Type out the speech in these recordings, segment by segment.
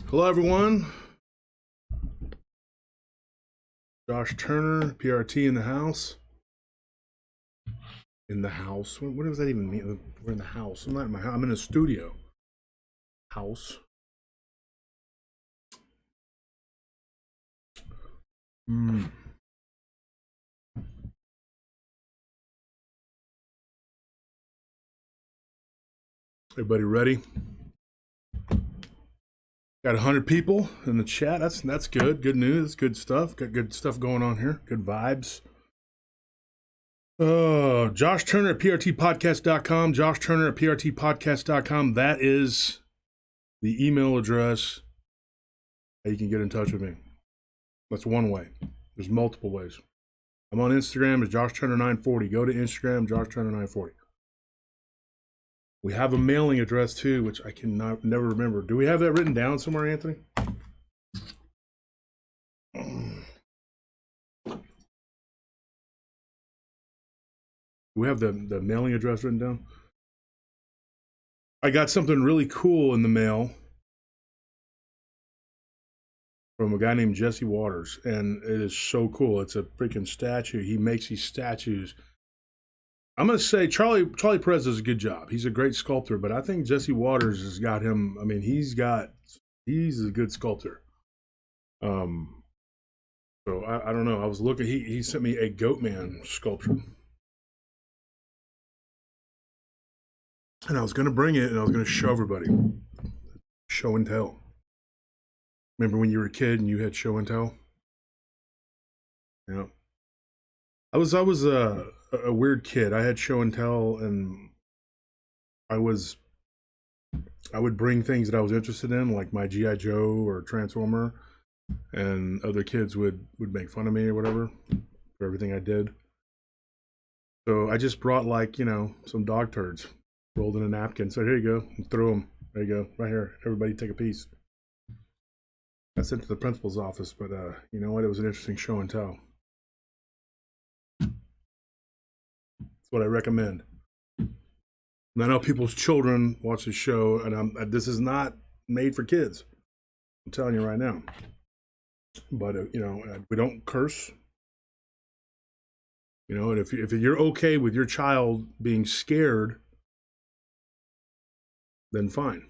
Hello, everyone. Josh Turner, PRT in the house. In the house. What does that even mean? We're in the house. I'm not in my house. I'm in a studio. House. Everybody ready? Got 100 people in the chat. That's good. Good news. Good stuff. Got good stuff going on here. Good vibes. Oh, Josh Turner at PRTpodcast.com. Josh Turner at PRTpodcast.com. That is the email address that you can get in touch with me. That's one way. There's multiple ways. I'm on Instagram as Josh Turner 940. Go to Instagram, Josh Turner 940. We have a mailing address too, which I never remember. Do we have that written down somewhere, Anthony? Do we have the mailing address written down? I got something really cool in the mail from a guy named Jesse Waters, and it is so cool. It's a freaking statue. He makes these statues. I'm going to say Charlie Perez does a good job. He's a great sculptor, but I think Jesse Waters has got him. I mean, he's a good sculptor. So I don't know. I was looking. He sent me a Goatman sculpture, and I was going to bring it and I was going to show everybody. Show and tell. Remember when you were a kid and you had show and tell? Yeah. I was a weird kid. I had show and tell, and I would bring things that I was interested in, like my G.I. Joe or Transformer, and other kids would make fun of me or whatever for everything I did. So I just brought, like, some dog turds, rolled in a napkin, said, here you go, and threw them. There you go, right here. Everybody take a piece. I sent to the principal's office, but you know what? It was an interesting show and tell. That's what I recommend. And I know people's children watch this show, and this is not made for kids. I'm telling you right now. But we don't curse. And if you're okay with your child being scared, then fine,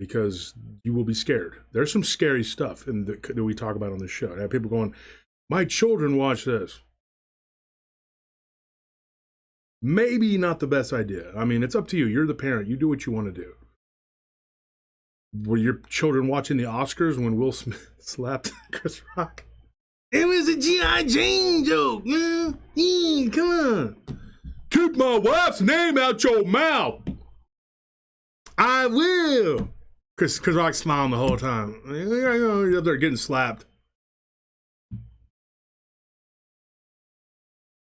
because you will be scared. There's some scary stuff that we talk about on this show. I have people going, "My children watch this." Maybe not the best idea. I mean, it's up to you. You're the parent. You do what you want to do. Were your children watching the Oscars when Will Smith slapped Chris Rock? It was a G.I. Jane joke, man. Come on. Keep my wife's name out your mouth. I will. Chris Rock smiling the whole time. He's up there getting slapped.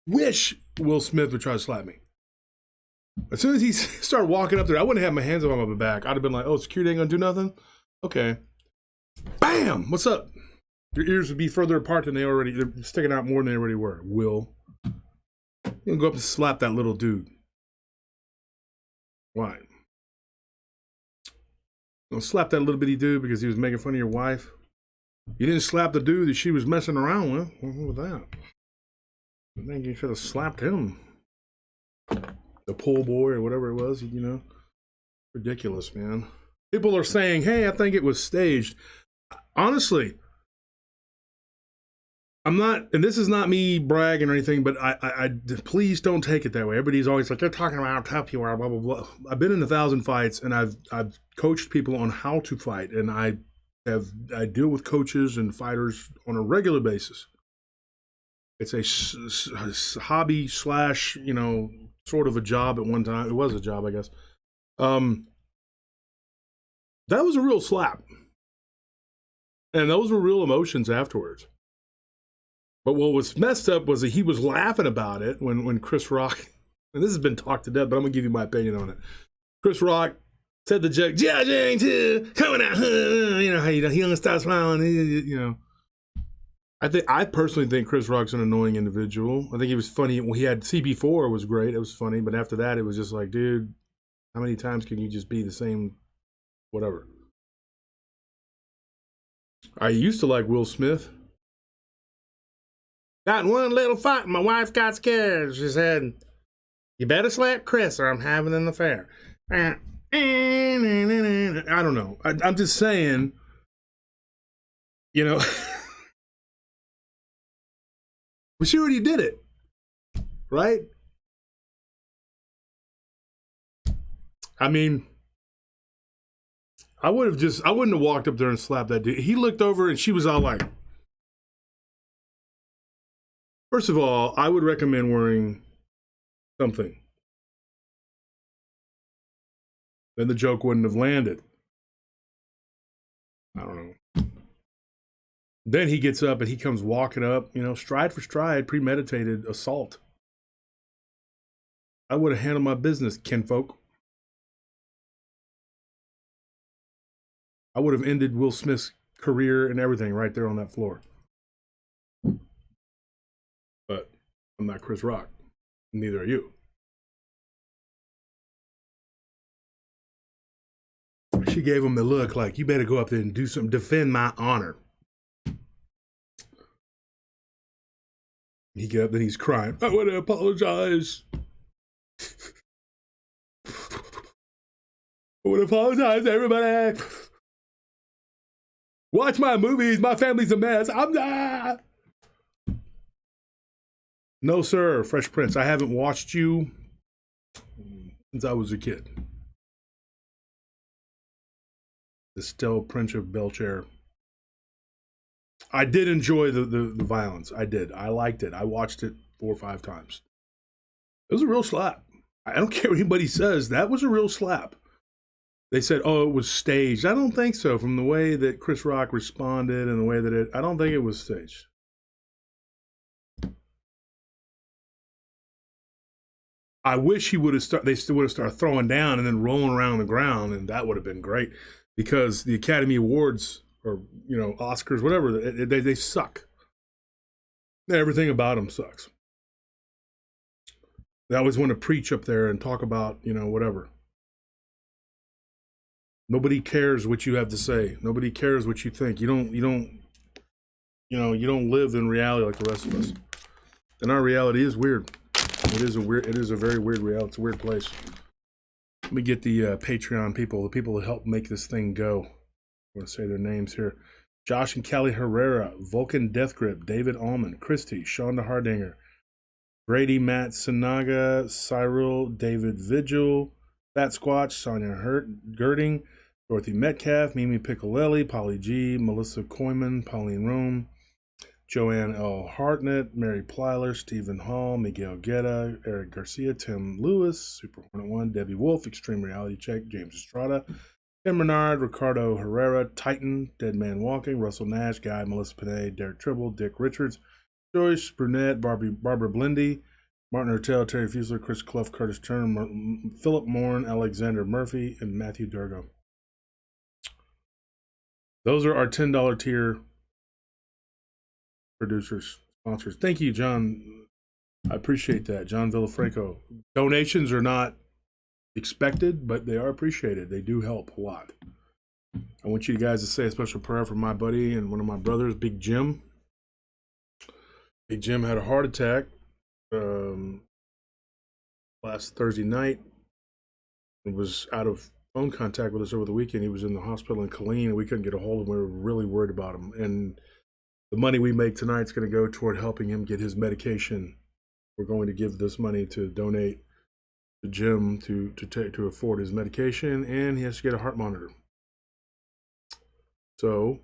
Wish Will Smith would try to slap me. As soon as he started walking up there, I wouldn't have my hands on my back. I'd have been like, oh, security ain't gonna do nothing? Okay. Bam! What's up? Your ears would be further apart than they're sticking out more than they already were. Will. You can go up and slap that little dude. Why? Don't slap that little bitty dude because he was making fun of your wife. You didn't slap the dude that she was messing around with. What's wrong with that? I think you should have slapped him. The pool boy or whatever it was, Ridiculous, man. People are saying, hey, I think it was staged. Honestly, I'm not, and this is not me bragging or anything, but I please don't take it that way. Everybody's always like, they're talking about how tough you are, blah, blah, blah. I've been in 1,000 fights, and I've coached people on how to fight, and I deal with coaches and fighters on a regular basis. It's a hobby / sort of a job at one time. It was a job, I guess. That was a real slap. And those were real emotions afterwards. But what was messed up was that he was laughing about it when Chris Rock, and this has been talked to death, but I'm going to give you my opinion on it. Chris Rock said the joke, G.I. Jane 2, coming out, how he doesn't stop smiling, I personally think Chris Rock's an annoying individual. I think he was funny. He had CB4 was great. It was funny. But after that, it was just like, dude, how many times can you just be the same whatever? I used to like Will Smith. Got in one little fight, and my wife got scared. She said, "You better slap Chris, or I'm having an affair." I don't know. I'm just saying, you know. But she already did it, right? I mean, I wouldn't have walked up there and slapped that dude. He looked over and she was all like, first of all, I would recommend wearing something. Then the joke wouldn't have landed. I don't know. Then he gets up and he comes walking up, stride for stride, premeditated assault. I would have handled my business, kinfolk. I would have ended Will Smith's career and everything right there on that floor. But I'm not Chris Rock. Neither are you. She gave him the look like, you better go up there and do something, defend my honor. He got up and he's crying. I want to apologize. I want to apologize to everybody. Watch my movies. My family's a mess. I'm not. No, sir. Fresh Prince. I haven't watched you since I was a kid. The Still Prince of Belcher. I did enjoy the violence. I did. I liked it. I watched it 4 or 5 times. It was a real slap. I don't care what anybody says. That was a real slap. They said, oh, it was staged. I don't think so. From the way that Chris Rock responded and the way that I don't think it was staged. I wish they would have started throwing down and then rolling around the ground, and that would have been great, because the Academy Awards or Oscars, whatever, they suck. Everything about them sucks. They always want to preach up there and talk about whatever. Nobody cares what you have to say. Nobody cares what you think. You don't live in reality like the rest of us. And our reality is weird. It is a very weird reality. It's a weird place. Let me get the Patreon people, the people that help make this thing go. I'm going to say their names here. Josh and Kelly Herrera, Vulcan Death Grip, David Allman, Christy, Shonda Hardinger, Brady, Matt Sinaga, Cyril, David Vigil, Fat Squatch, Sonia Girding, Dorothy Metcalf, Mimi Piccolelli, Polly G, Melissa Koyman, Pauline Rome, Joanne L. Hartnett, Mary Plyler, Stephen Hall, Miguel Guetta, Eric Garcia, Tim Lewis, Super Hornet 1, Debbie Wolf, Extreme Reality Check, James Estrada, Tim Bernard, Ricardo Herrera, Titan, Dead Man Walking, Russell Nash, Guy, Melissa Panay, Derek Tribble, Dick Richards, Joyce Brunette, Barbara Blindy, Martin Hertel, Terry Fusler, Chris Clough, Curtis Turner, Philip Morn, Alexander Murphy, and Matthew Durgo. Those are our $10 tier producers, sponsors. Thank you, John. I appreciate that. John Villafranco. Donations are not expected, but they are appreciated. They do help a lot. I want you guys to say a special prayer for my buddy and one of my brothers, Big Jim. Big Jim had a heart attack last Thursday night. He was out of phone contact with us over the weekend. He was in the hospital in Killeen, and we couldn't get a hold of him. We were really worried about him. And the money we make tonight is going to go toward helping him get his medication. We're going to give this money to donate to Jim to afford his medication, and he has to get a heart monitor. So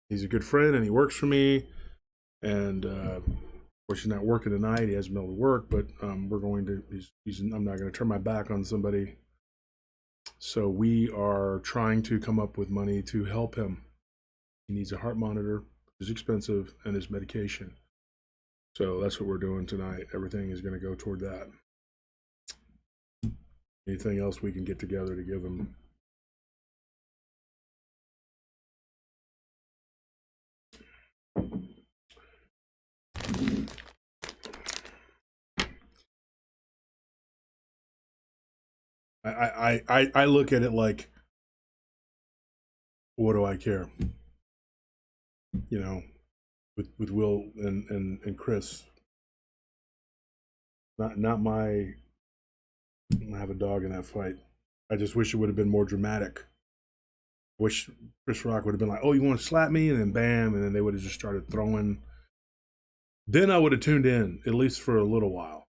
he's a good friend, and he works for me. And of course, he's not working tonight. He hasn't been able to work, but we're going to. I'm not going to turn my back on somebody. So we are trying to come up with money to help him. He needs a heart monitor. It's expensive, and his medication. So that's what we're doing tonight. Everything is going to go toward that. Anything else we can get together to give him. I look at it like what do I care? You know, with Will and Chris. Not my. I have a dog in that fight. I just wish it would have been more dramatic. I wish Chris Rock would have been like, "Oh, you want to slap me?" and then bam, and then they would have just started throwing. Then I would have tuned in at least for a little while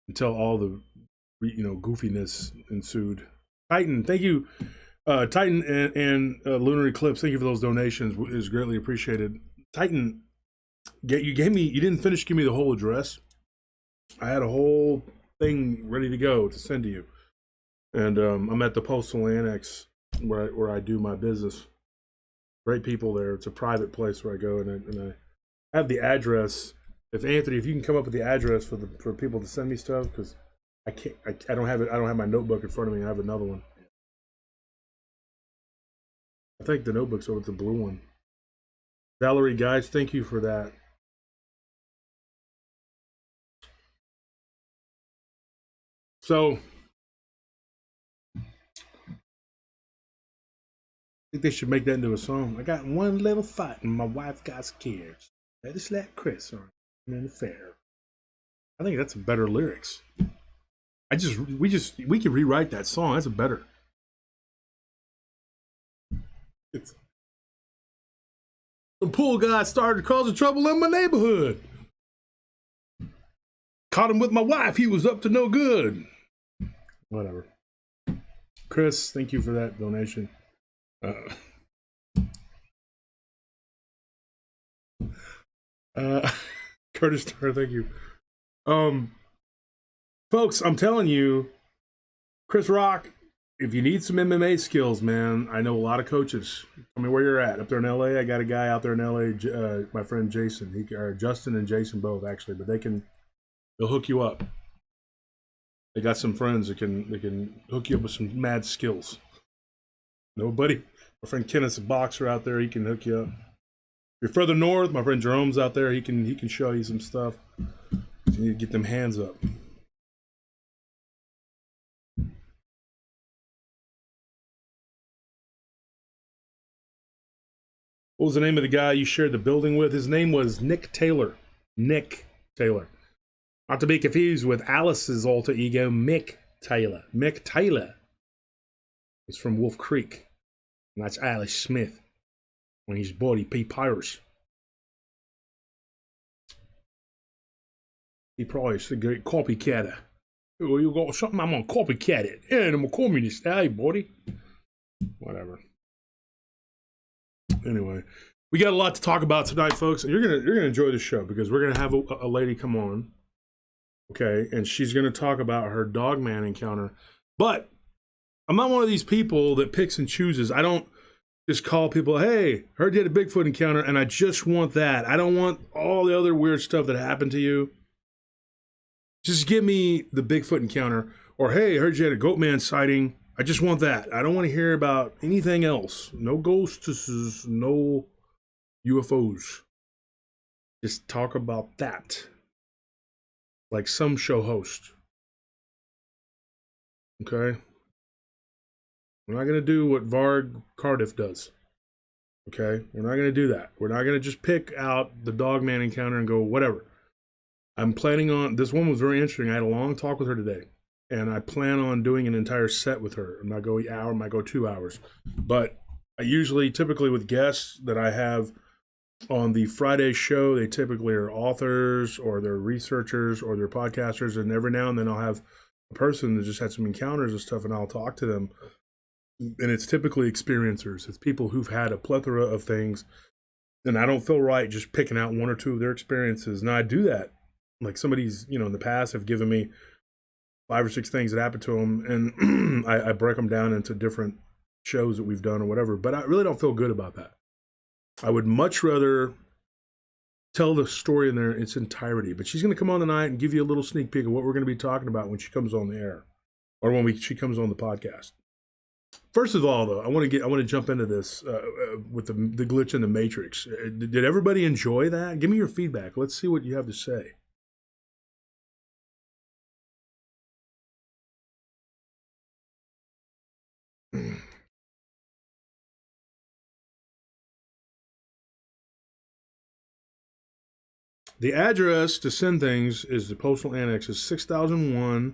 until all the goofiness ensued. Titan, thank you, Titan and Lunar Eclipse. Thank you for those donations. It is greatly appreciated. Titan, you didn't finish giving me the whole address. I had a whole thing ready to go to send to you, and I'm at the Postal Annex where I do my business. Great people there. It's a private place where I go, and I have the address. If Anthony, if you can come up with the address for people to send me stuff, because I can't, I don't have it. I don't have my notebook in front of me. I have another one. I think the notebook's over the blue one. Valerie, guys, thank you for that. So, I think they should make that into a song. I got one little fight and my wife got scared. I just let Chris on in the fair. I think that's a better lyrics. We could rewrite that song. That's a better. It's the pool guy started causing trouble in my neighborhood. Caught him with my wife. He was up to no good. Whatever. Chris, thank you for that donation. Curtis Turner, thank you. Folks, I'm telling you, Chris Rock, if you need some MMA skills, man, I know a lot of coaches. Tell me where you're at. Up there in LA, I got a guy out there in LA, my friend Jason. Or Justin and Jason both, actually, but they'll hook you up. They got some friends that can hook you up with some mad skills. Nobody. My friend Kenneth's a boxer out there. He can hook you up. If you're further north, my friend Jerome's out there. He can show you some stuff. You need to get them hands up. What was the name of the guy you shared the building with? His name was Nick Taylor. Nick Taylor. Not to be confused with Alice's alter ego, Mick Taylor. Mick Taylor is from Wolf Creek. And that's Alice Smith when he's Buddy P. Pirates. He probably is a great copycatter. Oh, you got something? I'm gonna copycat it. Yeah, I'm a communist. Hey, buddy. Whatever. Anyway, we got a lot to talk about tonight, folks. You're gonna enjoy the show because we're gonna have a lady come on. Okay, and she's gonna talk about her Dogman encounter. But I'm not one of these people that picks and chooses. I don't just call people, hey, heard you had a Bigfoot encounter, and I just want that. I don't want all the other weird stuff that happened to you. Just give me the Bigfoot encounter. Or, hey, heard you had a Goatman sighting. I just want that. I don't want to hear about anything else. No ghosts, no UFOs. Just talk about that. Like some show host. Okay? We're not going to do what Varg Cardiff does. Okay? We're not going to do that. We're not going to just pick out the Dogman encounter and go, whatever. I'm planning on, this one was very interesting. I had a long talk with her today. And I plan on doing an entire set with her. I might go an hour, I might go 2 hours. But I typically with guests that I have on the Friday show, they typically are authors or they're researchers or they're podcasters. And every now and then I'll have a person that just had some encounters and stuff and I'll talk to them. And it's typically experiencers. It's people who've had a plethora of things. And I don't feel right just picking out one or two of their experiences. Now I do that. Like somebody's, in the past have given me 5 or 6 things that happened to them, and I break them down into different shows that we've done or whatever. But I really don't feel good about that. I would much rather tell the story in its entirety. But she's going to come on tonight and give you a little sneak peek of what we're going to be talking about when she comes on the air, or when she comes on the podcast. First of all, though, I want to jump into this with the glitch in the Matrix. Did everybody enjoy that? Give me your feedback. Let's see what you have to say. The address to send things is the postal annex is 6001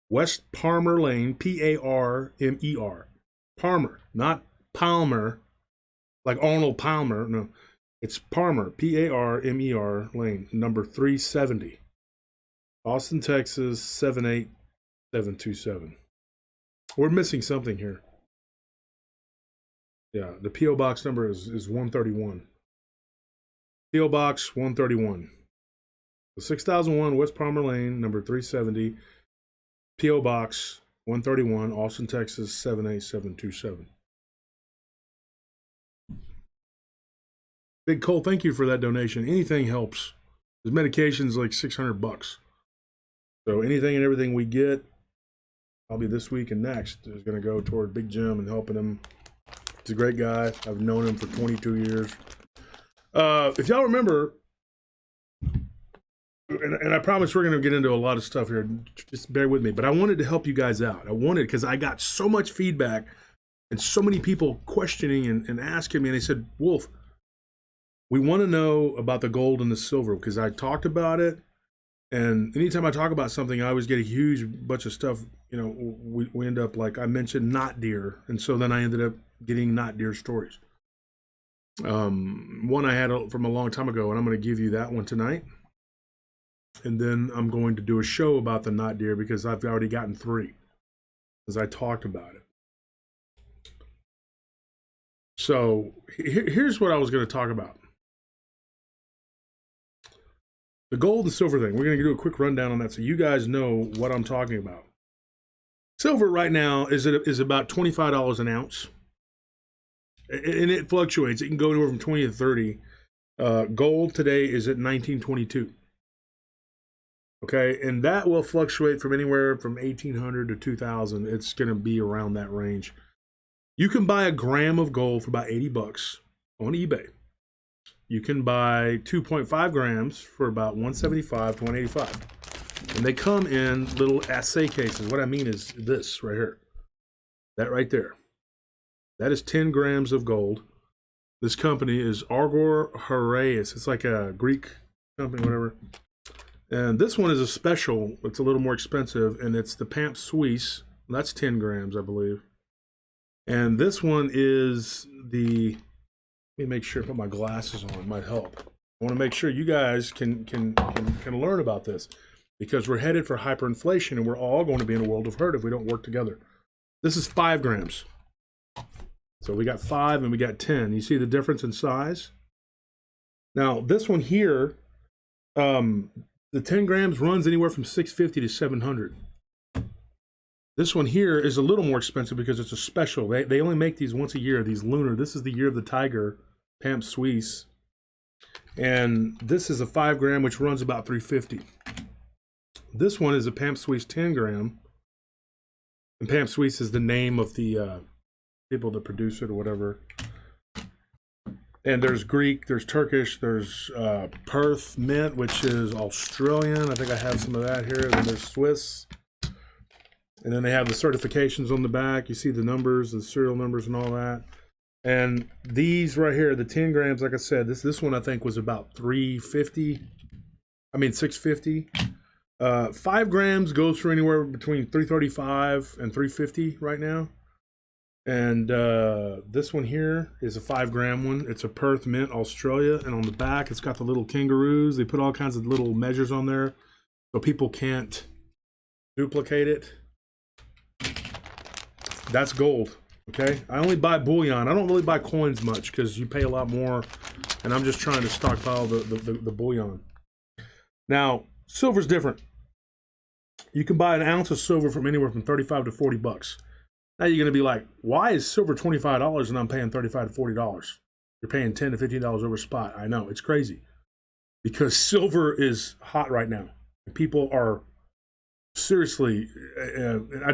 West Palmer Lane, P-A-R-M-E-R. Palmer, not Palmer, like Arnold Palmer. No, it's Palmer, P-A-R-M-E-R Lane, number 370. Austin, Texas, 78727. We're missing something here. Yeah, the P.O. Box number is 131. P.O. Box 131. 6001 West Palmer Lane, number 370. P.O. Box 131, Austin, Texas, 78727. Big Cole, thank you for that donation. Anything helps. His medication's like $600. So anything and everything we get, probably this week and next, is going to go toward Big Jim and helping him. He's a great guy. I've known him for 22 years. If y'all remember, and I promise we're going to get into a lot of stuff here. Just bear with me. But I wanted to help you guys out. I wanted, because I got so much feedback and so many people questioning and asking me. And they said, Wolf, we want to know about the gold and the silver, because I talked about it. And anytime I talk about something, I always get a huge bunch of stuff. You know, we end up, like I mentioned, not deer. And so then I ended up getting not deer stories. One I had from a long time ago, and I'm going to give you that one tonight. And then I'm going to do a show about the not deer, because I've already gotten 3, as I talked about it. So here's what I was going to talk about. The gold and silver thing. We're going to do a quick rundown on that so you guys know what I'm talking about. Silver right now is about $25 an ounce. And it fluctuates. It can go anywhere from 20 to 30. Gold today is at 1922. Okay, and that will fluctuate from anywhere from 1,800 to 2,000. It's going to be around that range. You can buy a gram of gold for about $80 on eBay. You can buy 2.5 grams for about $175 to $185. And they come in little assay cases. What I mean is this right here. That right there. That is 10 grams of gold. This company is Argor Heraeus. It's like a Greek company, whatever. And this one is a special. It's a little more expensive, and it's the Pamp Suisse. That's 10 grams, I believe. And this one is the... Let me make sure I put my glasses on. It might help. I want to make sure you guys can learn about this, because we're headed for hyperinflation, and we're all going to be in a world of hurt if we don't work together. This is 5 grams. So we got 5 and we got 10. You see the difference in size? Now, this one here, the 10 grams runs anywhere from $650 to $700. This one here is a little more expensive because it's a special. They only make these once a year, these lunar. This is the year of the tiger, Pamp Suisse. And this is a 5 gram, which runs about $350. This one is a Pamp Suisse 10 gram. And Pamp Suisse is the name of the people that produce it or whatever. And there's Greek, there's Turkish, there's Perth Mint, which is Australian. I think I have some of that here. And then there's Swiss. And then they have the certifications on the back. You see the numbers, the serial numbers and all that. And these right here, the 10 grams, like I said, this one I think was about $650. 5 grams goes for anywhere between $335 and $350 right now. And this one here is a 5 gram one. It's a Perth Mint, Australia. And on the back, it's got the little kangaroos. They put all kinds of little measures on there so people can't duplicate it. That's gold, okay? I only buy bullion. I don't really buy coins much because you pay a lot more, and I'm just trying to stockpile the bullion. Now, silver's different. You can buy an ounce of silver from anywhere from $35 to $40. Now you're going to be like, why is silver $25 and I'm paying $35 to $40? You're paying $10 to $15 over spot. I know, it's crazy. Because silver is hot right now. And people are... Seriously,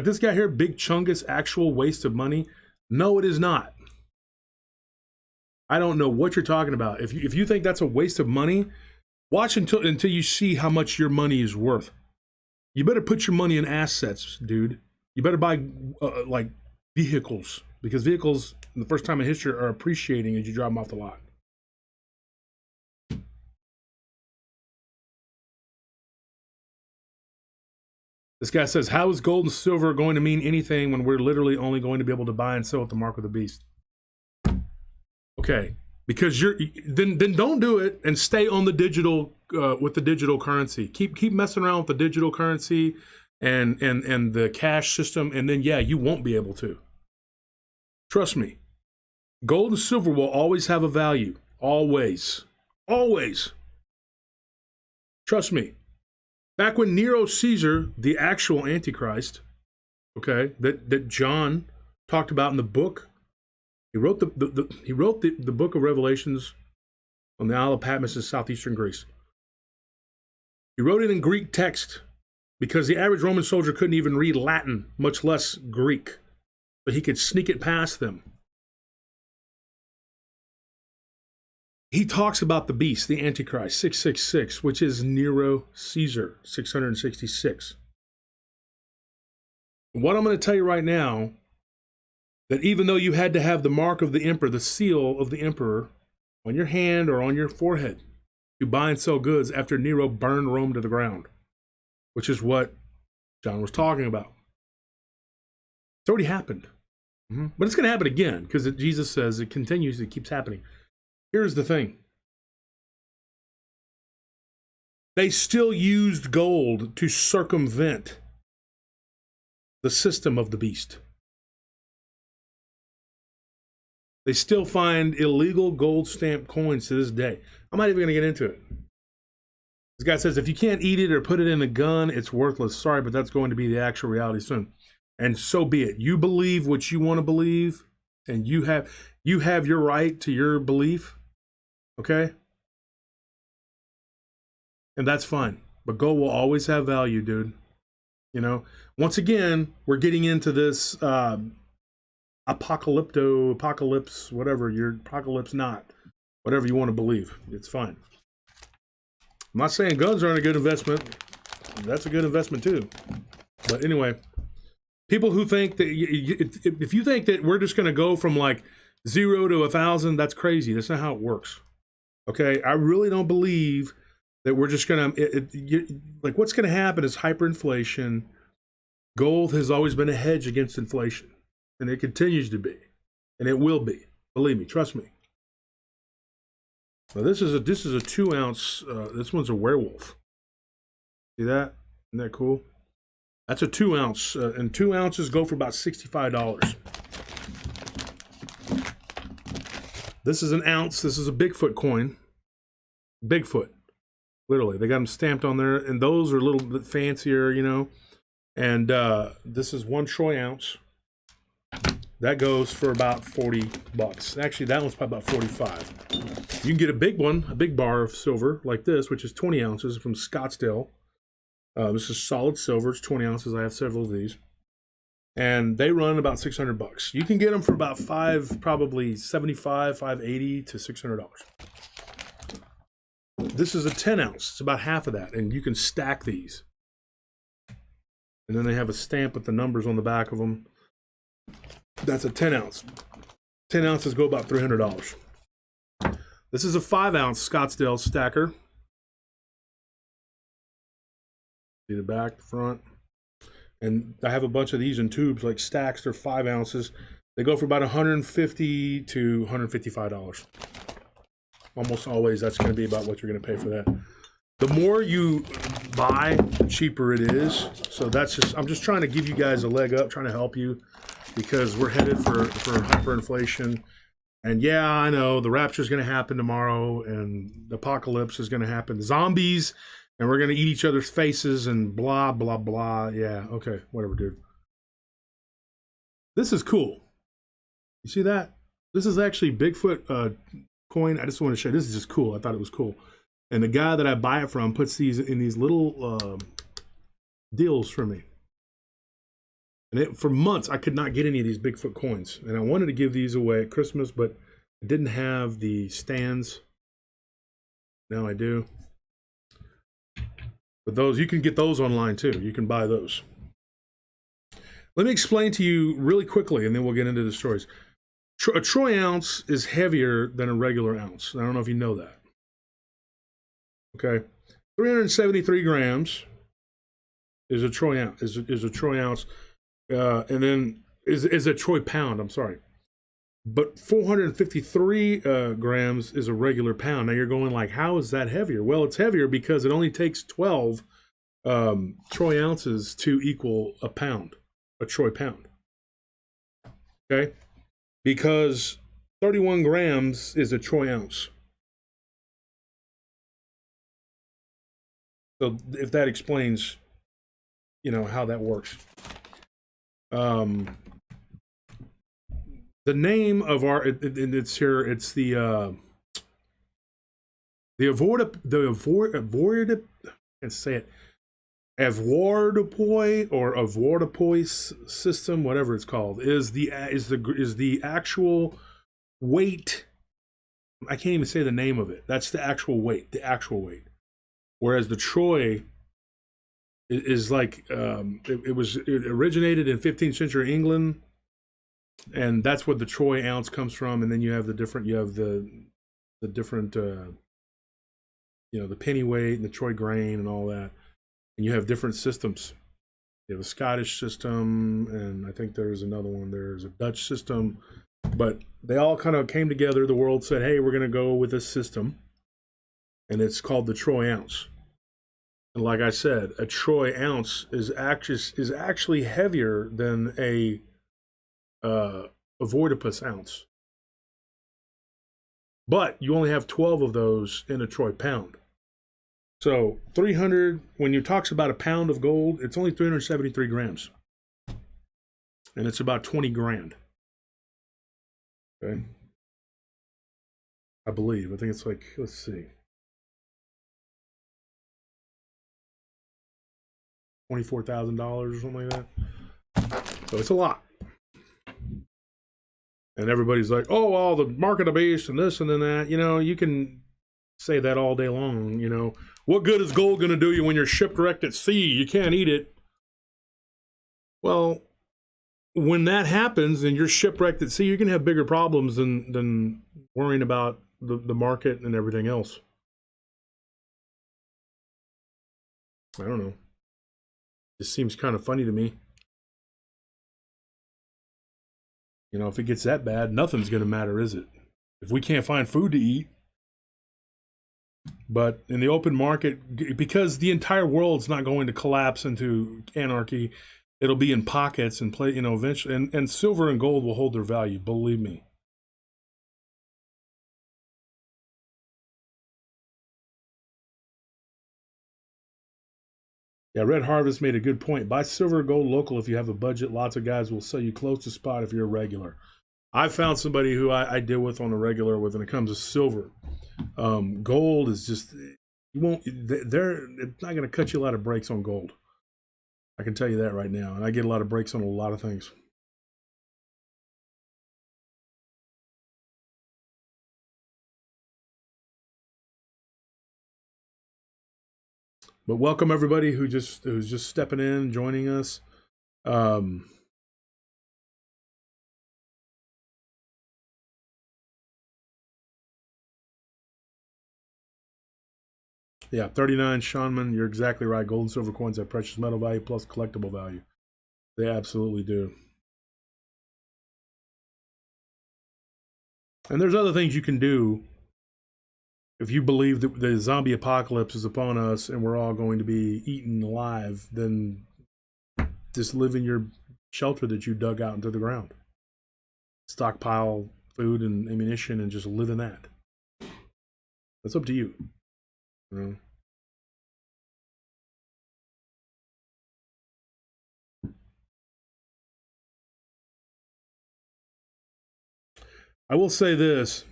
this guy here, Big Chungus, actual waste of money? No, it is not. I don't know what you're talking about. If you think that's a waste of money, watch until you see how much your money is worth. You better put your money in assets, dude. You better buy like vehicles, because vehicles, in the first time in history, are appreciating as you drive them off the lot. This guy says, how is gold and silver going to mean anything when we're literally only going to be able to buy and sell at the mark of the beast? Okay, because then don't do it and stay on the digital with the digital currency. Keep messing around with the digital currency and the cash system, and then yeah, you won't be able to. Trust me. Gold and silver will always have a value. Always. Always. Trust me. Back when Nero Caesar, the actual Antichrist, okay, that John talked about in the book, he wrote the book of Revelations on the Isle of Patmos in southeastern Greece. He wrote it in Greek text because the average Roman soldier couldn't even read Latin, much less Greek, but he could sneak it past them. He talks about the beast, the Antichrist, 666, which is Nero Caesar, 666. What I'm going to tell you right now, that even though you had to have the mark of the emperor, the seal of the emperor, on your hand or on your forehead to buy and sell goods after Nero burned Rome to the ground, which is what John was talking about. It's already happened. But it's going to happen again because Jesus says it continues, it keeps happening. Here's the thing. They still used gold to circumvent the system of the beast. They still find illegal gold stamped coins to this day. I'm not even going to get into it. This guy says, if you can't eat it or put it in a gun, it's worthless. Sorry, but that's going to be the actual reality soon. And so be it. You believe what you want to believe, and you have your right to your belief. Okay? And that's fine. But gold will always have value, dude. You know? Once again, we're getting into this apocalypse, whatever, your apocalypse not. Whatever you want to believe. It's fine. I'm not saying guns aren't a good investment. That's a good investment too. But anyway, people who think that if you think that we're just going to go from like 0 to 1,000, that's crazy. That's not how it works. Okay, I really don't believe that we're just going to, like what's going to happen is hyperinflation. Gold has always been a hedge against inflation, and it continues to be, and it will be. Believe me, trust me. Now this is a 2 ounce, this one's a werewolf. See that? Isn't that cool? That's a 2 ounce, and 2 ounces go for about $65. This is an ounce. This is a Bigfoot coin. Bigfoot. Literally. They got them stamped on there. And those are a little bit fancier, you know. And this is 1 troy ounce. That goes for about $40. Actually, that one's probably about 45. You can get a big one, a big bar of silver like this, which is 20 ounces from Scottsdale. This is solid silver. It's 20 ounces. I have several of these. And they run about $600. You can get them for about probably $75, $580 to $600. This is a 10 ounce. It's about half of that. And you can stack these. And then they have a stamp with the numbers on the back of them. That's a 10 ounce. 10 ounces go about $300. This is a 5 ounce Scottsdale stacker. See the back, the front. And I have a bunch of these in tubes, like stacks. They're 5 ounces. They go for about $150 to $155. Almost always, that's going to be about what you're going to pay for that. The more you buy, the cheaper it is. So I'm just trying to give you guys a leg up, trying to help you, because we're headed for hyperinflation. And yeah, I know the rapture is going to happen tomorrow, and the apocalypse is going to happen. Zombies. And we're going to eat each other's faces and blah, blah, blah. Yeah, okay, whatever, dude. This is cool. You see that? This is actually Bigfoot coin. I just want to show you. This is just cool. I thought it was cool. And the guy that I buy it from puts these in these little deals for me. And for months, I could not get any of these Bigfoot coins. And I wanted to give these away at Christmas, but I didn't have the stands. Now I do. But those, you can get those online too. You can buy those. Let me explain to you really quickly, and then we'll get into the stories. A troy ounce is heavier than a regular ounce. I don't know if you know that. Okay. 373 grams. is a troy ounce. Is a troy ounce, and then is a troy pound. I'm sorry, but 453 grams is a regular pound. Now you're going like, how is that heavier? Well, it's heavier because it only takes 12 troy ounces to equal a pound, a troy pound. Okay, because 31 grams is a troy ounce. So if that explains, you know, how that works. The name of our, it's here, it's the avoirdupois or avoirdupois system, whatever it's called, is the actual weight. I can't even say the name of it. That's the actual weight, Whereas the troy is like, it originated in 15th century England, and that's what the troy ounce comes from. And then you have the different, the penny weight and the troy grain and all that. And you have different systems. You have a Scottish system, and I think there's another one. There's a Dutch system, but they all kind of came together. The world said, hey, we're going to go with this system, and it's called the troy ounce. And like I said, a troy ounce is actually heavier than a avoirdupois ounce. But you only have 12 of those in a troy pound. So 300, when you talks about a pound of gold, it's only 373 grams. And it's about 20 grand. Okay. I believe. I think it's like, let's see. $24,000 or something like that. So it's a lot. And everybody's like, oh, well, the mark of the beast and this and then that. You know, you can say that all day long. You know, what good is gold going to do you when you're shipwrecked at sea? You can't eat it. Well, when that happens and you're shipwrecked at sea, you're going to have bigger problems than worrying about the market and everything else. I don't know. This seems kind of funny to me. You know, if it gets that bad, nothing's going to matter, is it? If we can't find food to eat. But in the open market, because the entire world's not going to collapse into anarchy, it'll be in pockets and play, you know, eventually, and silver and gold will hold their value, believe me. Yeah, Red Harvest made a good point. Buy silver or gold local if you have a budget. Lots of guys will sell you close to spot if you're a regular. I found somebody who I deal with on a regular when it comes to silver. Gold is just, you won't, it's not going to cut you a lot of breaks on gold. I can tell you that right now. And I get a lot of breaks on a lot of things. But welcome everybody who's just stepping in, joining us. Yeah, 39 Shawnman, you're exactly right. Gold and silver coins have precious metal value plus collectible value. They absolutely do. And there's other things you can do if you believe that the zombie apocalypse is upon us and we're all going to be eaten alive. Then just live in your shelter that you dug out into the ground. Stockpile food and ammunition and just live in that. That's up to you. You know? I will say this.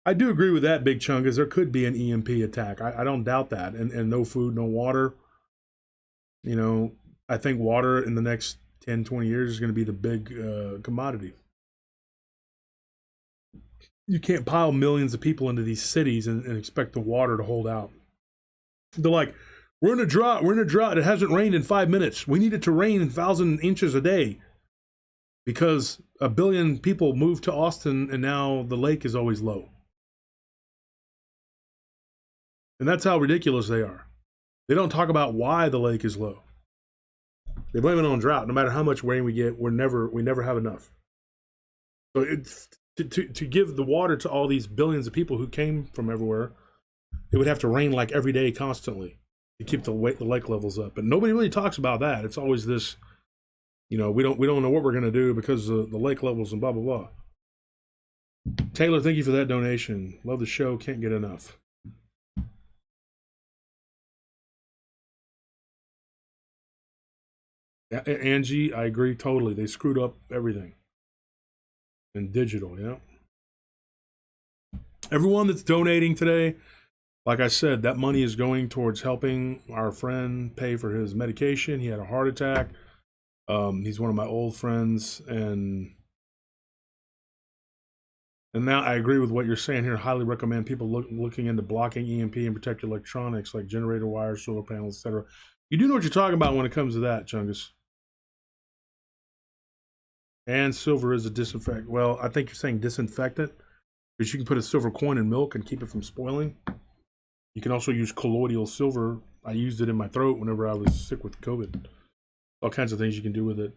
I do agree with that, Big Chungus. There could be an EMP attack. I don't doubt that. And no food, no water. You know, I think water in the next 10, 20 years is going to be the big commodity. You can't pile millions of people into these cities and expect the water to hold out. They're like, we're in a drought. We're in a drought. It hasn't rained in 5 minutes. We need it to rain 1,000 inches a day because 1 billion people moved to Austin and now the lake is always low. And that's how ridiculous they are. They don't talk about why the lake is low. They blame it on drought. No matter how much rain we get, we never have enough. So it's to give the water to all these billions of people who came from everywhere, it would have to rain like every day constantly to keep the lake levels up. But nobody really talks about that. It's always this, we don't know what we're going to do because of the lake levels and blah blah blah. Taylor, thank you for that donation. Love the show. Can't get enough. Angie, I agree totally. They screwed up everything. And digital, yeah. Everyone that's donating today, like I said, that money is going towards helping our friend pay for his medication. He had a heart attack. He's one of my old friends, and now I agree with what you're saying here. Highly recommend people looking into blocking EMP and protect your electronics like generator wires, solar panels, etc. You do know what you're talking about when it comes to that, Chungus. And silver is a disinfectant. Well, I think you're saying disinfectant, because you can put a silver coin in milk and keep it from spoiling. You can also use colloidal silver. I used it in my throat whenever I was sick with COVID. All kinds of things you can do with it.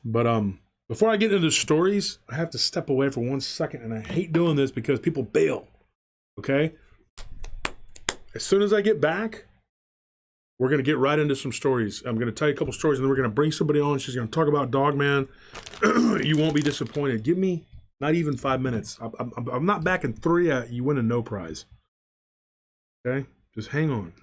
But before I get into the stories, I have to step away for 1 second, and I hate doing this because people bail. Okay? As soon as I get back, we're going to get right into some stories. I'm going to tell you a couple stories, and then we're going to bring somebody on. She's going to talk about Dogman. You won't be disappointed. Give me not even 5 minutes. I'm not back in 3. You win a no prize. Okay? Just hang on.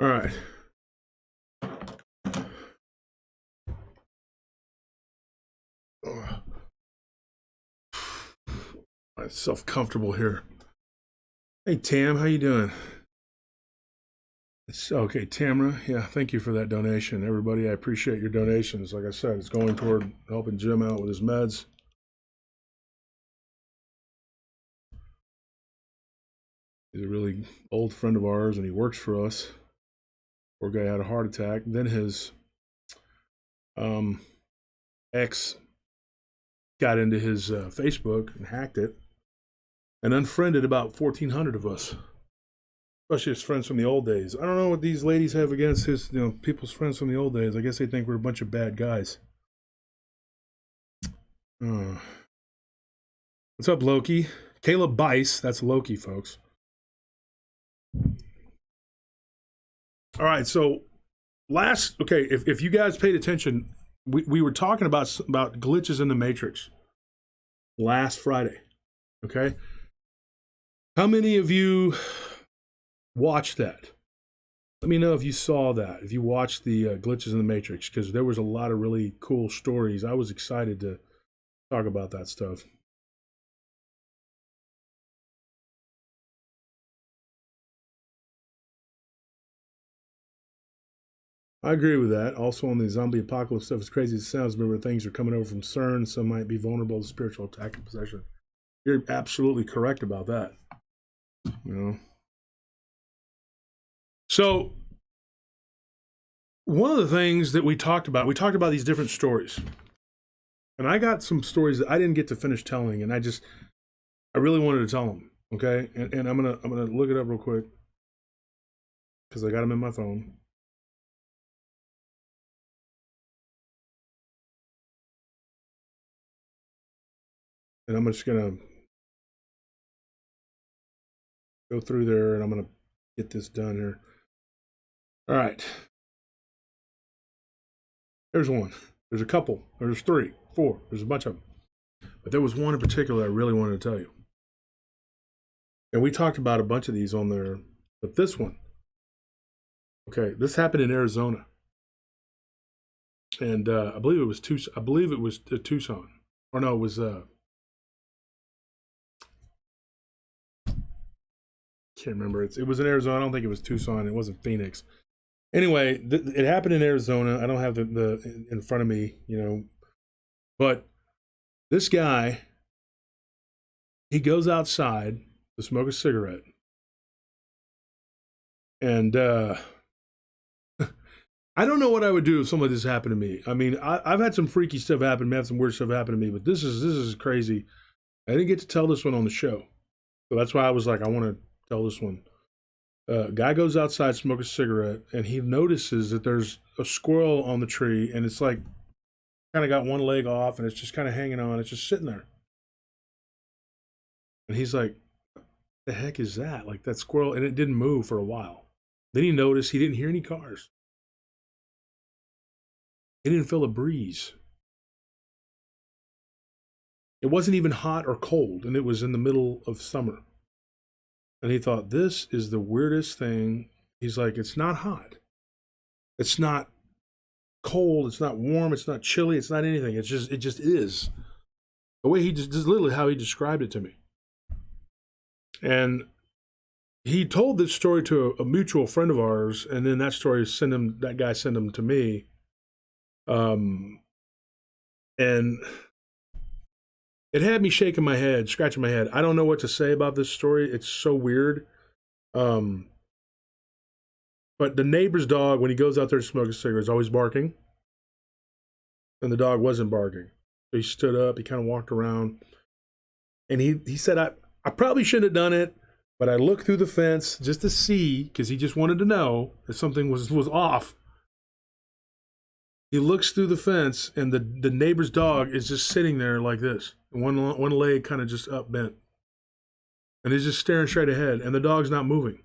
All right. Myself comfortable here. Hey Tam, how you doing? It's okay, Tamara. Yeah, thank you for that donation, everybody. I appreciate your donations. Like I said, it's going toward helping Jim out with his meds. He's a really old friend of ours, and he works for us. Poor guy had a heart attack. Then his ex got into his Facebook and hacked it and unfriended about 1,400 of us, especially his friends from the old days. I don't know what these ladies have against his, people's friends from the old days. I guess they think we're a bunch of bad guys. What's up, Loki? Caleb Bice, that's Loki, folks. All right, so if you guys paid attention, we were talking about glitches in the Matrix last Friday. Okay, how many of you watched that? Let me know if you saw that, if you watched the glitches in the Matrix, because there was a lot of really cool stories. I was excited to talk about that stuff. I agree with that. Also, on the zombie apocalypse stuff, as crazy as it sounds, remember things are coming over from CERN. Some might be vulnerable to spiritual attack and possession. You're absolutely correct about that. You know. So, one of the things that we talked about these different stories, and I got some stories that I didn't get to finish telling, and I really wanted to tell them. Okay, and I'm gonna look it up real quick because I got them in my phone. And I'm just gonna go through there, and I'm gonna get this done here. All right. There's one. There's a couple. There's three, four. There's a bunch of them. But there was one in particular I really wanted to tell you. And we talked about a bunch of these on there, but this one. Okay, this happened in Arizona, and I believe it was Tucson. Tucson, or no, it was. Can't remember. It was in Arizona. I don't think it was Tucson. It wasn't Phoenix. Anyway, it happened in Arizona. I don't have the in front of me, you know, but this guy, he goes outside to smoke a cigarette, and I don't know what I would do if something like this happened to me. I mean, I've had some freaky stuff happen, I've had some weird stuff happen to me, but this is crazy. I didn't get to tell this one on the show, so that's why I was like, I want to tell this one. Guy goes outside, smoke a cigarette, and he notices that there's a squirrel on the tree, and it's like kind of got one leg off, and it's just kind of hanging on. It's just sitting there, and he's like, "The heck is that? Like that squirrel?" And it didn't move for a while. Then he noticed he didn't hear any cars. He didn't feel a breeze. It wasn't even hot or cold, and it was in the middle of summer. And he thought, this is the weirdest thing. He's like, it's not hot. It's not cold. It's not warm. It's not chilly. It's not anything. It just is. The way just literally how he described it to me. And he told this story to a mutual friend of ours, and then that guy sent him to me. And it had me shaking my head, scratching my head. I don't know what to say about this story. It's so weird. But the neighbor's dog, when he goes out there to smoke a cigarette, is always barking. And the dog wasn't barking. So he stood up, he kind of walked around. And he said, I probably shouldn't have done it, but I looked through the fence just to see, because he just wanted to know if something was off. He looks through the fence, and the neighbor's dog is just sitting there like this. One leg kind of just up bent. And he's just staring straight ahead, and the dog's not moving.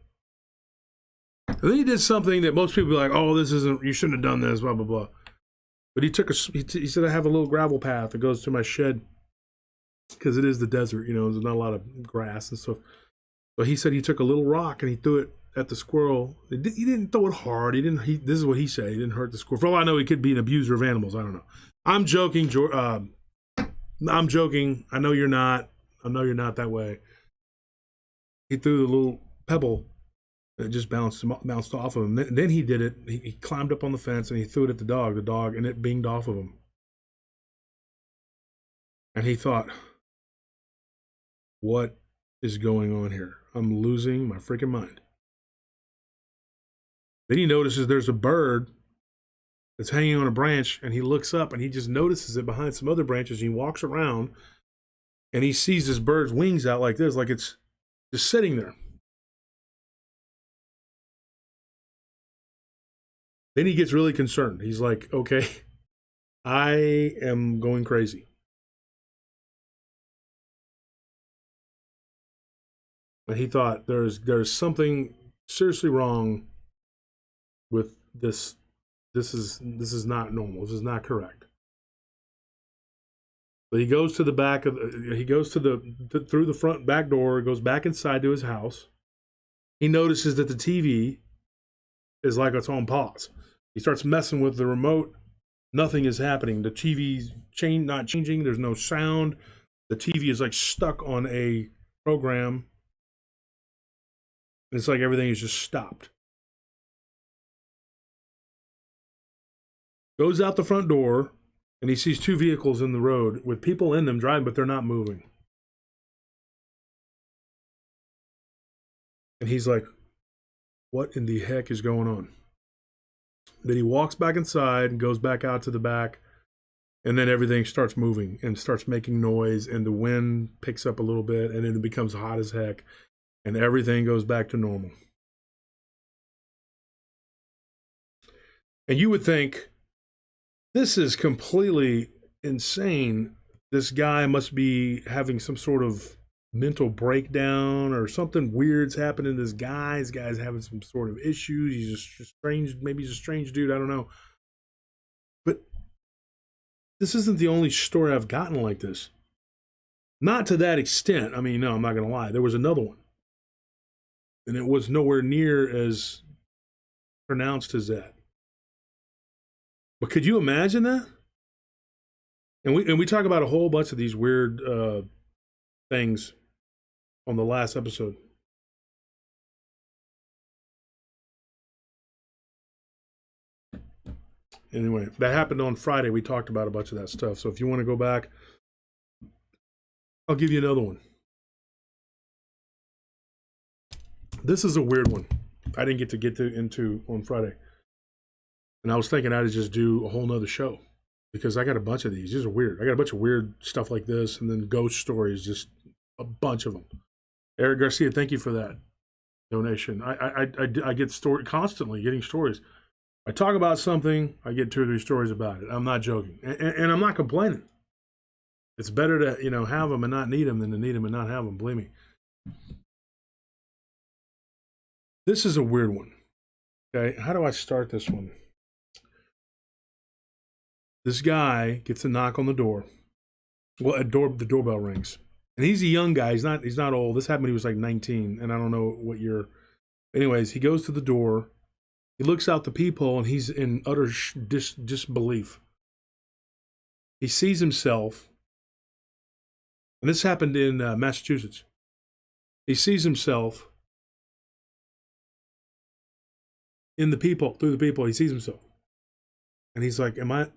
And then he did something that most people be like, oh, you shouldn't have done this, blah, blah, blah. But he said, I have a little gravel path that goes to my shed, because it is the desert, you know, there's not a lot of grass and stuff. But he said he took a little rock and he threw it at the squirrel. He didn't throw it hard. This is what he said. He didn't hurt the squirrel. For all I know, he could be an abuser of animals. I don't know. I'm joking, I'm joking. I know you're not. I know you're not that way. He threw the little pebble that just bounced off of him. Then he did it. He climbed up on the fence and he threw it at the dog. And it binged off of him. And he thought, what is going on here? I'm losing my freaking mind. Then he notices there's a bird that's hanging on a branch, and he looks up and he just notices it behind some other branches. He walks around and he sees this bird's wings out like this, like it's just sitting there. Then he gets really concerned. He's like, okay, I am going crazy. And he thought there's something seriously wrong with this. This is not normal. This is not correct. So he goes to the back of he goes through the front back door, goes back inside to his house. He notices that the TV is like it's on pause. He starts messing with the remote. Nothing is happening. The TV's not changing. There's no sound. The TV is like stuck on a program. It's like everything is just stopped. Goes out the front door, and he sees 2 vehicles in the road with people in them driving, but they're not moving. And he's like, what in the heck is going on? Then he walks back inside and goes back out to the back, and then everything starts moving and starts making noise, and the wind picks up a little bit, and then it becomes hot as heck, and everything goes back to normal. And you would think, this is completely insane. This guy must be having some sort of mental breakdown, or something weird's happening to this guy. This guy's having some sort of issues. He's just strange. Maybe he's a strange dude. I don't know. But this isn't the only story I've gotten like this. Not to that extent. I mean, no, I'm not going to lie. There was another one. And it was nowhere near as pronounced as that. But could you imagine that? And we talk about a whole bunch of these weird things on the last episode. Anyway, that happened on Friday. We talked about a bunch of that stuff. So if you want to go back, I'll give you another one. This is a weird one. I didn't get into on Friday. And I was thinking I'd just do a whole nother show, because I got a bunch of these. These are weird. I got a bunch of weird stuff like this, and then ghost stories, just a bunch of them. Eric Garcia, thank you for that donation. I get constantly getting stories. I talk about something, I get 2 or 3 stories about it. I'm not joking, and I'm not complaining. It's better to have them and not need them than to need them and not have them. Believe me. This is a weird one. Okay, how do I start this one? This guy gets a knock on the door. Well, the doorbell rings, and he's a young guy. He's not old. This happened when he was like 19, and I don't know what year. Anyways, he goes to the door. He looks out the peephole, and he's in utter disbelief. He sees himself, and this happened in Massachusetts. He sees himself in the peephole, through the peephole. He sees himself, and he's like, "Am I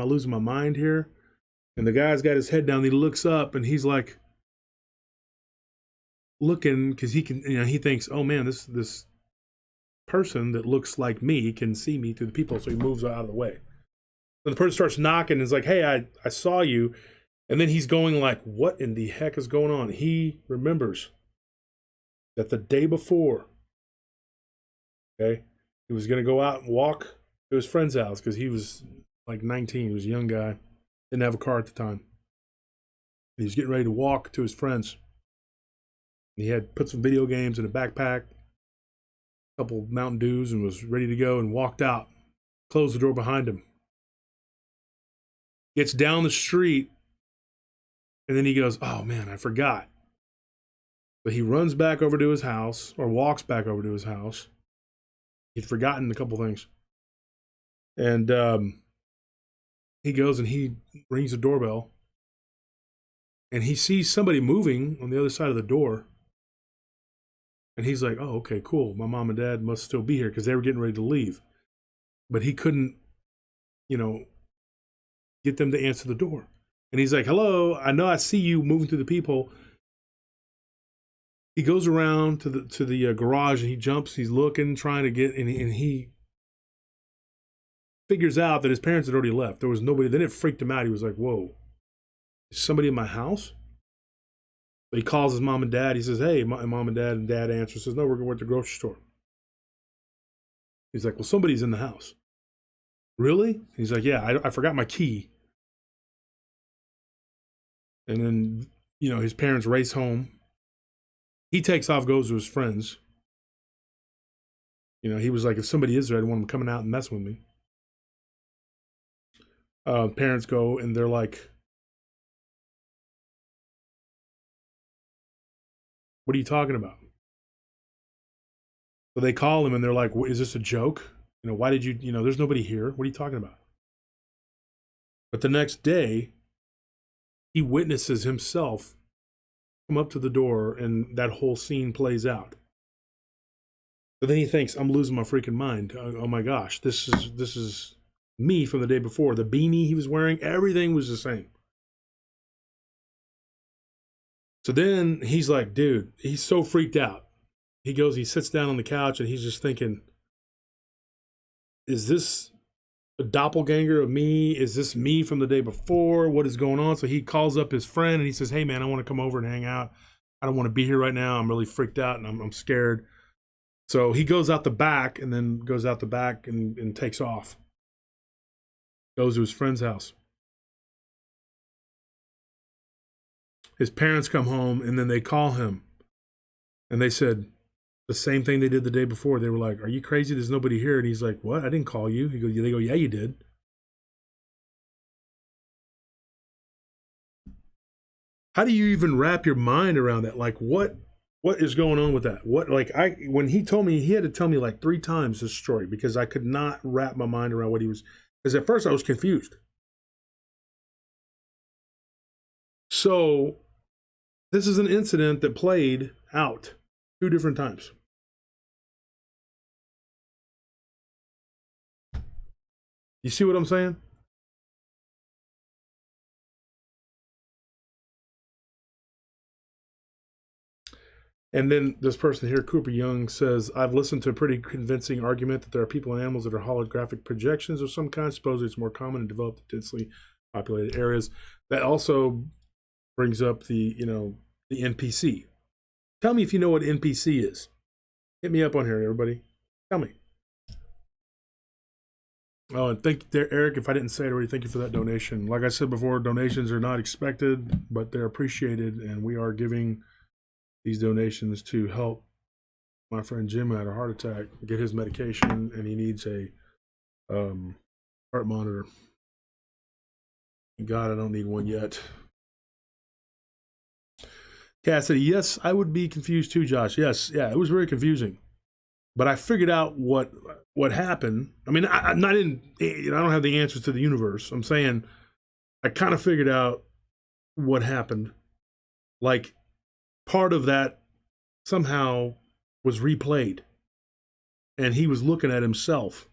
losing my mind here?" And the guy's got his head down. He looks up, and he's like looking, because he can, he thinks, "Oh man, this person that looks like me can see me through the peephole." So he moves out of the way. And the person starts knocking and is like, "Hey, I saw you." And then he's going like, what in the heck is going on? He remembers that the day before, okay, he was going to go out and walk to his friend's house, because he was like 19. He was a young guy. Didn't have a car at the time. He was getting ready to walk to his friends. He had put some video games in a backpack, a couple Mountain Dews, and was ready to go, and walked out, closed the door behind him. Gets down the street, and then he goes, "Oh man, I forgot." But he runs back over to his house, or walks back over to his house. He'd forgotten a couple things. And he goes and he rings the doorbell, and he sees somebody moving on the other side of the door. And he's like, "Oh, okay, cool. My mom and dad must still be here," because they were getting ready to leave. But he couldn't, get them to answer the door. And he's like, "Hello, I know I see you moving through the peephole." He goes around to the garage, and he jumps. He's looking, trying to get, and he figures out that his parents had already left. There was nobody. Then it freaked him out. He was like, "Whoa, is somebody in my house?" So he calls his mom and dad. He says, "Hey, mom and dad." And dad answers, says, "No, we're at the grocery store." He's like, "Well, somebody's in the house." "Really?" He's like, "Yeah, I forgot my key." And then, his parents race home. He takes off, goes to his friends. He was like, "If somebody is there, I don't want them coming out and messing with me." Parents go, and they're like, "What are you talking about?" So they call him, and they're like, "Is this a joke? Why did you, there's nobody here. What are you talking about?" But the next day, he witnesses himself come up to the door, and that whole scene plays out. So then he thinks, "I'm losing my freaking mind. Oh my gosh, this is me from the day before. The beanie he was wearing, everything was the same. So then he's like, dude, he's so freaked out. He sits down on the couch and he's just thinking, is this a doppelganger of me? Is this me from the day before? What is going on? So he calls up his friend and he says, hey man, I want to come over and hang out. I don't want to be here right now. I'm really freaked out and I'm scared. So he goes out the back and then goes out the back and takes off. Goes to his friend's house. His parents come home and then they call him. And they said the same thing they did the day before. They were like, are you crazy? There's nobody here. And he's like, what? I didn't call you. They go, yeah, you did. How do you even wrap your mind around that? Like, what is going on with that? When he told me, he had to tell me like 3 times this story because I could not wrap my mind around what he was, because at first I was confused. So this is an incident that played out 2 different times. You see what I'm saying? And then this person here, Cooper Young, says, I've listened to a pretty convincing argument that there are people and animals that are holographic projections of some kind. Supposedly it's more common in developed, densely populated areas. That also brings up the NPC. Tell me if you know what NPC is. Hit me up on here, everybody. Tell me. Oh, and thank you, Eric. If I didn't say it already, thank you for that donation. Like I said before, donations are not expected, but they're appreciated, and we are giving these donations to help my friend Jim who had a heart attack get his medication, and he needs a heart monitor. God, I don't need one yet. Cassidy, yes, I would be confused too, Josh. Yes, yeah, it was very confusing. But I figured out what happened. I mean, I don't have the answers to the universe. I'm saying I kind of figured out what happened. Like, part of that somehow was replayed. And he was looking at himself.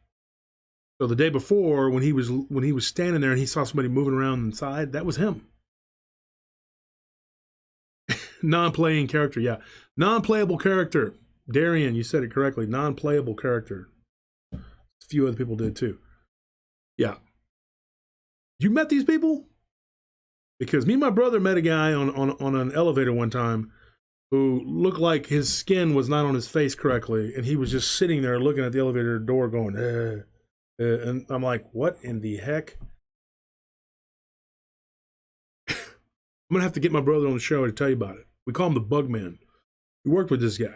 So the day before, when he was standing there and he saw somebody moving around inside, that was him. Non-playing character, yeah. Non-playable character. Darian, you said it correctly. Non-playable character. A few other people did too. Yeah. You met these people? Because me and my brother met a guy on an elevator one time who looked like his skin was not on his face correctly, and he was just sitting there looking at the elevator door going, and I'm like, what in the heck? I'm gonna have to get my brother on the show to tell you about it. We call him the Bugman. We worked with this guy.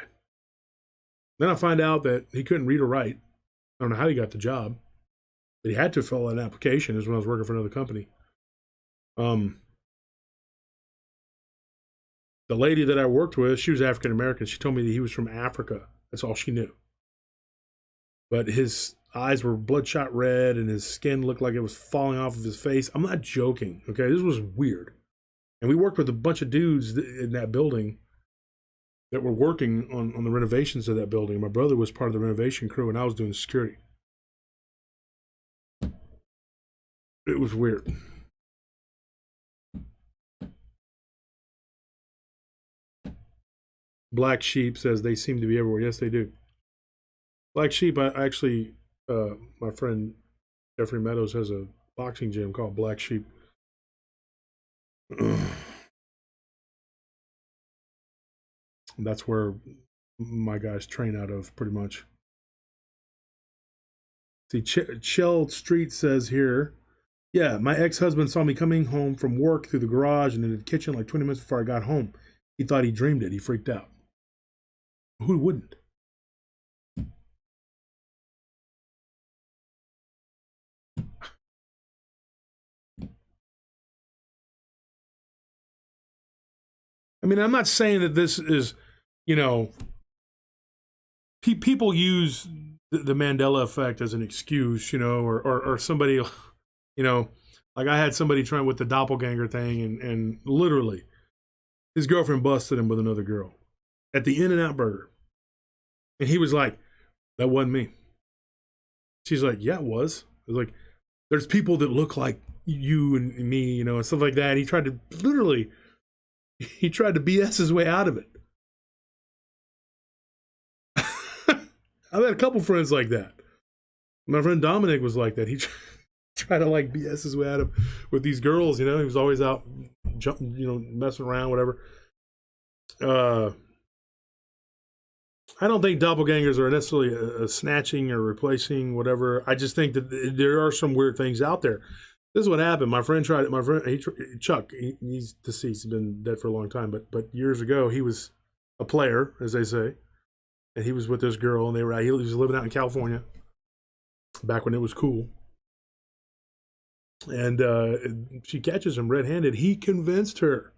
Then I find out that he couldn't read or write. I don't know how he got the job, but he had to fill out an application. This is when I was working for another company. The lady that I worked with, she was African American. She told me that he was from Africa. That's all she knew. But his eyes were bloodshot red and his skin looked like it was falling off of his face. I'm not joking, okay? This was weird. And we worked with a bunch of dudes in that building that were working on the renovations of that building. My brother was part of the renovation crew and I was doing security. It was weird. Black Sheep says they seem to be everywhere. Yes, they do. Black Sheep, I actually, my friend Jeffrey Meadows has a boxing gym called Black Sheep. That's where my guys train out of, pretty much. See, Shell Street says here, yeah, my ex-husband saw me coming home from work through the garage and in the kitchen like 20 minutes before I got home. He thought he dreamed it. He freaked out. Who wouldn't? I mean, I'm not saying that this is, people use the Mandela effect as an excuse, or somebody, like I had somebody trying with the doppelganger thing and literally his girlfriend busted him with another girl at the In-N-Out Burger. And he was like, that wasn't me. She's like, yeah, it was. I was like, there's people that look like you and me, you know, and stuff like that. And he tried to BS his way out of it. I've had a couple friends like that. My friend Dominic was like that. He tried to like BS his way out of with these girls, you know. He was always out jumping, you know, messing around, whatever. I don't think doppelgangers are necessarily a snatching or replacing whatever. I just think that there are some weird things out there. This is what happened. My friend tried it. Chuck, he's deceased. He's been dead for a long time. But years ago, he was a player, as they say, and he was with this girl, and he was living out in California back when it was cool. And she catches him red-handed. He convinced her,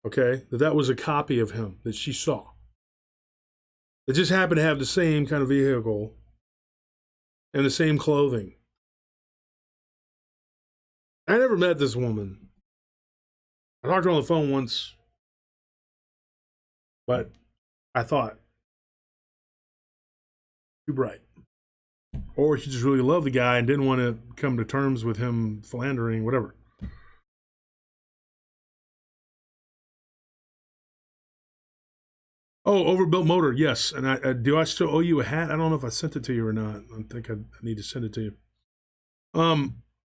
okay, that was a copy of him that she saw. It just happened to have the same kind of vehicle and the same clothing. I never met this woman. I talked to her on the phone once, but I thought, too bright. Or she just really loved the guy and didn't want to come to terms with him philandering, whatever. Oh, overbuilt motor, yes. And do I still owe you a hat? I don't know if I sent it to you or not. I think I need to send it to you.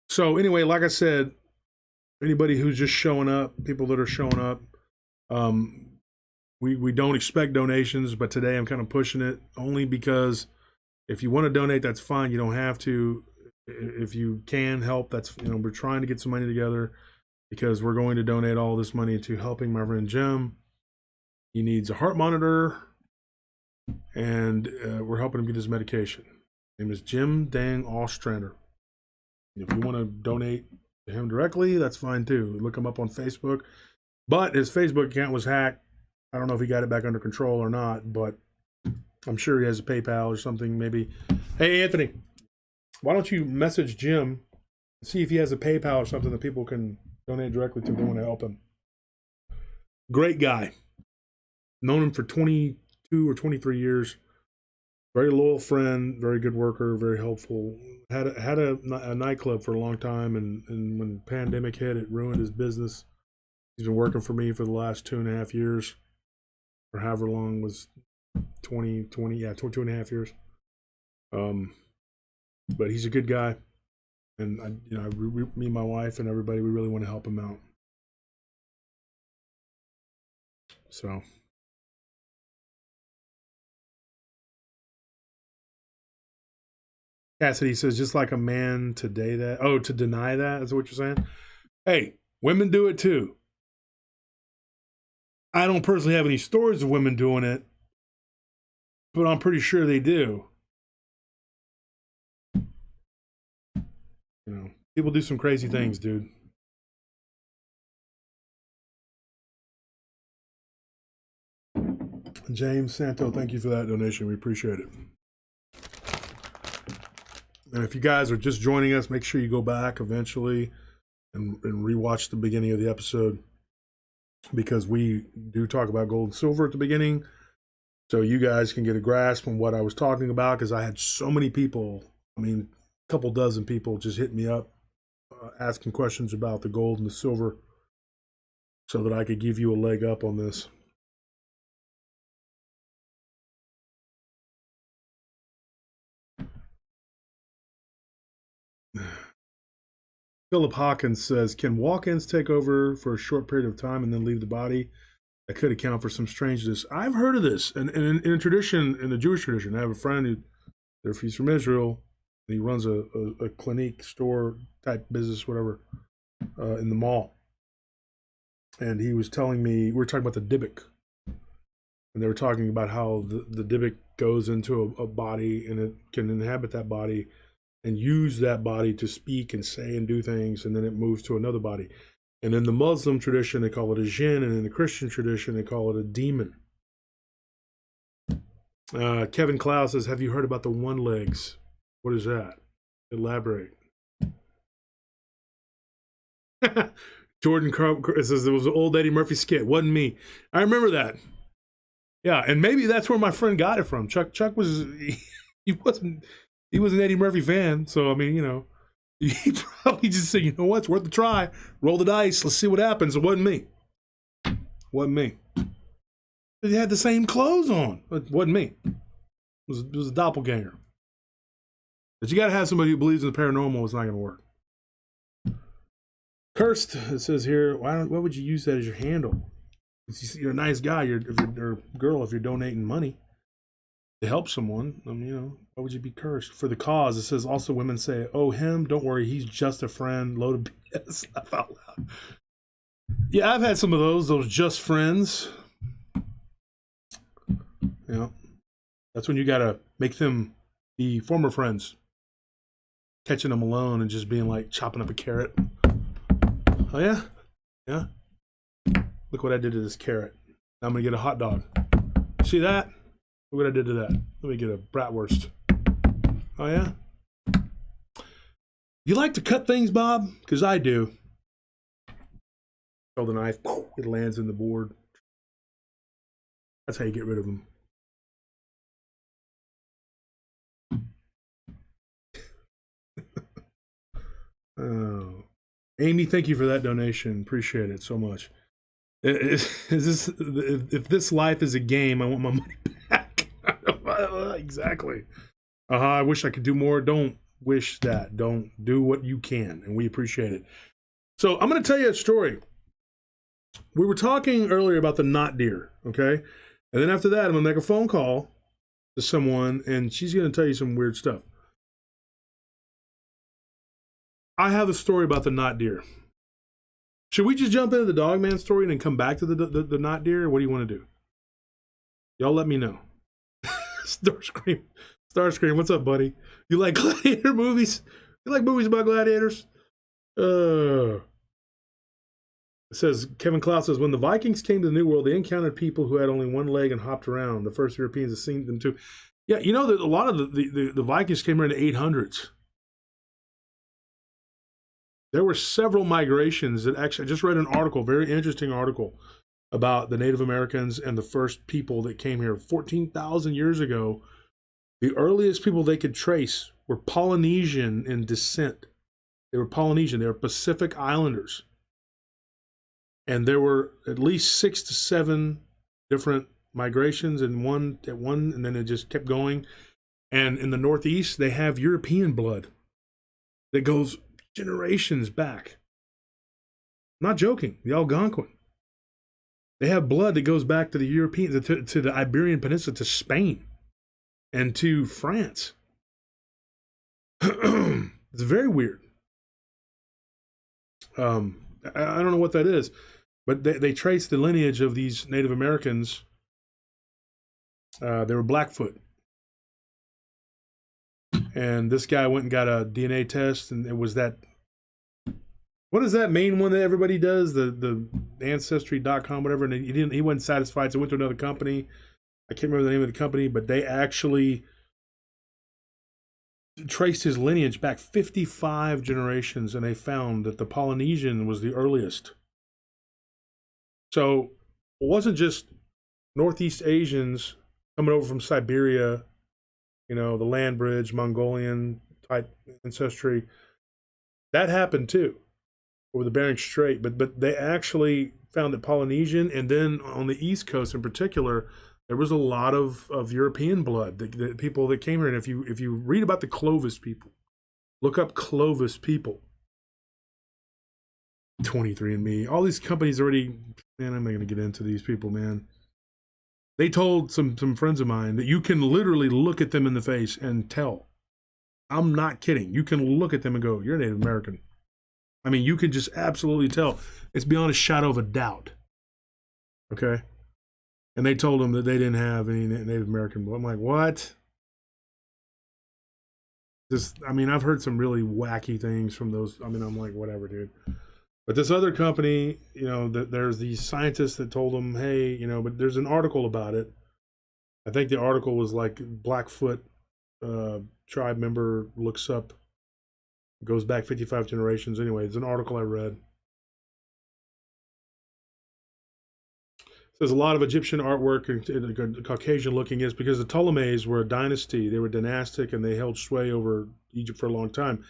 So anyway, like I said, anybody who's just showing up, people that are showing up, we don't expect donations, but today I'm kind of pushing it only because if you want to donate, that's fine. You don't have to. If you can help, that's, you know, we're trying to get some money together because we're going to donate all this money to helping my friend Jim. He needs a heart monitor, and we're helping him get his medication. His name is Jim Dang Ostrander. If you want to donate to him directly, that's fine too. Look him up on Facebook. But his Facebook account was hacked. I don't know if he got it back under control or not, but I'm sure he has a PayPal or something maybe. Hey, Anthony, why don't you message Jim and see if he has a PayPal or something that people can donate directly to if they want to help him. Great guy. Known him for 22 or 23 years. Very loyal friend, very good worker, very helpful. Had a nightclub for a long time, and when the pandemic hit, it ruined his business. He's been working for me for the last 2.5 years, or however long was 2.5 years. But he's a good guy, and me and my wife and everybody, we really want to help him out. So. Cassidy says, just like a man to deny that, is what you're saying? Hey, women do it too. I don't personally have any stories of women doing it, but I'm pretty sure they do. You know, people do some crazy things, dude. James Santo, thank you for that donation. We appreciate it. And if you guys are just joining us, make sure you go back eventually and rewatch the beginning of the episode, because we do talk about gold and silver at the beginning, so you guys can get a grasp on what I was talking about, because I had so many people, I mean, a couple dozen people just hit me up asking questions about the gold and the silver so that I could give you a leg up on this. Philip Hawkins says, can walk-ins take over for a short period of time and then leave the body? That could account for some strangeness. I've heard of this. And in a tradition, in the Jewish tradition, I have a friend he's from Israel, and he runs a clinique store type business, whatever, in the mall. And he was telling me, we were talking about the Dybbuk. And they were talking about how the Dybbuk goes into a body, and it can inhabit that body and use that body to speak and say and do things, and then it moves to another body. And in the Muslim tradition, they call it a jinn, and in the Christian tradition, they call it a demon. Kevin Cloud says, have you heard about the one legs? What is that? Elaborate. Jordan Carl says, there was an old Eddie Murphy skit. Wasn't me. I remember that. Yeah, and maybe that's where my friend got it from. Chuck was, he was an Eddie Murphy fan, so I mean, you know, He probably just said, you know what, it's worth a try. Roll the dice. Let's see what happens. It wasn't me. Wasn't me. They had the same clothes on. It wasn't me. It was a doppelganger. But you got to have somebody who believes in the paranormal. It's not going to work. Cursed, it says here, why would you use that as your handle? You're a nice guy, or girl, if you're donating money to help someone, I mean, you know, why would you be cursed? For the cause, it says also women say, oh, him, don't worry, he's just a friend, load of BS. Laugh out loud. Yeah, I've had some of those just friends. You know, that's when you got to make them be former friends. Catching them alone and just being like chopping up a carrot. Oh, yeah? Yeah? Look what I did to this carrot. Now I'm going to get a hot dog. See that? Look what I did to that. Let me get a bratwurst. Oh, yeah? You like to cut things, Bob? Because I do. Throw the knife. It lands in the board. That's how you get rid of them. Oh. Amy, thank you for that donation. Appreciate it so much. If this life is a game, I want my money back. Exactly. I wish I could do more. Don't wish that. Don't do what you can, and we appreciate it. So I'm going to tell you a story. We were talking earlier about the knot deer, okay? And then after that, I'm going to make a phone call to someone, and she's going to tell you some weird stuff. I have a story about the knot deer. Should we just jump into the Dogman story and then come back to the knot deer? Or what do you want to do? Y'all let me know. Starscream, what's up, buddy? You like gladiator movies? You like movies about gladiators? It says, Kevin Klaus says, when the Vikings came to the New World, they encountered people who had only one leg and hopped around. The first Europeans had seen them too. Yeah, you know that a lot of the Vikings came here in the 800s. There were several migrations that actually, I just read an article, very interesting article, about the Native Americans and the first people that came here 14,000 years ago. The earliest people they could trace were Polynesian in descent. They were Polynesian. They were Pacific Islanders. And there were at least 6 to 7 different migrations and and then it just kept going. And in the Northeast, they have European blood that goes generations back. I'm not joking. The Algonquin. They have blood that goes back to the European, to the Iberian Peninsula, to Spain, and to France. It's very weird. I don't know what that is, but they trace the lineage of these Native Americans. They were Blackfoot. And this guy went and got a DNA test, and it was that. What is that main one that everybody does? The Ancestry.com, whatever. And he wasn't satisfied, so went to another company. I can't remember the name of the company, but they actually traced his lineage back 55 generations, and they found that the Polynesian was the earliest. So it wasn't just Northeast Asians coming over from Siberia, you know, the land bridge, Mongolian type ancestry. That happened too, over the Bering Strait. But they actually found that Polynesian, and then on the East Coast in particular, there was a lot of European blood, the people that came here. And if you read about the Clovis people, look up Clovis people. 23andMe, all these companies already, man, I'm not going to get into these people, man. They told some friends of mine that you can literally look at them in the face and tell. I'm not kidding. You can look at them and go, you're Native American. I mean, you can just absolutely tell. It's beyond a shadow of a doubt. Okay? And they told them that they didn't have any Native American blood. I'm like, what? I mean, I've heard some really wacky things from those. I mean, I'm like, whatever, dude. But this other company, you know, there's these scientists that told them, hey, you know, but there's an article about it. I think the article was like Blackfoot tribe member looks up, goes back 55 generations. Anyway, it's an article I read. There's a lot of Egyptian artwork, Caucasian looking, is because the Ptolemies were a dynasty. They were dynastic and they held sway over Egypt for a long time.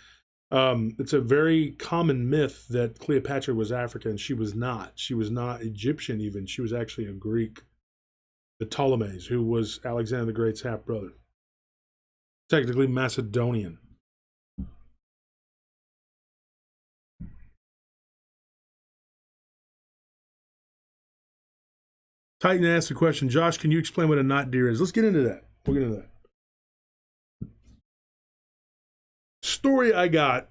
It's a very common myth that Cleopatra was African. She was not. She was not Egyptian even. She was actually a Greek. The Ptolemies, who was Alexander the Great's half brother, technically Macedonian. Titan asked the question, Josh, can you explain what a knot deer is? Let's get into that. We'll get into that. Story I got.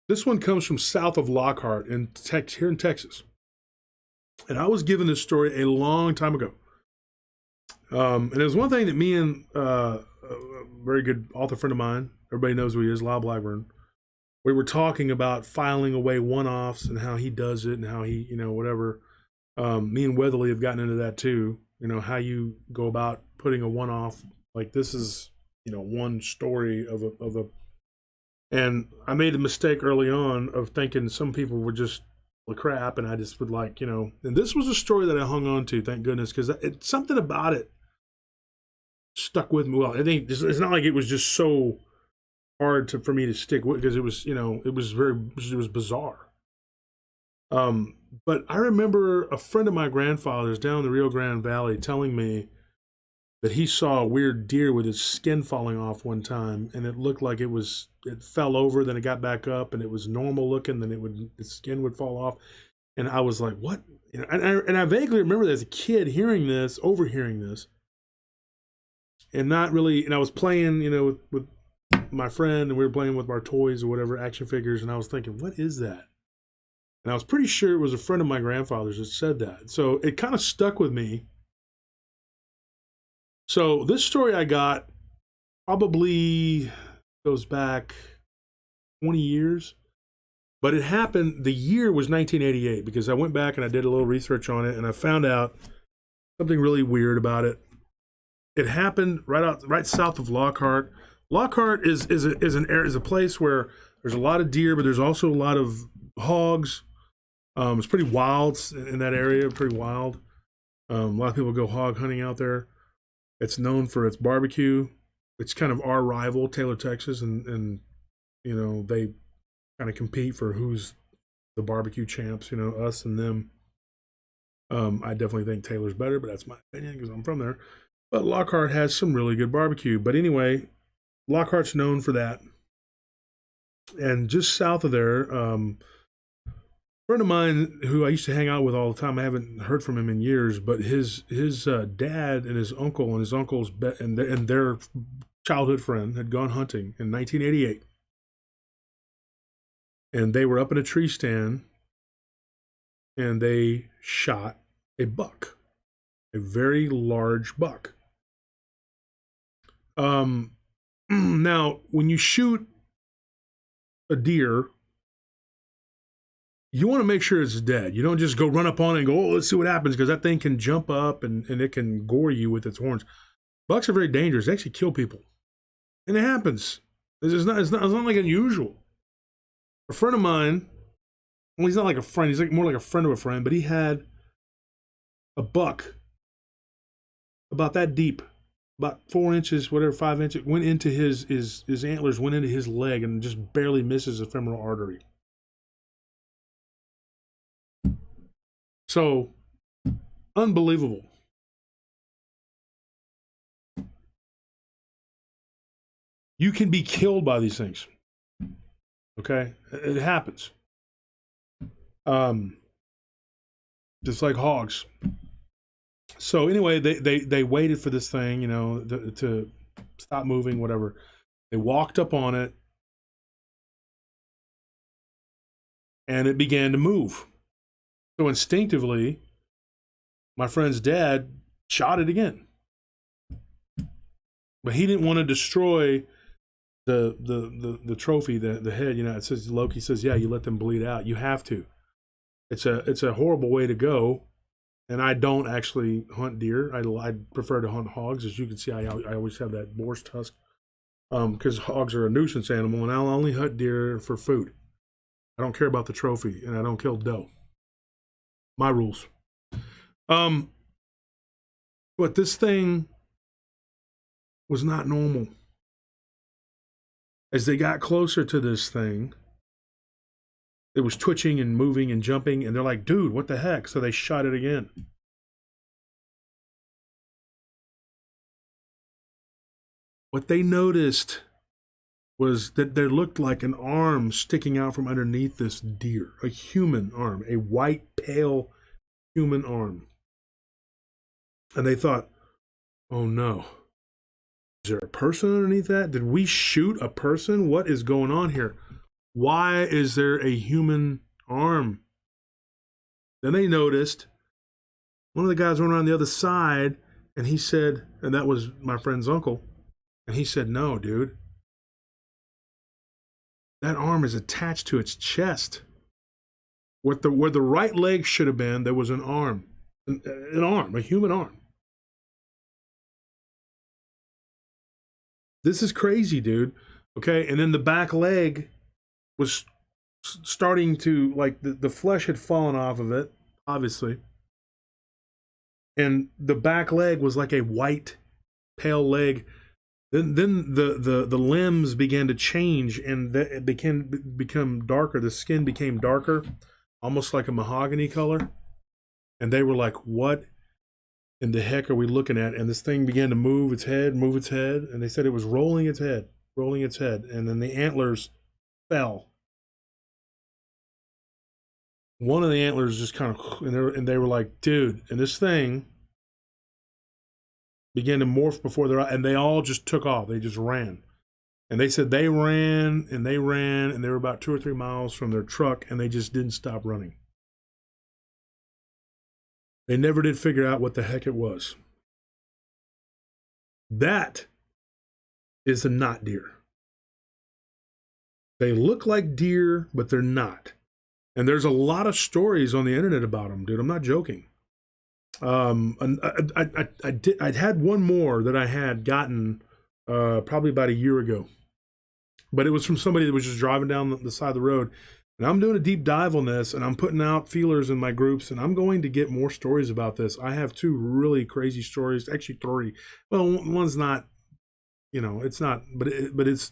This one comes from south of Lockhart here in Texas. And I was given this story a long time ago. And it was one thing that me and a very good author friend of mine, everybody knows who he is, Lyle Blackburn, we were talking about filing away one-offs and how he does it and how he, whatever. Me and Weatherly have gotten into that too. How you go about putting a one-off. Like this is, one story of a. And I made a mistake early on of thinking some people were just crap, and I just would and this was a story that I hung on to, thank goodness, because something about it stuck with me. Well, I think it's not like it was just so hard for me to stick with, because it was, it was bizarre. But I remember a friend of my grandfather's down in the Rio Grande Valley telling me that he saw a weird deer with its skin falling off one time, and it looked like it fell over, then it got back up, and it was normal looking, then the skin would fall off. And I was like, what? And I vaguely remember as a kid overhearing this, and not really, and I was playing, with my friend, and we were playing with our toys or whatever, action figures, and I was thinking, what is that? And I was pretty sure it was a friend of my grandfather's that said that. So it kind of stuck with me. So this story I got probably goes back 20 years, but it happened, the year was 1988, because I went back and I did a little research on it, and I found out something really weird about it. It happened right south of Lockhart. Lockhart is a place where there's a lot of deer, but there's also a lot of hogs. It's pretty wild in that area, pretty wild. A lot of people go hog hunting out there. It's known for its barbecue. It's kind of our rival, Taylor, Texas, and they kind of compete for who's the barbecue champs, us and them. I definitely think Taylor's better, but that's my opinion because I'm from there. But Lockhart has some really good barbecue. But anyway, Lockhart's known for that. And just south of there, a friend of mine who I used to hang out with all the time, I haven't heard from him in years, but his dad and his uncle and his uncle's and their childhood friend had gone hunting in 1988. And they were up in a tree stand, and they shot a buck, a very large buck. Now, when you shoot a deer, you want to make sure it's dead. You don't just go run up on it and go, oh, let's see what happens, because that thing can jump up and it can gore you with its horns. Bucks are very dangerous. They actually kill people. And it happens. It's not like unusual. A friend of mine, well, he's not like a friend, he's more like a friend of a friend, but he had a buck about that deep, about 4 inches, whatever, 5 inches, went into his antlers, went into his leg, and just barely misses the femoral artery. So, unbelievable. You can be killed by these things. Okay? It happens. Just like hogs. So anyway, they waited for this thing, to stop moving, whatever. They walked up on it, and it began to move. So instinctively, my friend's dad shot it again. But he didn't want to destroy the trophy, the head. It says, Loki says, yeah, you let them bleed out. You have to. It's a horrible way to go. And I don't actually hunt deer. I prefer to hunt hogs. As you can see, I always have that boar's tusk, because hogs are a nuisance animal, and I'll only hunt deer for food. I don't care about the trophy, and I don't kill doe. My rules. But this thing was not normal. As they got closer to this thing, it was twitching and moving and jumping, and they're like, dude, what the heck? So they shot it again. What they noticed was that there looked like an arm sticking out from underneath this deer, a human arm, a white, pale human arm. And they thought, oh no, is there a person underneath that? Did we shoot a person? What is going on here? Why is there a human arm? Then they noticed one of the guys went around the other side, and he said, and that was my friend's uncle, and he said, no, dude. That arm is attached to its chest. Where the right leg should have been, there was an arm. An arm, a human arm. This is crazy, dude. Okay, and then the back leg was starting to, like, the flesh had fallen off of it, obviously. And the back leg was like a white, pale leg. Then the limbs began to change, and it become darker. The skin became darker, almost like a mahogany color. And they were like, what in the heck are we looking at? And this thing began to move its head. And they said it was rolling its head. And then the antlers fell. One of the antlers just kind of, and they were like, dude, and this thing began to morph before their eyes, and they all just took off. They just ran. And they said they ran, and they were about 2 or 3 miles from their truck, and they just didn't stop running. They never did figure out what the heck it was. That is a not deer. They look like deer, but they're not. And there's a lot of stories on the internet about them, dude. I'm not joking. And I'd had one more that I had gotten probably about a year ago, but it was from somebody that was just driving down the side of the road. And I'm doing a deep dive on this, and I'm putting out feelers in my groups, and I'm going to get more stories about this. I have 2 really crazy stories, actually 3. Well, one's not, you know, it's not, but it's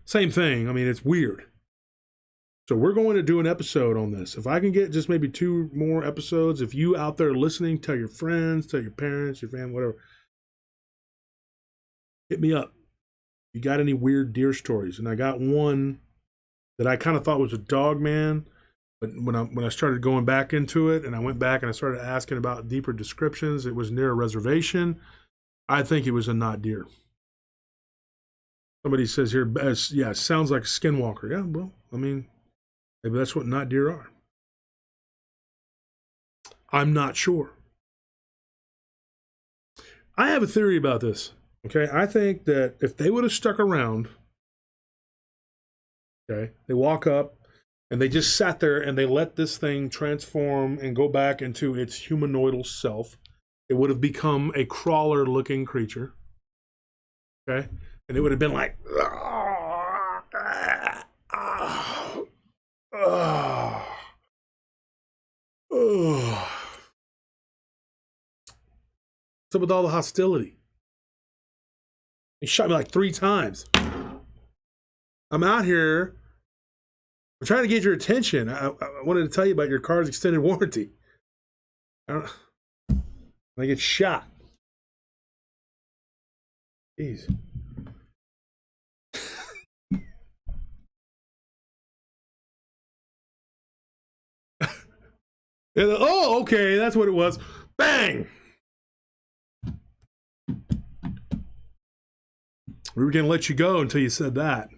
same thing. I mean, it's weird. So we're going to do an episode on this. If I can get just maybe 2 more episodes, if you out there listening, tell your friends, tell your parents, your family, whatever. Hit me up. You got any weird deer stories? And I got one that I kind of thought was a Dogman, but when I started going back into it, and I went back and I started asking about deeper descriptions, it was near a reservation. I think it was a not deer. Somebody says here, yeah, it sounds like a skinwalker. Yeah, well, I mean, maybe that's what not deer are. I'm not sure. I have a theory about this. Okay, I think that if they would have stuck around, okay, they walk up and they just sat there and they let this thing transform and go back into its humanoidal self, it would have become a crawler-looking creature. Okay, and it would have been like, what's up with all the hostility? He shot me like 3 times. I'm out here. I'm trying to get your attention. I wanted to tell you about your car's extended warranty. I get shot. Jeez. Oh, okay, that's what it was. Bang! We were going to let you go until you said that.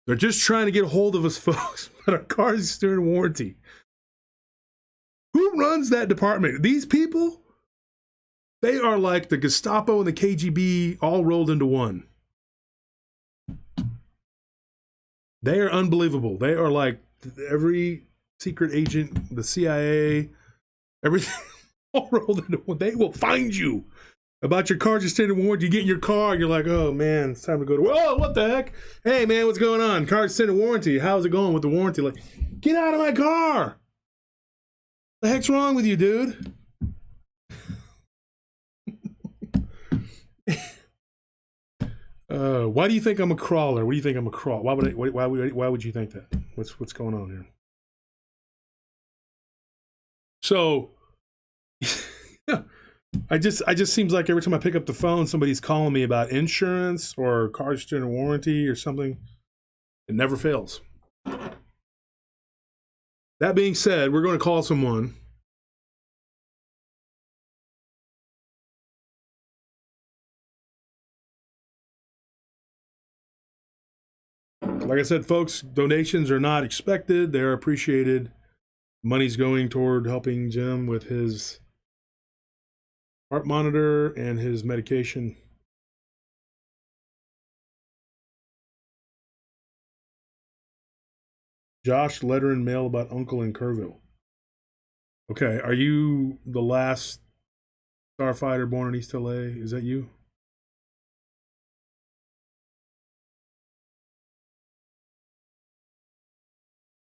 They're just trying to get a hold of us, folks, but our car's extended warranty. Who runs that department? These people? They are like the Gestapo and the KGB all rolled into one. They are unbelievable. They are like every secret agent, the CIA, everything all rolled into one. They will find you about your car's extended warranty. You get in your car and you're like, oh man, it's time to go to work. Oh, what the heck? Hey man, what's going on? Car's extended warranty. How's it going with the warranty? Like, get out of my car. The heck's wrong with you, dude? Why do you think I'm a crawler? What do you think I'm a crawl? Why would you think that? What's going on here? So, I just seems like every time I pick up the phone, somebody's calling me about insurance or car extended warranty or something. It never fails. That being said, we're going to call someone. Like I said, folks, donations are not expected. They're appreciated. Money's going toward helping Jim with his heart monitor and his medication. Josh, letter and mail about Uncle in Kerrville. Okay, are you the last starfighter born in East LA? Is that you?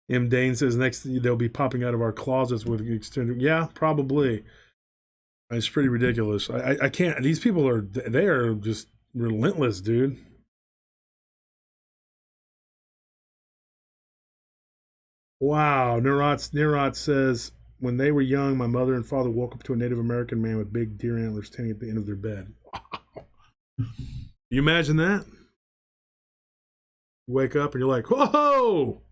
M. Dane says next they'll be popping out of our closets with extended. Yeah, probably. It's pretty ridiculous. I can't. These people they are just relentless, dude. Wow. Nerot says when they were young, my mother and father woke up to a Native American man with big deer antlers standing at the end of their bed. Wow. You imagine that? You wake up and you're like, whoa!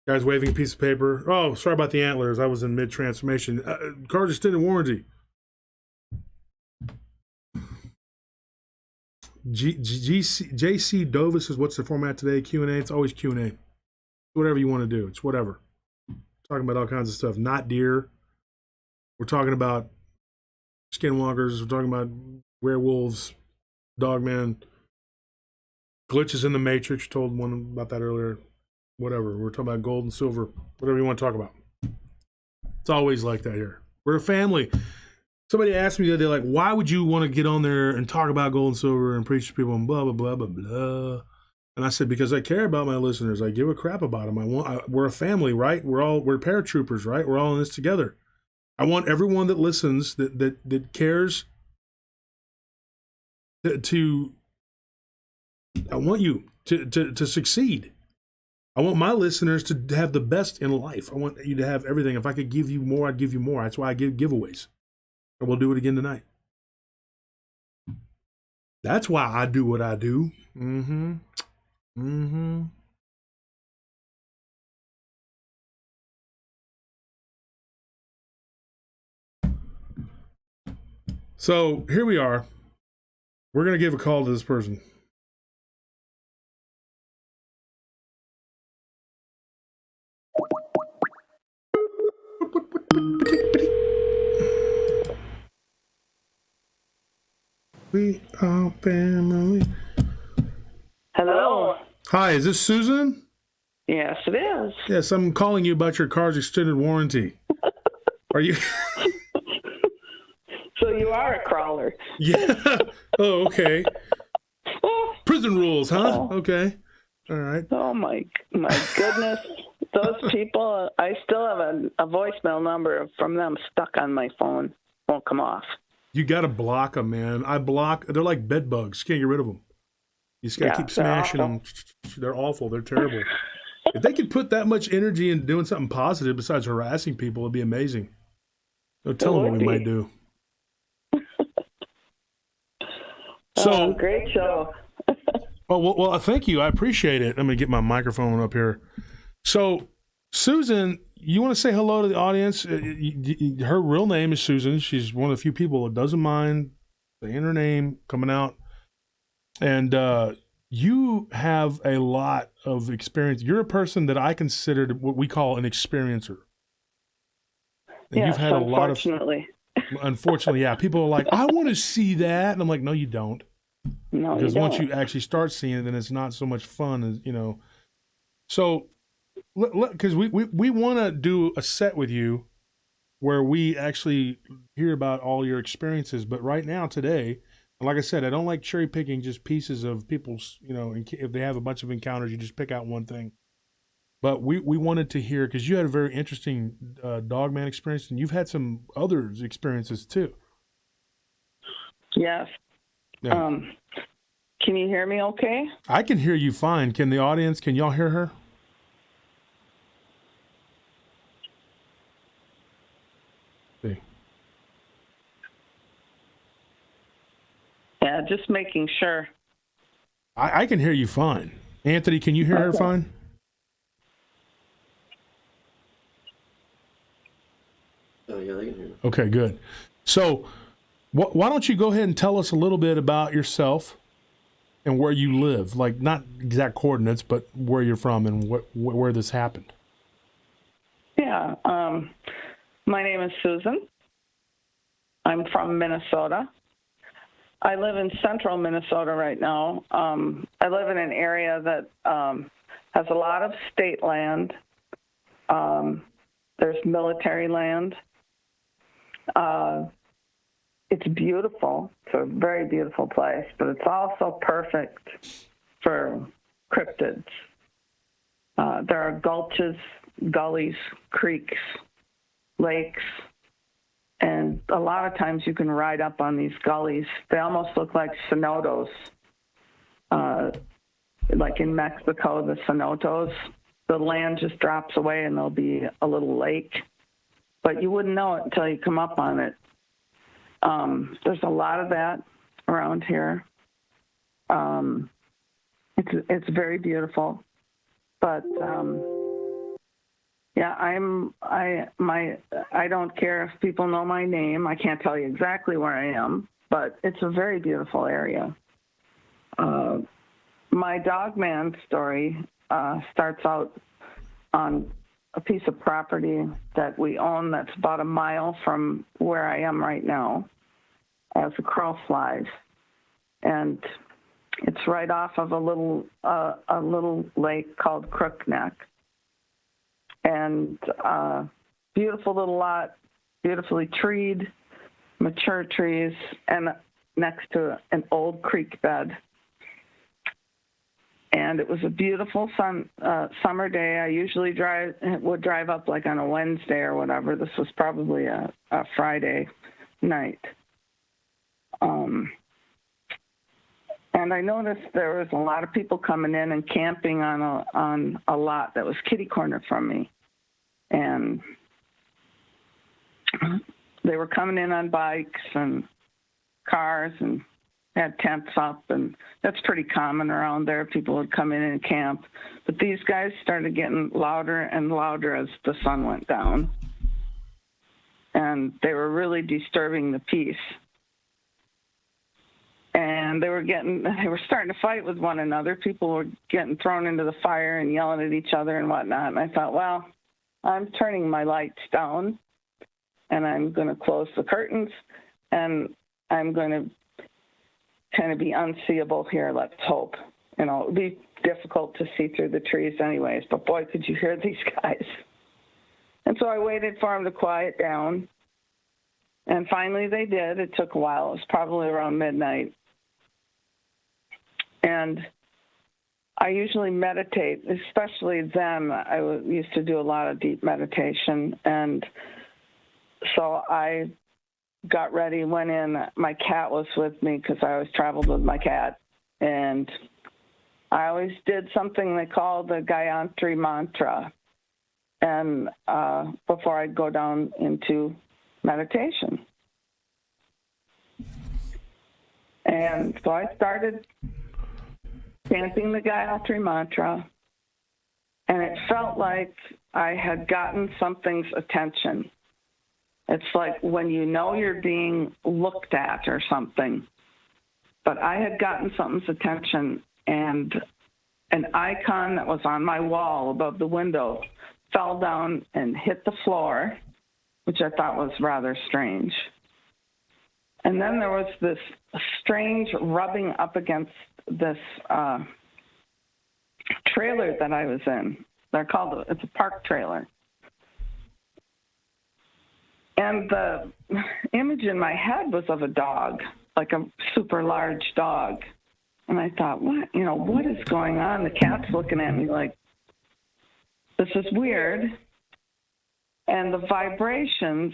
Guy's waving a piece of paper. Oh, sorry about the antlers. I was in mid-transformation. Car's extended warranty. JC Dovis says, what's the format today? Q&A? It's always Q&A. Whatever you want to do. It's whatever. Talking about all kinds of stuff. Not deer. We're talking about skinwalkers. We're talking about werewolves, Dogman, glitches in the Matrix. Told one about that earlier. Whatever. We're talking about gold and silver. Whatever you want to talk about. It's always like that here. We're a family. Somebody asked me the other day, like, why would you want to get on there and talk about gold and silver and preach to people and blah, blah, blah, blah, blah. And I said, because I care about my listeners. I give a crap about them. We're a family, right? We're paratroopers, right? We're all in this together. I want everyone that listens, that cares to I want you to succeed. I want my listeners to have the best in life. I want you to have everything. If I could give you more, I'd give you more. That's why I give giveaways. And we'll do it again tonight. That's why I do what I do. Mm-hmm. Mm-hmm. So here we are. We're going to give a call to this person. We are family. Hello. Hi, is this Susan? Yes, it is. Yes, I'm calling you about your car's extended warranty. Are you? So you are a crawler. Yeah. Oh, okay. Prison rules, huh? Oh. Okay. All right. Oh my goodness. Those people, I still have a voicemail number from them stuck on my phone. Won't come off. You got to block them, man. They're like bed bugs. You can't get rid of them. You just got to keep smashing them. They're awful. They're terrible. If they could put that much energy into doing something positive besides harassing people, it'd be amazing. So tell them what we might do. So great show. well, thank you. I appreciate it. I'm going to get my microphone up here. So, Susan, you want to say hello to the audience? Her real name is Susan. She's one of the few people that doesn't mind saying her name coming out. And you have a lot of experience. You're a person that I consider what we call an experiencer. And yes, you've had a lot of. Unfortunately, yeah. People are like, I want to see that. And I'm like, no, you don't. No, because you once don't. you actually start seeing it, then it's not so much fun as, So, because we want to do a set with you where we actually hear about all your experiences. But right now, today, like I said, I don't like cherry picking just pieces of people's, if they have a bunch of encounters, you just pick out one thing. But we wanted to hear, because you had a very interesting Dogman experience, and you've had some other experiences too. Yes. Yeah. Can you hear me okay? I can hear you fine. Can the audience, can y'all hear her? See. Yeah, just making sure. I can hear you fine. Anthony, can you hear her fine? Oh, yeah, they can hear me. Okay, good. So why don't you go ahead and tell us a little bit about yourself and where you live? Like, not exact coordinates, but where you're from and where this happened. Yeah, my name is Susan. I'm from Minnesota. I live in central Minnesota right now. I live in an area that has a lot of state land. There's military land. It's beautiful. It's a very beautiful place, but it's also perfect for cryptids. There are gulches, gullies, creeks, lakes, and a lot of times you can ride up on these gullies. They almost look like cenotes. Like in Mexico, the cenotes, the land just drops away and there'll be a little lake. But you wouldn't know it until you come up on it. There's a lot of that around here. It's very beautiful. But yeah, I don't care if people know my name. I can't tell you exactly where I am, but it's a very beautiful area. My Dogman story starts out on a piece of property that we own that's about a mile from where I am right now, as the crow flies, and it's right off of a little lake called Crook Neck. And beautiful little lot, beautifully treed, mature trees, and next to an old creek bed. And it was a beautiful summer day. I usually would drive up like on a Wednesday or whatever. This was probably a Friday night. And I noticed there was a lot of people coming in and camping on a lot that was kitty corner from me. And they were coming in on bikes and cars and had tents up, and that's pretty common around there. People would come in and camp. But these guys started getting louder and louder as the sun went down. And they were really disturbing the peace. And they were starting to fight with one another. People were getting thrown into the fire and yelling at each other and whatnot. And I thought, well, I'm turning my lights down, and I'm going to close the curtains, and I'm going to kind of be unseeable here, let's hope. You know, it would be difficult to see through the trees anyways, but boy, could you hear these guys. And so I waited for them to quiet down, and finally they did. It took a while. It was probably around midnight. And I usually meditate, especially then. I used to do a lot of deep meditation. And so I got ready, went in. My cat was with me because I always traveled with my cat. And I always did something they call the Gayatri Mantra. And before I'd go down into meditation. And so I started chanting the Gayatri Mantra, and it felt like I had gotten something's attention. It's like when you know you're being looked at or something. But I had gotten something's attention, and an icon that was on my wall above the window fell down and hit the floor, which I thought was rather strange. And then there was this strange rubbing up against this trailer that I was in. It's a park trailer. And the image in my head was of a dog, like a super large dog. And I thought, what is going on? The cat's looking at me like, this is weird. And the vibrations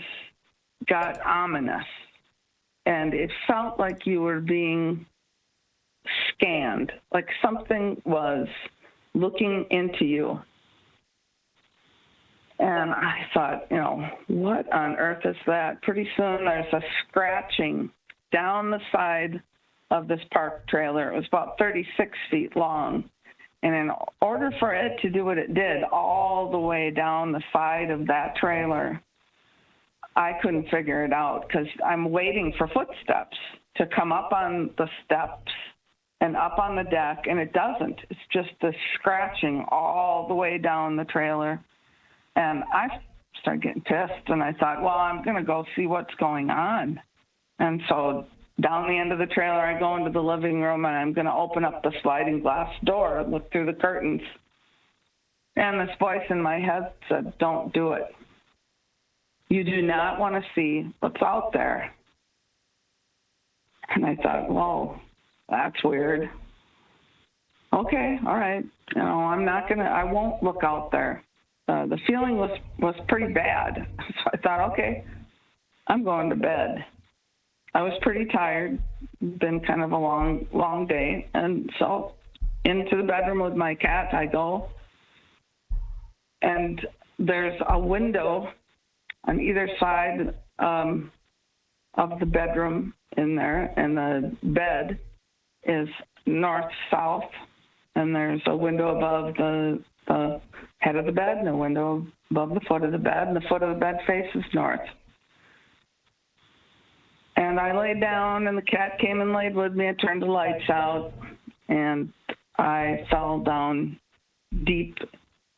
got ominous. And it felt like you were being scanned, like something was looking into you. And I thought, what on earth is that? Pretty soon there's a scratching down the side of this park trailer. It was about 36 feet long. And in order for it to do what it did all the way down the side of that trailer, I couldn't figure it out because I'm waiting for footsteps to come up on the steps and up on the deck, and it doesn't. It's just the scratching all the way down the trailer. And I started getting pissed, and I thought, well, I'm going to go see what's going on. And so down the end of the trailer, I go into the living room, and I'm going to open up the sliding glass door and look through the curtains. And this voice in my head said, don't do it. You do not want to see what's out there. And I thought, whoa, that's weird. Okay, all right. I won't look out there. The feeling was pretty bad. So I thought, okay, I'm going to bed. I was pretty tired. Been kind of a long day. And so into the bedroom with my cat I go. And there's a window on either side of the bedroom in there, and the bed is north-south, and there's a window above the head of the bed and a window above the foot of the bed, and the foot of the bed faces north. And I laid down, and the cat came and laid with me. I turned the lights out, and I fell down deep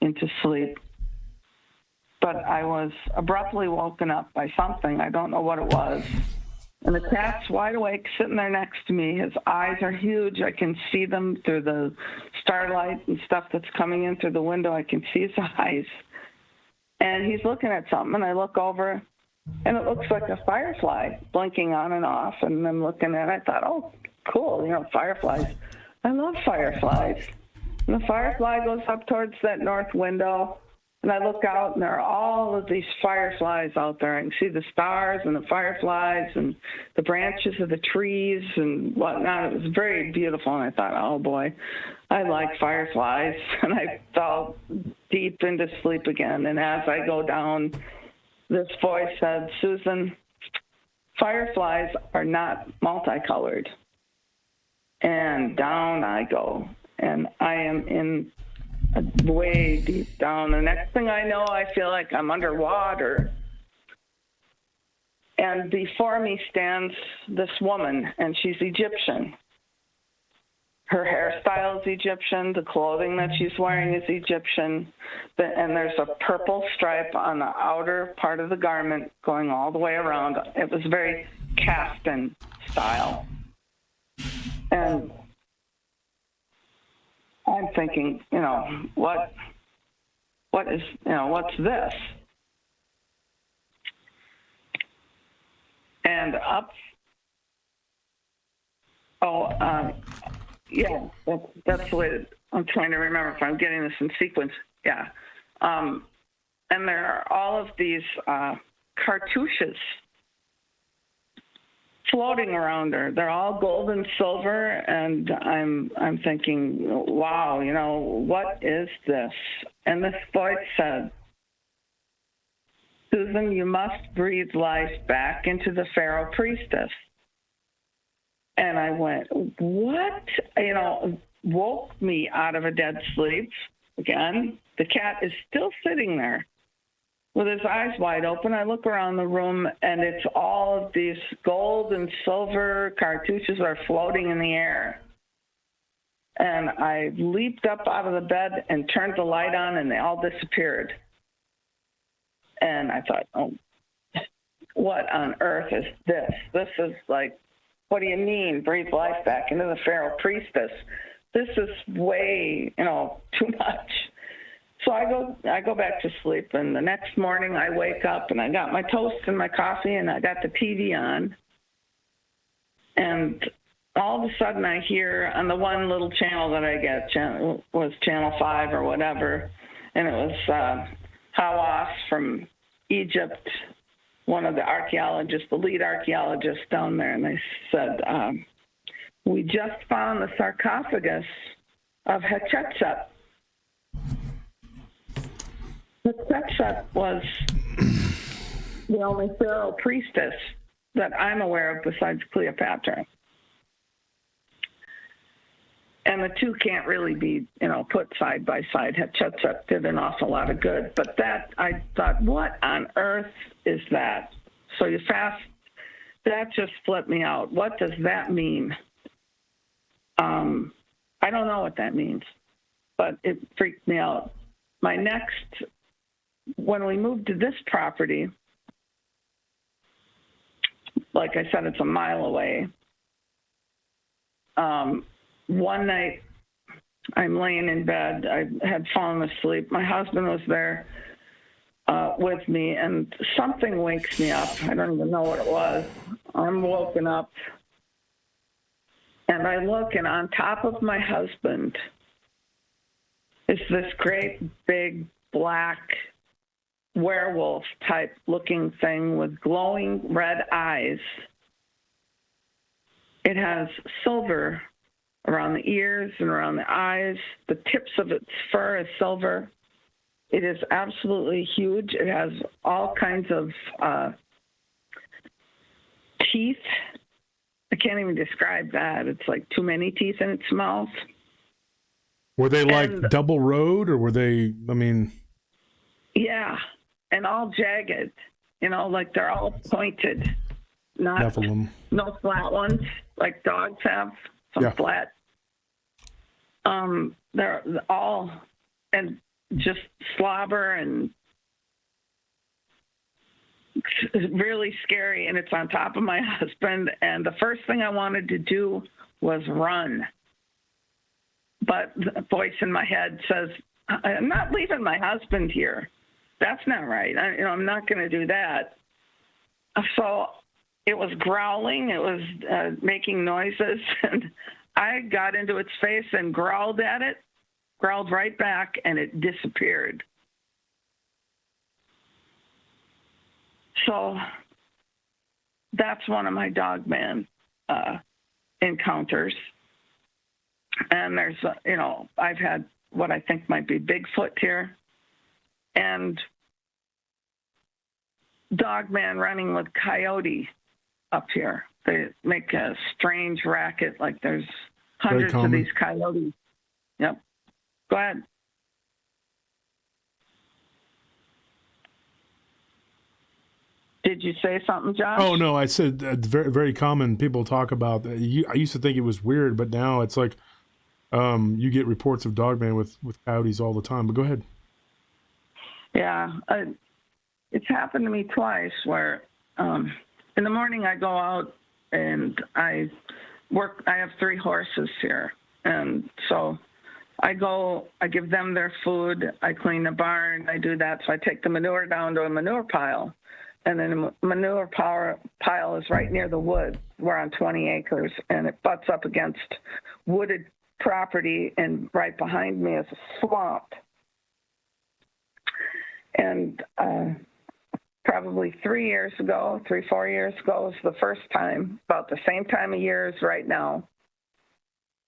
into sleep. But I was abruptly woken up by something. I don't know what it was. And the cat's wide awake, sitting there next to me. His eyes are huge. I can see them through the starlight and stuff that's coming in through the window. I can see his eyes. And he's looking at something, and I look over, and it looks like a firefly blinking on and off. And I'm looking at it. I thought, oh, cool, fireflies. I love fireflies. And the firefly goes up towards that north window. And I look out, and there are all of these fireflies out there. I can see the stars and the fireflies and the branches of the trees and whatnot. It was very beautiful, and I thought, oh, boy, I like fireflies. And I fell deep into sleep again. And as I go down, this voice said, Susan, fireflies are not multicolored. And down I go, and I am in way deep down. The next thing I know, I feel like I'm underwater. And before me stands this woman, and she's Egyptian. Her hairstyle is Egyptian. The clothing that she's wearing is Egyptian. And there's a purple stripe on the outer part of the garment going all the way around. It was very Kaftan style. And I'm thinking, what's this? And up, that's the way I'm trying to remember if I'm getting this in sequence. Yeah. And there are all of these cartouches floating around her. They're all gold and silver, and I'm thinking, wow, what is this? And this voice said, Susan, you must breathe life back into the Pharaoh priestess. And I went, what? Woke me out of a dead sleep. Again, the cat is still sitting there with his eyes wide open. I look around the room, and it's all of these gold and silver cartouches are floating in the air. And I leaped up out of the bed and turned the light on, and they all disappeared. And I thought, oh, what on earth is this? This is like, what do you mean, breathe life back into the Pharaoh priestess? This is way, too much. So I go back to sleep, and the next morning I wake up, and I got my toast and my coffee, and I got the TV on. And all of a sudden I hear on the one little channel that I get, was Channel 5 or whatever, and it was Hawass from Egypt, one of the archaeologists, the lead archaeologist down there, and they said, We just found the sarcophagus of Hatshepsut. Hatshepsut was the only pharaoh priestess that I'm aware of besides Cleopatra. And the two can't really be, put side by side. Hatshepsut did an awful lot of good. But that, I thought, what on earth is that? So that just flipped me out. What does that mean? I don't know what that means, but it freaked me out. When we moved to this property, like I said, it's a mile away. One night, I'm laying in bed. I had fallen asleep. My husband was there with me, and something wakes me up. I don't even know what it was. I'm woken up, and I look, and on top of my husband is this great big black werewolf type looking thing with glowing red eyes. It has silver around the ears and around the eyes. The tips of its fur is silver. It is absolutely huge. It has all kinds of teeth. I can't even describe that. It's like too many teeth in its mouth. Were they like double rowed, or were they, Yeah, and all jagged, like they're all pointed, not Nephilim. No flat ones like dogs have, some flat. They're all, and just slobber and really scary, and it's on top of my husband, and the first thing I wanted to do was run. But the voice in my head says, I'm not leaving my husband here. That's not right. I'm not going to do that. So it was growling. It was making noises. And I got into its face and growled at it, growled right back, and it disappeared. So that's one of my Dogman encounters. And there's, I've had what I think might be Bigfoot here, and Dogman running with coyote up here. They make a strange racket, like there's hundreds of these coyotes. Yep. Go ahead. Did you say something, Josh? Oh, no, I said very, very common. People talk about that. I used to think it was weird, but now it's like you get reports of Dogman with coyotes all the time. But go ahead. Yeah. It's happened to me twice where in the morning I go out and I have 3 horses here. And so I give them their food, I clean the barn, I do that. So I take the manure down to a manure pile. And then the manure pile is right near the woods. We're on 20 acres, and it butts up against wooded property, and right behind me is a swamp. And probably 4 years ago was the first time, about the same time of year as right now.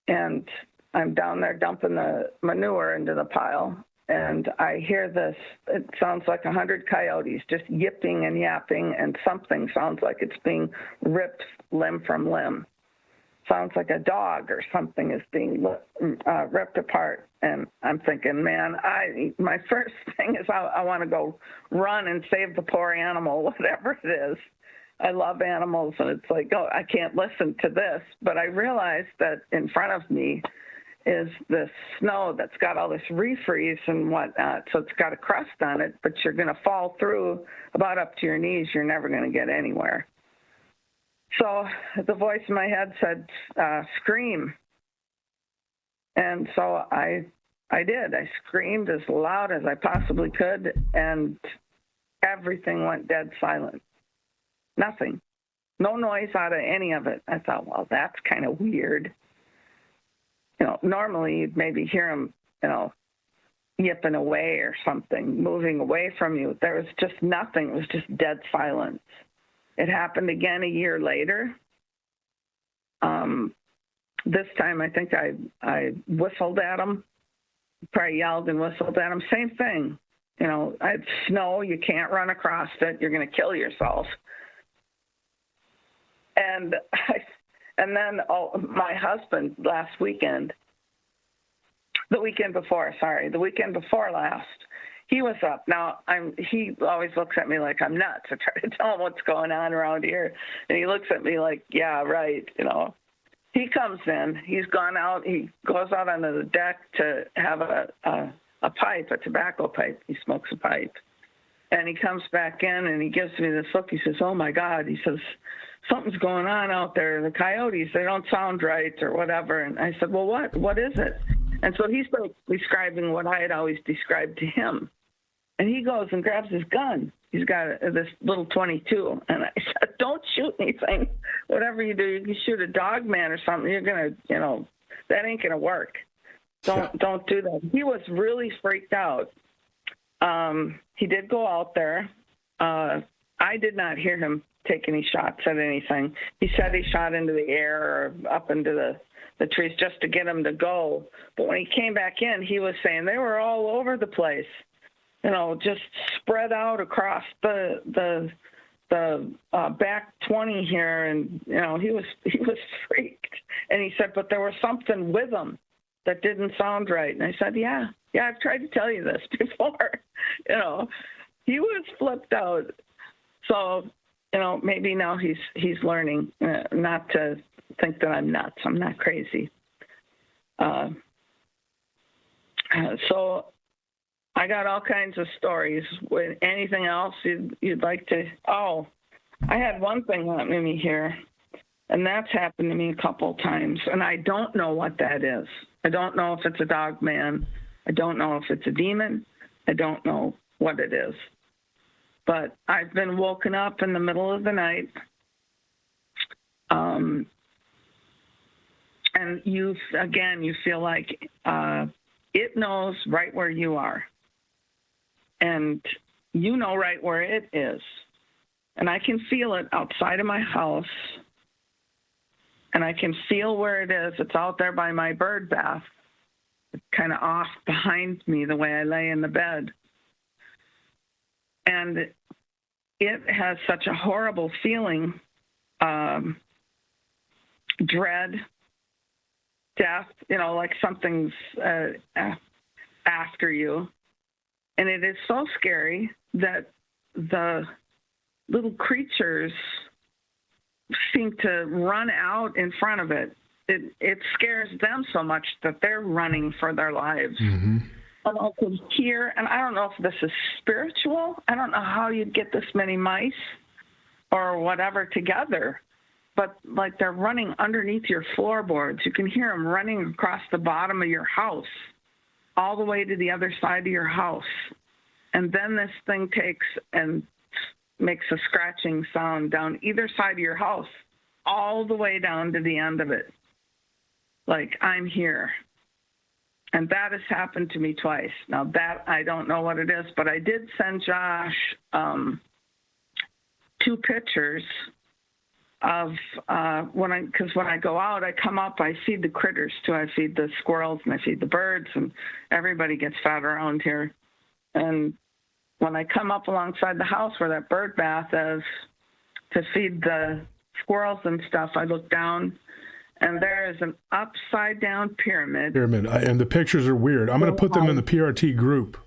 And I'm down there dumping the manure into the pile, and I hear this. It sounds like 100 coyotes just yipping and yapping, and something sounds like it's being ripped limb from limb. Sounds like a dog or something is being ripped apart. And I'm thinking, man, my first thing is I want to go run and save the poor animal, whatever it is. I love animals, and it's like, oh, I can't listen to this. But I realized that in front of me is this snow that's got all this refreeze and whatnot. So it's got a crust on it, but you're going to fall through about up to your knees. You're never going to get anywhere. So the voice in my head said, scream. And so I did. I screamed as loud as I possibly could, and everything went dead silent. Nothing. No noise out of any of it. I thought, well, that's kind of weird. Normally you'd maybe hear them, yipping away or something, moving away from you. There was just nothing. It was just dead silence. It happened again a year later. this time I think I whistled at him, probably yelled and whistled at him. Same thing. You know, it's snow. You can't run across it. You're going to kill yourself. And then my husband last weekend, the weekend before last, he was up. Now he always looks at me like I'm nuts. I try to tell him what's going on around here, and he looks at me like, yeah, right, you know. He comes in. He's gone out. He goes out onto the deck to have a pipe, a tobacco pipe. He smokes a pipe. And he comes back in, and he gives me this look. He says, oh, my God. He says, something's going on out there. The coyotes, they don't sound right or whatever. And I said, well, what is it? And so he starts describing what I had always described to him. And he goes and grabs his gun. He's got this little .22. And I said, don't shoot anything. Whatever you do, you can shoot a Dogman or something. You're going to, you know, that ain't going to work. Don't do that. He was really freaked out. He did go out there. I did not hear him take any shots at anything. He said he shot into the air or up into the trees just to get him to go. But when he came back in, he was saying they were all over the place. You know, just spread out across the back 20 here, and you know he was freaked. And he said, but there was something with him that didn't sound right. And I said, yeah, I've tried to tell you this before. You know, he was flipped out. So, you know, maybe now he's learning not to think that I'm nuts. I'm not crazy. So I got all kinds of stories. Anything else you'd like to? Oh, I had one thing happen to me here, and that's happened to me a couple of times, and I don't know what that is. I don't know if it's a Dogman. I don't know if it's a demon. I don't know what it is. But I've been woken up in the middle of the night, and you feel like it knows right where you are. And you know right where it is. And I can feel it outside of my house. And I can feel where it is. It's out there by my bird bath. It's kind of off behind me the way I lay in the bed. And it has such a horrible feeling, dread, death, you know, like something's after you. And it is so scary that the little creatures seem to run out in front of it. It scares them so much that they're running for their lives. Mm-hmm. And I could hear, and I don't know if this is spiritual. I don't know how you'd get this many mice or whatever together, but like they're running underneath your floorboards. You can hear them running across the bottom of your house, all the way to the other side of your house. And then this thing takes and makes a scratching sound down either side of your house, all the way down to the end of it. Like, I'm here. And that has happened to me twice. Now, that, I don't know what it is, but I did send Josh 2 pictures of when I go out, I come up, I feed the critters too. I feed the squirrels and I feed the birds, and everybody gets fed around here. And when I come up alongside the house where that bird bath is to feed the squirrels and stuff, I look down, and there is an upside down pyramid. And the pictures are weird. I'm going to put them in the PRT group.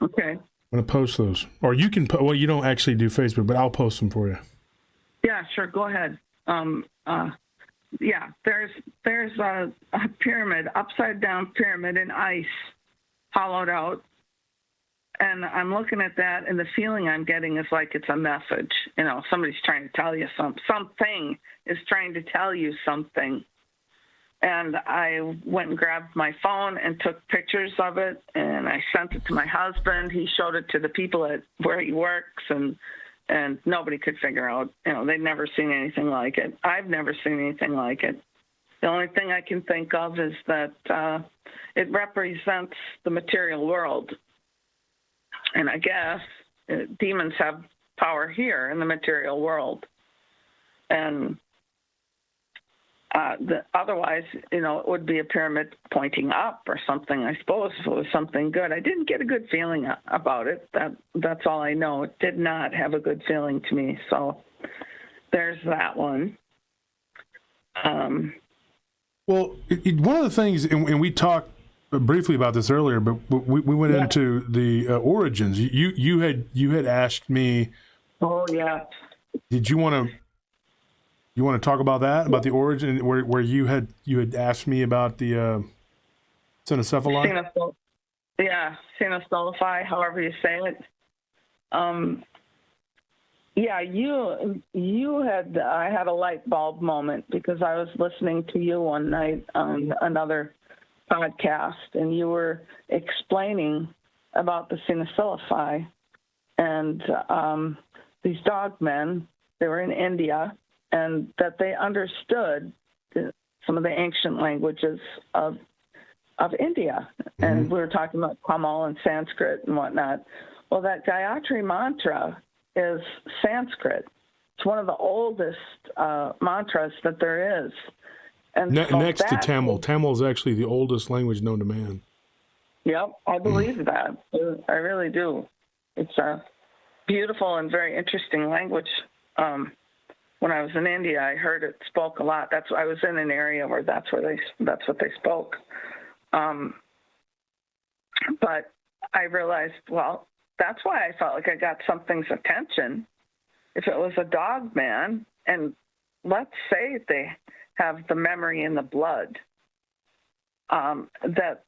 Okay. I'm going to post those, or you can. Well, you don't actually do Facebook, but I'll post them for you. Yeah, sure. Go ahead. Yeah, there's a pyramid, upside down pyramid in ice, hollowed out. And I'm looking at that, and the feeling I'm getting is like it's a message. You know, somebody's trying to tell you something is trying to tell you something. And I went and grabbed my phone and took pictures of it, and I sent it to my husband. He showed it to the people at where he works, and nobody could figure out, you know, they'd never seen anything like it. I've never seen anything like it. The only thing I can think of is that it represents the material world. And I guess demons have power here in the material world. And Otherwise, it would be a pyramid pointing up or something, I suppose, if it was something good. I didn't get a good feeling about it. That's all I know. It did not have a good feeling to me. So there's that one. Well, one of the things, and we talked briefly about this earlier, but we went into the origins. You had asked me. Oh yeah. Did you want to talk about that, about the origin, where you had asked me about the cynocephaly? Cynocephaly, however you say it. I had a light bulb moment because I was listening to you one night on another podcast, and you were explaining about the cynocephaly and these Dogmen. They were in India, and that they understood some of the ancient languages of India. Mm-hmm. And we were talking about Tamil and Sanskrit and whatnot. Well, that Gayatri mantra is Sanskrit. It's one of the oldest mantras that there is. And next to Tamil. Tamil is actually the oldest language known to man. Yep, I believe that. I really do. It's a beautiful and very interesting language. When I was in India, I heard it spoke a lot. I was in an area where that's what they spoke. But I realized, well, that's why I felt like I got something's attention. If it was a Dogman, and let's say they have the memory in the blood, that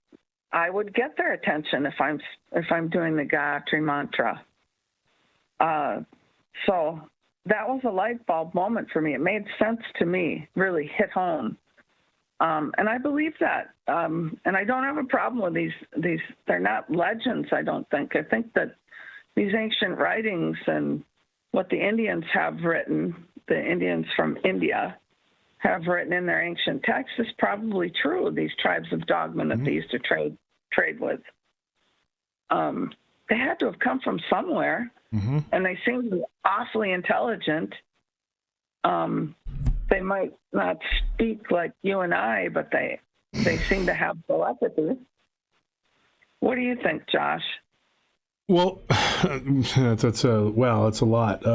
I would get their attention if I'm doing the Gayatri mantra. So that was a light bulb moment for me. It made sense to me, really hit home. And I believe that. And I don't have a problem with these. They're not legends, I don't think. I think that these ancient writings and what the Indians have written, the Indians from India have written in their ancient texts, is probably true. These tribes of Dogman that they used to trade with. They had to have come from somewhere, and they seem to be awfully intelligent. They might not speak like you and I, but they seem to have telepathy. What do you think, Josh? Well, that's a lot.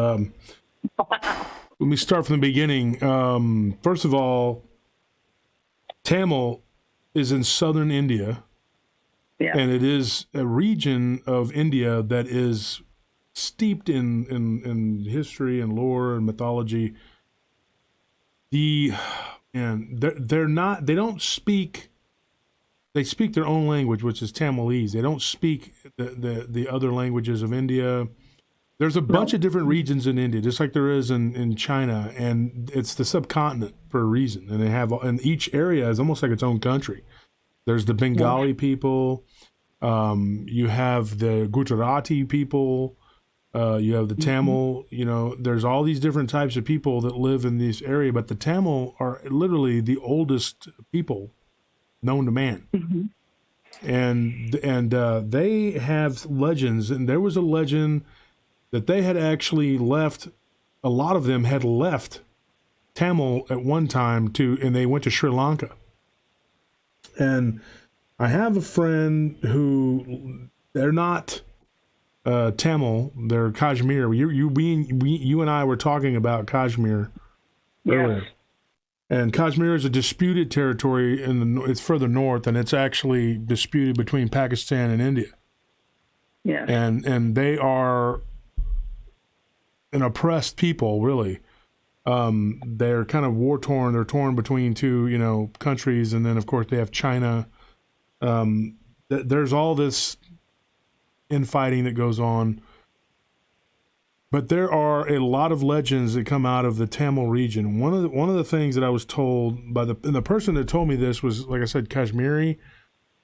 Let me start from the beginning. First of all, Tamil is in southern India, and it is a region of India that is steeped in history and lore and mythology. They don't speak. They speak their own language, which is Tamilese. They don't speak the other languages of India. There's a bunch of different regions in India, just like there is in China, and it's the subcontinent for a reason. And each area is almost like its own country. There's the Bengali people. You have the Gujarati people. You have the Tamil. There's all these different types of people that live in this area, but the Tamil are literally the oldest people known to man. And they have legends, and there was a legend that they had actually left. A lot of them had left Tamil at one time and they went to Sri Lanka. And I have a friend who, they're not Tamil, they're Kashmir. You and I were talking about Kashmir earlier. And Kashmir is a disputed territory it's further north, and it's actually disputed between Pakistan and India. Yeah. And they are an oppressed people, really. They're kind of war torn. They're torn between two, countries, and then of course they have China. There's all this infighting that goes on. But there are a lot of legends that come out of the Tamil region. One of the things that I was told by the person that told me this was, like I said, Kashmiri,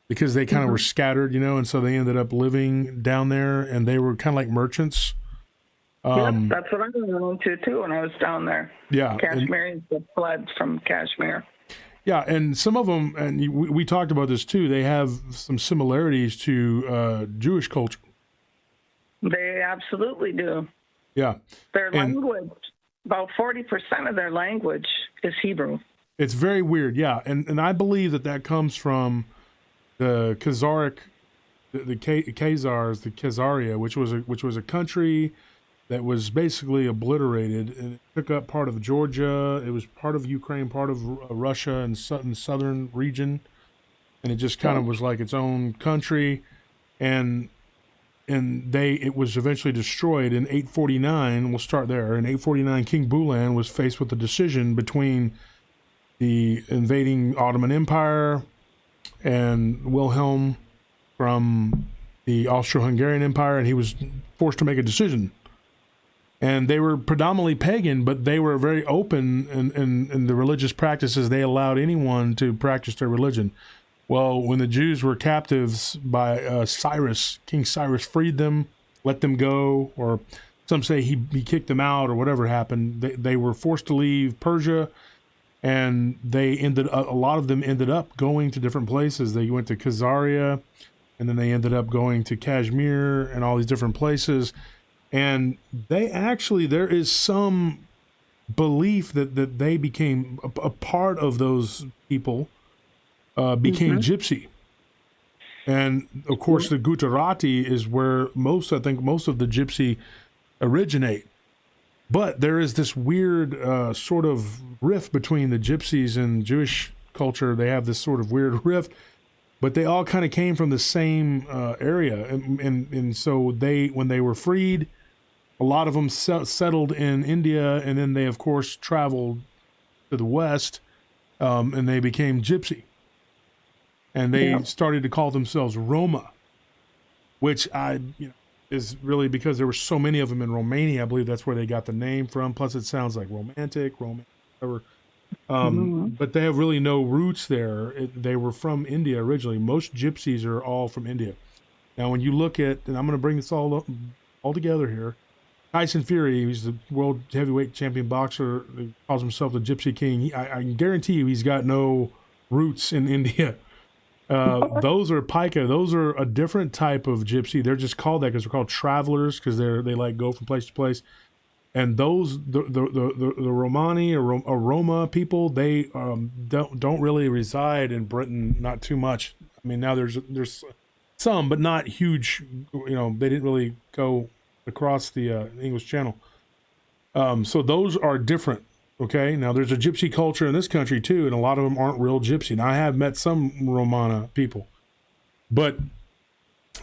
because they kind of were scattered, and so they ended up living down there, and they were kind of like merchants. That's what I was into too when I was down there. Yeah, Kashmiris that fled from Kashmir. Yeah, and some of them, and we talked about this too, they have some similarities to Jewish culture. They absolutely do. Yeah. Their language, about 40% of their language is Hebrew. It's very weird, yeah. And I believe that comes from the Khazaric, the Khazars, the Khazaria, which was a country that was basically obliterated, and it took up part of Georgia. It was part of Ukraine, part of Russia, and southern region, and it just kind of was like its own country, and it was eventually destroyed in 849. We'll start there. In 849, King Bulan was faced with the decision between the invading Ottoman Empire and Wilhelm from the Austro-Hungarian Empire, and he was forced to make a decision. And they were predominantly pagan, but they were very open in the religious practices. They allowed anyone to practice their religion. Well, when the Jews were captives by Cyrus, King Cyrus freed them, let them go, or some say he kicked them out, or whatever happened. They were forced to leave Persia, and a lot of them ended up going to different places. They went to Khazaria, and then they ended up going to Kashmir and all these different places. And there is some belief that they became a part of those people, became gypsy. And of course, the Gujarati is where most of the gypsy originate. But there is this weird sort of rift between the gypsies and Jewish culture. They have this sort of weird rift, but they all kind of came from the same area. And so when they were freed, a lot of them settled in India, and then they, of course, traveled to the West, and they became gypsy. And they started to call themselves Roma, which is really because there were so many of them in Romania. I believe that's where they got the name from. Plus, it sounds like romantic, whatever. But they have really no roots there. They were from India originally. Most gypsies are all from India. Now, when you look at, and I'm going to bring this all together here, Tyson Fury, he's the world heavyweight champion boxer, he calls himself the Gypsy King. I can guarantee you he's got no roots in India. Those are Pika. Those are a different type of gypsy. They're just called that because they're called travelers, because they like go from place to place. And those the Romani or Roma people, they don't really reside in Britain, not too much. I mean, now there's some, but not huge. They didn't really go across the English Channel. So those are different. Okay, now there's a gypsy culture in this country too, and a lot of them aren't real gypsy. Now I have met some Romana people, but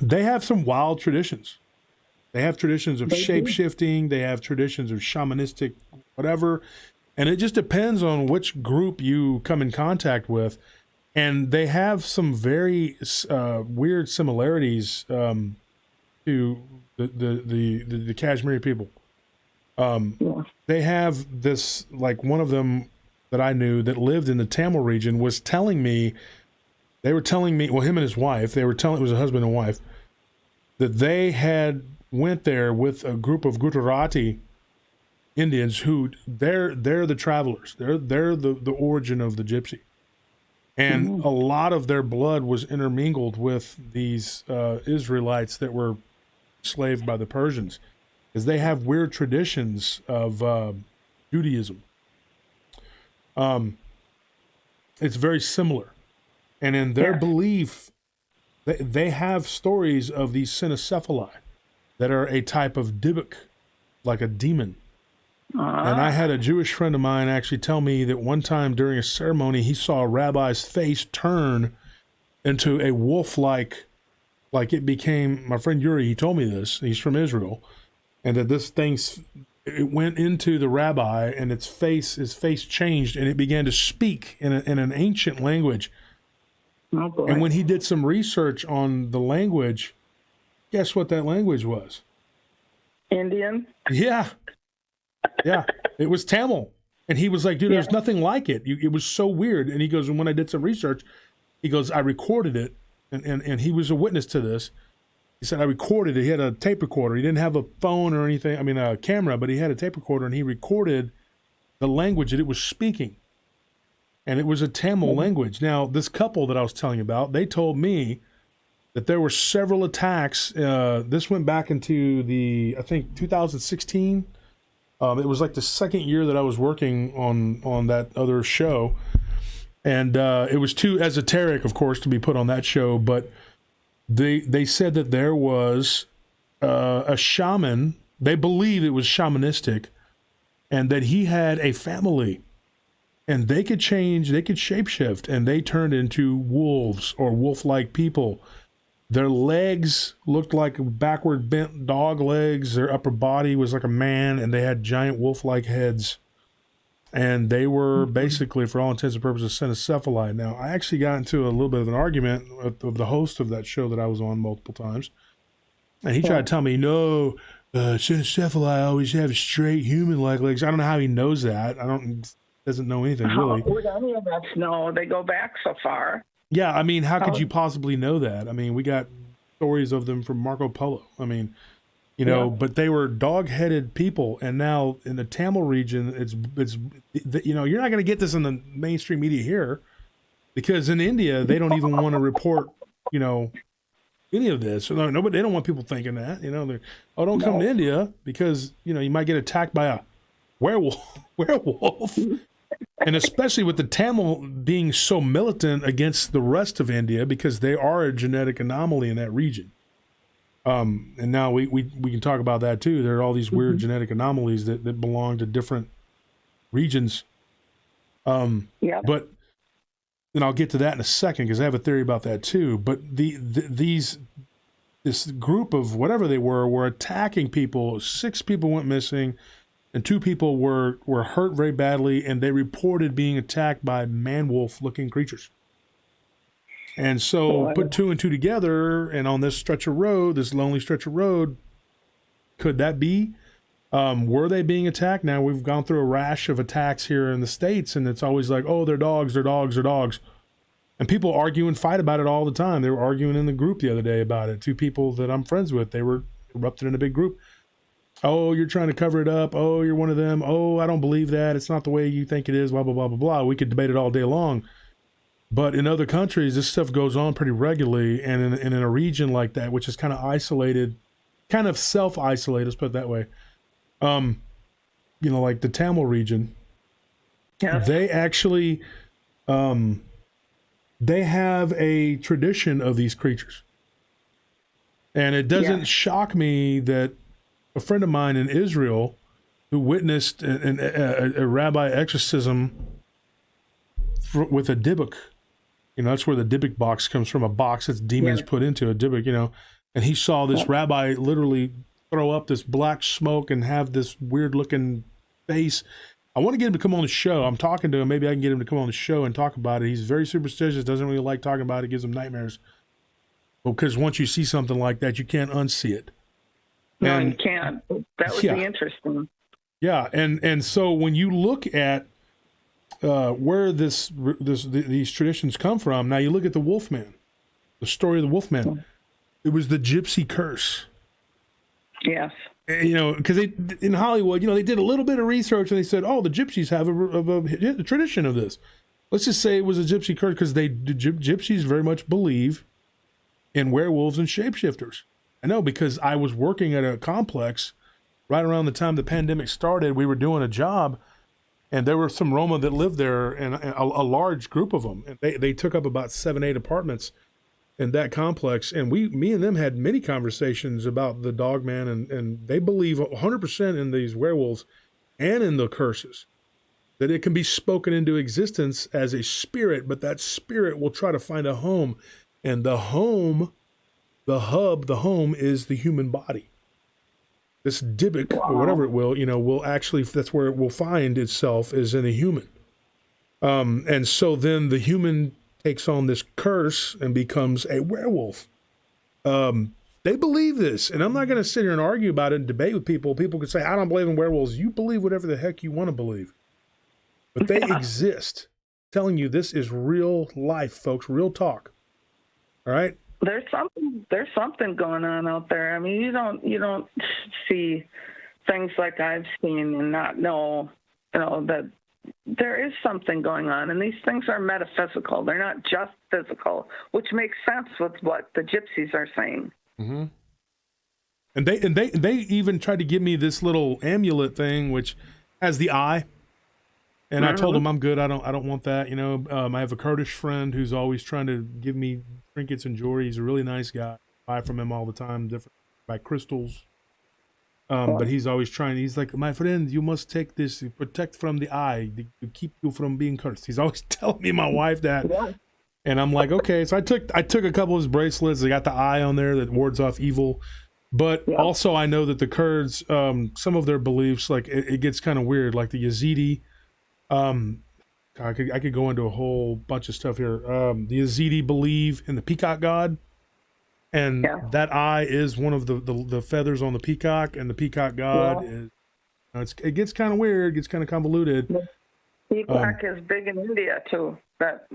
they have some wild traditions. They have traditions of shape-shifting. They have traditions of shamanistic whatever, and it just depends on which group you come in contact with. And they have some very weird similarities to the Kashmiri people. They have this, like one of them that I knew that lived in the Tamil region was telling me, well, him and his wife, it was a husband and wife, that they had went there with a group of Gujarati Indians who they're the travelers. They're the origin of the gypsy. And a lot of their blood was intermingled with these Israelites that were enslaved by the Persians, because they have weird traditions of Judaism. It's very similar. And in their belief, they have stories of these cynocephali that are a type of dibuk, like a demon. And I had a Jewish friend of mine actually tell me that one time during a ceremony, he saw a rabbi's face turn into a wolf-like, like it became, my friend Yuri, he told me this, he's from Israel, and that this thing, it went into the rabbi, and his face changed, and it began to speak in an ancient language. Oh, boy. And when he did some research on the language, guess what that language was? Indian? Yeah. Yeah. It was Tamil. And he was like, dude, there's nothing like it. It was so weird. And he goes, and when I did some research, he goes, I recorded it. And he was a witness to this. He said, I recorded it. He had a tape recorder. He didn't have a phone or anything, a camera, but he had a tape recorder, and he recorded the language that it was speaking. And it was a Tamil language. Now, this couple that I was telling you about, they told me that there were several attacks. This went back into I think 2016. It was like the second year that I was working on that other show. And it was too esoteric, of course, to be put on that show. But they said that there was a shaman. They believe it was shamanistic, and that he had a family, and they could change, they could shapeshift, and they turned into wolves or wolf-like people. Their legs looked like backward bent dog legs. Their upper body was like a man, and they had giant wolf-like heads. And they were basically, for all intents and purposes, cynocephalite. Now, I actually got into a little bit of an argument with the host of that show that I was on multiple times. And he tried to tell me, no, cynocephalite always have straight human-like legs. I don't know how he knows that. Doesn't know anything, really. How would any of us know? They go back so far. Yeah, I mean, how could you possibly know that? I mean, we got stories of them from Marco Polo. I mean, you know, but they were dog-headed people, and now in the Tamil region, it's you know, you're not going to get this in the mainstream media here, because in India they don't even want to report, you know, any of this. Nobody, they don't want people thinking that, you know, don't come to India because, you know, you might get attacked by a werewolf. And especially with the Tamil being so militant against the rest of India, because they are a genetic anomaly in that region. And now we can talk about that too. There are all these weird genetic anomalies that belong to different regions. But, and I'll get to that in a second because I have a theory about that too. But this group of whatever they were attacking people. 6 people went missing, and 2 people were hurt very badly, and they reported being attacked by man-wolf looking creatures. And so put 2 and 2 together, and on this stretch of road, this lonely stretch of road, could that be? Were they being attacked? Now, we've gone through a rash of attacks here in the States, and it's always like, oh, they're dogs, they're dogs, they're dogs. And people argue and fight about it all the time. They were arguing in the group the other day about it. 2 people that I'm friends with, they were erupted in a big group. Oh, you're trying to cover it up. Oh, you're one of them. Oh, I don't believe that. It's not the way you think it is, blah, blah, blah, blah, blah. We could debate it all day long. But in other countries, this stuff goes on pretty regularly. And in a region like that, which is kind of isolated, kind of self-isolated, let's put it that way. You know, like the Tamil region, they actually, they have a tradition of these creatures. And it doesn't shock me that a friend of mine in Israel who witnessed a rabbi exorcism with a dybbuk. You know, that's where the dybbuk box comes from, a box that's demons put into a dybbuk, you know. And he saw this rabbi literally throw up this black smoke and have this weird-looking face. I want to get him to come on the show. I'm talking to him. Maybe I can get him to come on the show and talk about it. He's very superstitious, doesn't really like talking about it, gives him nightmares. Because once you see something like that, you can't unsee it. No, you can't. That would be interesting. Yeah, and so when you look at where these traditions come from, now you look at the Wolfman, the story of the Wolfman. It was the gypsy curse. Yes. You know, because in Hollywood, you know, they did a little bit of research and they said, oh, the gypsies have a tradition of this. Let's just say it was a gypsy curse because gypsies very much believe in werewolves and shapeshifters. I know, because I was working at a complex right around the time the pandemic started. We were doing a job, and there were some Roma that lived there, and a large group of them. And they took up about 7-8 apartments in that complex. And me and them had many conversations about the Dogman, and they believe 100% in these werewolves and in the curses, that it can be spoken into existence as a spirit, but that spirit will try to find a home. And the home, the home is the human body. This dybbuk, or whatever it will actually, that's where it will find itself, is in a human. And so then the human takes on this curse and becomes a werewolf. They believe this, and I'm not going to sit here and argue about it and debate with people. People could say, I don't believe in werewolves. You believe whatever the heck you want to believe. But they exist. I'm telling you, this is real life, folks, real talk. All right? There's something going on out there. I mean, you don't see things like I've seen and not know, that there is something going on, and these things are metaphysical. They're not just physical, which makes sense with what the gypsies are saying. Mm-hmm. And they even tried to give me this little amulet thing, which has the eye. And I told him I'm good. I don't want that. I have a Kurdish friend who's always trying to give me trinkets and jewelry. He's a really nice guy. I buy from him all the time, different buy crystals. But he's always trying. He's like, my friend, you must take this to protect from the eye to keep you from being cursed. He's always telling me, my wife, that. Yeah. And I'm like, okay. So I took a couple of his bracelets. They got the eye on there that wards off evil. But also I know that the Kurds, some of their beliefs, like it gets kind of weird. Like the Yazidi, I could go into a whole bunch of stuff here. The Yazidi believe in the peacock god, and that eye is one of the feathers on the peacock, and the peacock god is. It gets kind of weird, gets kind of convoluted. The peacock is big in India too. That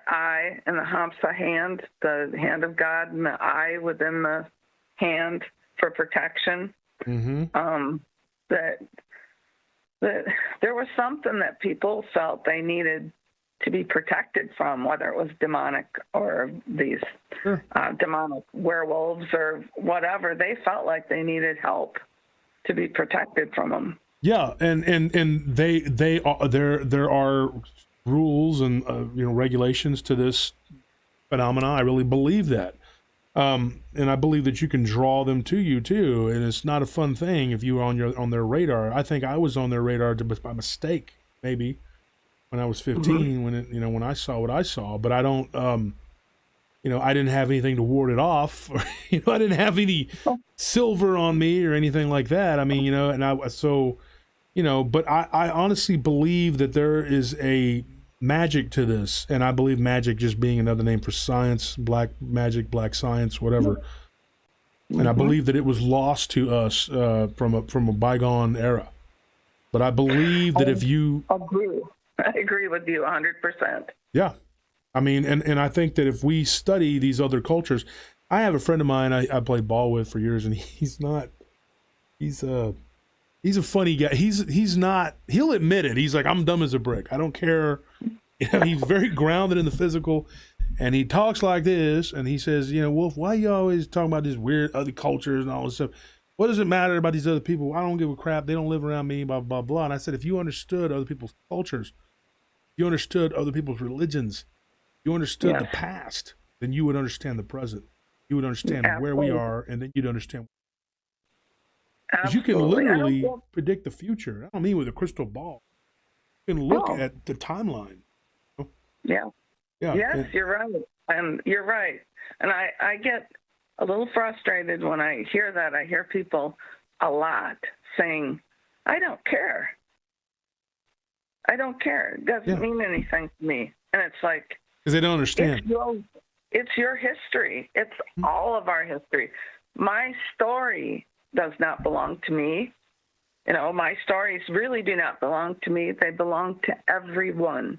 eye and the hamsa hand, the hand of God, and the eye within the hand for protection. Mm-hmm. That there was something that people felt they needed to be protected from, whether it was demonic or these demonic werewolves or whatever. They felt like they needed help to be protected from them. Yeah, and they are, there are rules and regulations to this phenomena. I really believe that. And I believe that you can draw them to you too, and it's not a fun thing if you were on their radar. I think I was on their radar by mistake, maybe when I was 15, when I saw what I saw. But I don't, I didn't have anything to ward it off. Or, I didn't have any silver on me or anything like that. I mean, but I honestly believe that there is a magic to this, and I believe magic just being another name for science, black magic, black science, whatever. And I believe that it was lost to us from a bygone era. But I believe that if you I agree with you 100%. Yeah, I mean, and I think that if we study these other cultures, I have a friend of mine I played ball with for years, and he's a funny guy. He's not, he'll admit it. He's like, I'm dumb as a brick. I don't care. He's very grounded in the physical, and he talks like this, and he says, Wolf, why you always talking about these weird other cultures and all this stuff? What does it matter about these other people? I don't give a crap. They don't live around me, blah, blah, blah. And I said, if you understood other people's cultures, you understood other people's religions, you understood the past, then you would understand the present. You would understand where we are, and then you'd understand. Because you can literally predict the future. I don't mean with a crystal ball. You can look at the timeline. Yeah. Yes, you're right. And you're right. And I get a little frustrated when I hear that. I hear people a lot saying, I don't care. I don't care. It doesn't mean anything to me. And it's like, because they don't understand. It's your history. It's all of our history. My story does not belong to me. My stories really do not belong to me. They belong to everyone.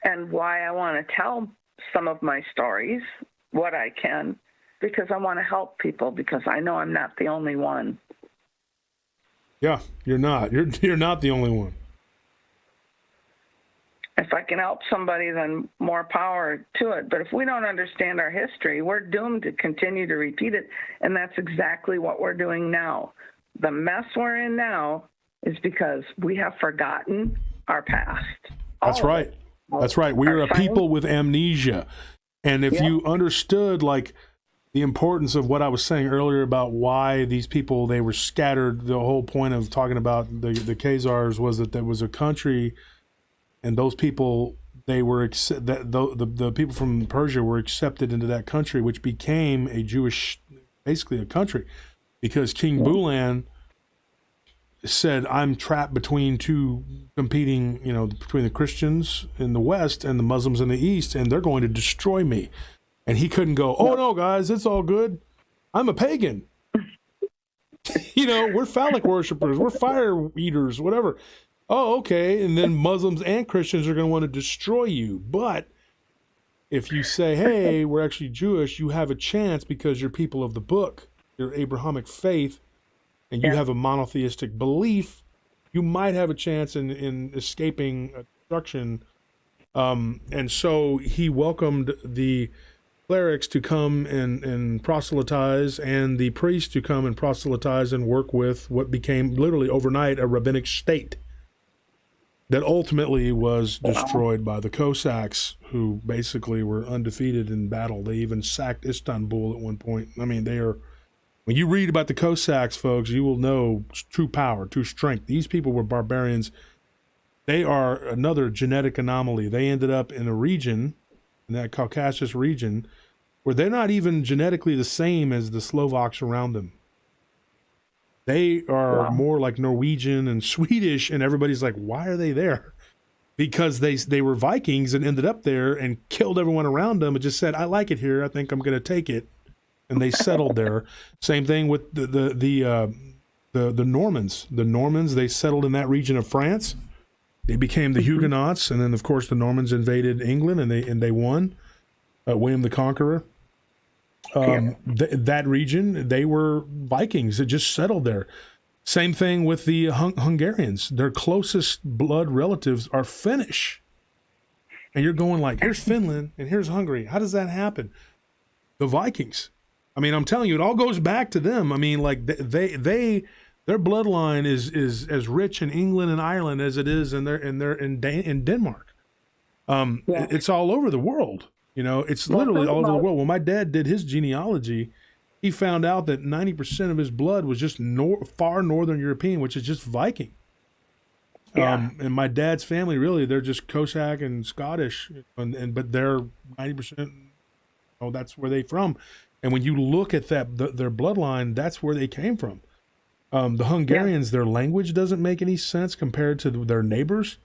And why I want to tell some of my stories, what I can, because I want to help people, because I know I'm not the only one. Yeah, you're not. You're not the only one. If I can help somebody, then more power to it. But if we don't understand our history, we're doomed to continue to repeat it. And that's exactly what we're doing now. The mess we're in now is because we have forgotten our past. That's right. That's right. We are a people with amnesia. And if you understood, like, the importance of what I was saying earlier about why these people, they were scattered, the whole point of talking about the Khazars was that there was a country, and those people, they were the people from Persia were accepted into that country, which became a Jewish, basically a country, because King Bulan said, I'm trapped between two competing, between the Christians in the West and the Muslims in the East, and they're going to destroy me. And he couldn't go, oh no, guys, it's all good. I'm a pagan. We're phallic worshipers. We're fire eaters, whatever. Oh, okay. And then Muslims and Christians are going to want to destroy you. But if you say, hey, we're actually Jewish, you have a chance because you're people of the book, your Abrahamic faith, and you have a monotheistic belief, you might have a chance in escaping destruction. And so he welcomed the clerics to come and proselytize, and the priests to come and proselytize and work with what became literally overnight a rabbinic state. that ultimately was destroyed by the Cossacks, who basically were undefeated in battle. They even sacked Istanbul at one point. I mean, they are, when you read about the Cossacks, folks, you will know true power, true strength. These people were barbarians. They are another genetic anomaly. They ended up in a region, in that Caucasus region, where they're not even genetically the same as the Slovaks around them. They are more like Norwegian and Swedish, and everybody's like, why are they there? Because they were Vikings and ended up there and killed everyone around them and just said, I like it here. I think I'm going to take it. And they settled there. Same thing with the Normans. The Normans, they settled in that region of France. They became the Huguenots, and then of course the Normans invaded England, and they won. William the Conqueror. That region, they were Vikings that just settled there. Same thing with the Hungarians. Their closest blood relatives are Finnish. And you're going like, here's Finland and here's Hungary. How does that happen? The Vikings. I mean, I'm telling you, it all goes back to them. I mean, like their bloodline is as rich in England and Ireland as it is in Denmark. It's all over the world. You know, it's literally all over the world. When my dad did his genealogy, he found out that 90% of his blood was just far northern European, which is just Viking. And my dad's family, really, they're just Cossack and Scottish, but they're 90%. Oh, that's where they're from. And when you look at that, their bloodline, that's where they came from. The Hungarians, their language doesn't make any sense compared to their neighbors.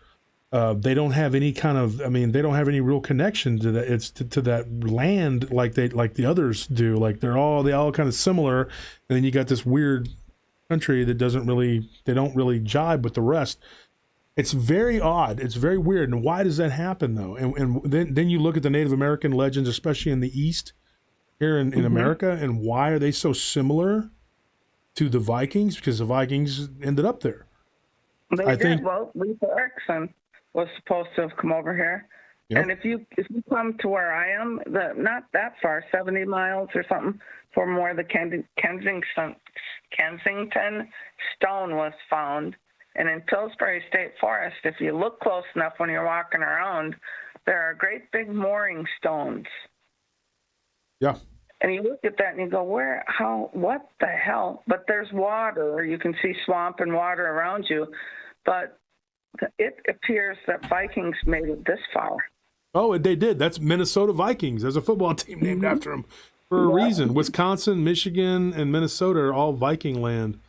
They don't have any kind of, they don't have any real connection to that. It's to that land like the others do. Like they all kind of similar. And then you got this weird country that they don't really jibe with the rest. It's very odd. It's very weird. And why does that happen though? And then you look at the Native American legends, especially in the East here in America, and why are they so similar to the Vikings? Because the Vikings ended up there. They did. Well, Lisa Erickson was supposed to have come over here. Yep. And if you come to where I am, not that far, 70 miles or something, from where the Kensington stone was found. And in Pillsbury State Forest, if you look close enough when you're walking around, there are great big mooring stones. Yeah. And you look at that and you go, what the hell? But there's water. You can see swamp and water around you. But it appears that Vikings made it this far. Oh, they did. That's Minnesota Vikings. There's a football team named after them for a reason. Wisconsin, Michigan, and Minnesota are all Viking land.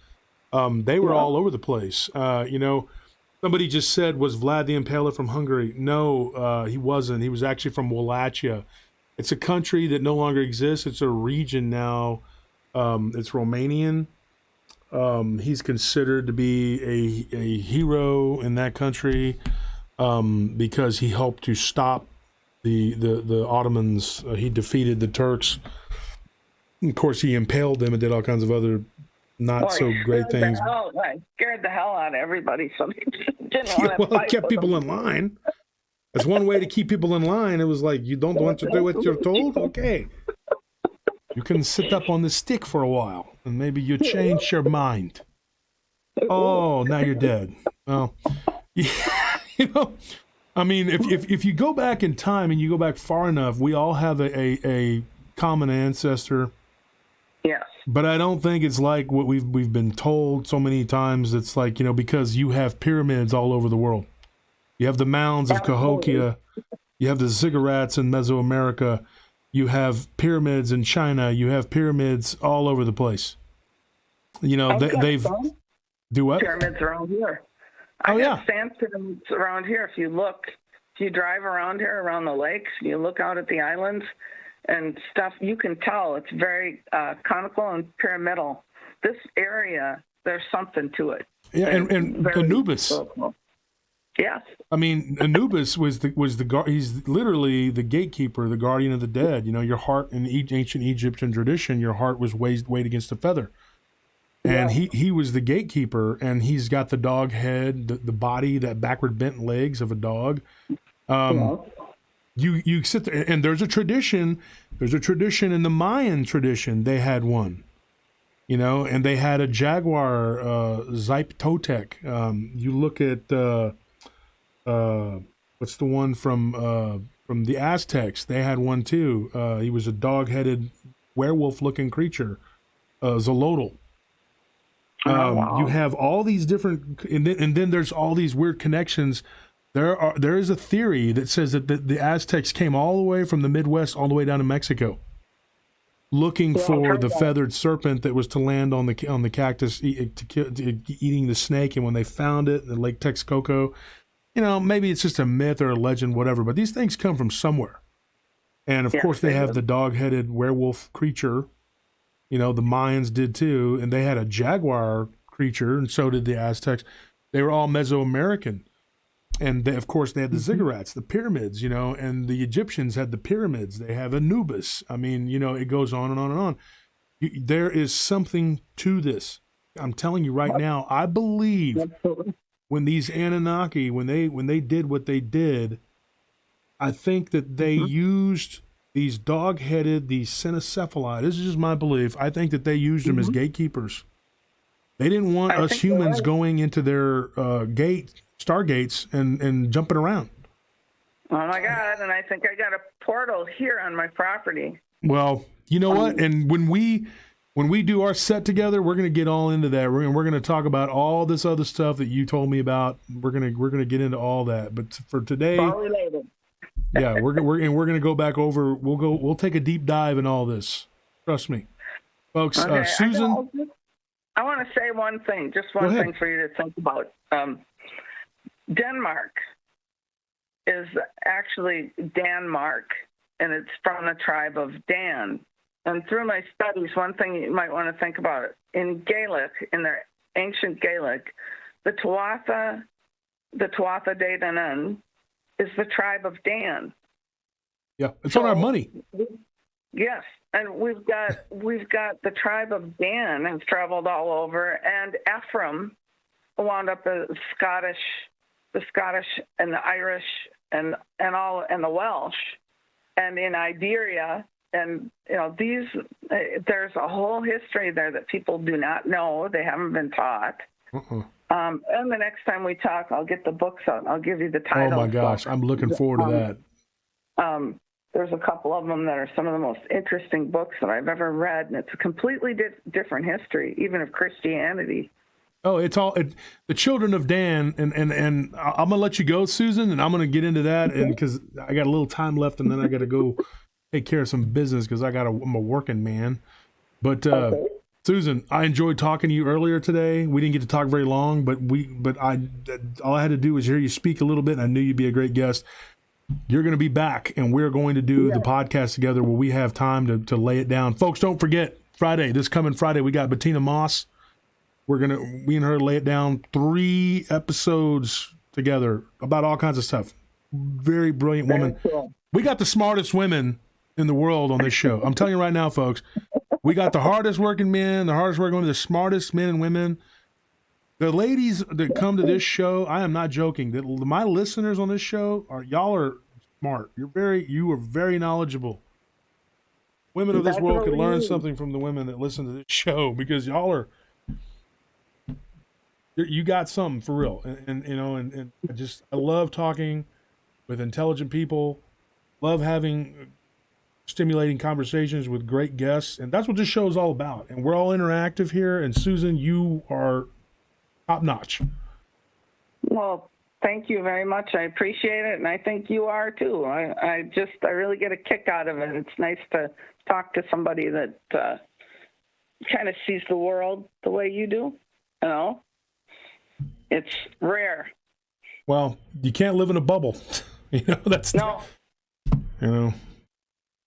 They were all over the place. Somebody just said, was Vlad the Impaler from Hungary? No, he wasn't. He was actually from Wallachia. It's a country that no longer exists. It's a region now. It's Romanian. He's considered to be a hero in that country because he helped to stop the Ottomans. He defeated the Turks. Of course, he impaled them and did all kinds of other not so great things. Scared the hell out of everybody. So didn't want to fight. It kept people in line. That's one way to keep people in line. It was like, you don't want to do what you're told? Okay. You can sit up on the stick for a while, and maybe you change your mind. Oh, now you're dead. Well, if you go back in time and you go back far enough, we all have a common ancestor. Yes. But I don't think it's like what we've been told so many times. It's like, because you have pyramids all over the world. You have the mounds of Cahokia. You have the ziggurats in Mesoamerica. You have pyramids in China. You have pyramids all over the place. They've do what? Pyramids around here. I have sand pyramids around here. If you drive around here, around the lakes, you look out at the islands and stuff, you can tell it's very conical and pyramidal. This area, there's something to it. Yeah, and Anubis. Yes. Anubis he's literally the gatekeeper, the guardian of the dead. Your heart in ancient Egyptian tradition, your heart was weighed against a feather. And he was the gatekeeper, and he's got the dog head, the body, that backward bent legs of a dog. You sit there, and there's a tradition in the Mayan tradition. They had one. And they had a jaguar, Zyptotec. You look at what's the one from the Aztecs? They had one too. He was a dog-headed werewolf-looking creature, Zolotl. Oh, wow. You have all these different, and then there's all these weird connections. There is a theory that says that the Aztecs came all the way from the Midwest all the way down to Mexico, looking for the feathered serpent that was to land on the cactus, eating the snake. And when they found it in Lake Texcoco, maybe it's just a myth or a legend, whatever. But these things come from somewhere, and of course they have the dog-headed werewolf creature. The Mayans did too, and they had a jaguar creature, and so did the Aztecs. They were all Mesoamerican. And of course, they had the ziggurats, the pyramids, and the Egyptians had the pyramids. They have Anubis. I mean, it goes on and on and on. There is something to this. I'm telling you right now, I believe when these Anunnaki, when they did what they did, I think that they used these dog-headed, these cynocephali. This is just my belief. I think that they used them as gatekeepers. They didn't want us humans going into their stargates and jumping around. Oh my God! And I think I got a portal here on my property. Well, you know what? And when we do our set together, we're going to get all into that. We're going to talk about all this other stuff that you told me about. We're going to get into all that. But for today, all related. Yeah, we're going to go back over. We'll take a deep dive in all this. Trust me, folks. Okay, Susan, I want to say one thing, just one thing for you to think about. Denmark is actually Danmark, and it's from the tribe of Dan. And through my studies, one thing you might want to think about, in Gaelic, in their ancient Gaelic, the Tuatha De Danann is the tribe of Dan. Yeah, it's on our money. Yes, and we've got the tribe of Dan has traveled all over, and Ephraim wound up the Scottish and the Irish and the Welsh, and in Iberia, and there's a whole history there that people do not know. They haven't been taught. And the next time we talk, I'll get the books out. I'll give you the titles. Oh my gosh, I'm looking forward to that. There's a couple of them that are some of the most interesting books that I've ever read, and it's a completely different history, even of Christianity. Oh, it's all the children of Dan, and I'm gonna let you go, Susan, and I'm gonna get into that, and because I got a little time left, and then I got to go take care of some business because I'm a working man. But Susan, I enjoyed talking to you earlier today. We didn't get to talk very long, but all I had to do was hear you speak a little bit, and I knew you'd be a great guest. You're going to be back, and we're going to do the podcast together where we have time to lay it down. Folks, don't forget, this coming Friday, we got Bettina Moss. Me and her lay it down 3 episodes together about all kinds of stuff. Very brilliant woman. Cool. We got the smartest women in the world on this show. I'm telling you right now, folks, we got the hardest working men, the smartest men and women. The ladies that come to this show, I am not joking. That my listeners on this show y'all are smart. You are very knowledgeable. Women of this world can learn something from the women that listen to this show because you got something for real. And I love talking with intelligent people. Love having stimulating conversations with great guests, and that's what this show is all about. And we're all interactive here. And Susan, you are top notch. Well, thank you very much. I appreciate it, and I think you are too. I really get a kick out of it. It's nice to talk to somebody that kind of sees the world the way you do. It's rare. Well, you can't live in a bubble. That's no.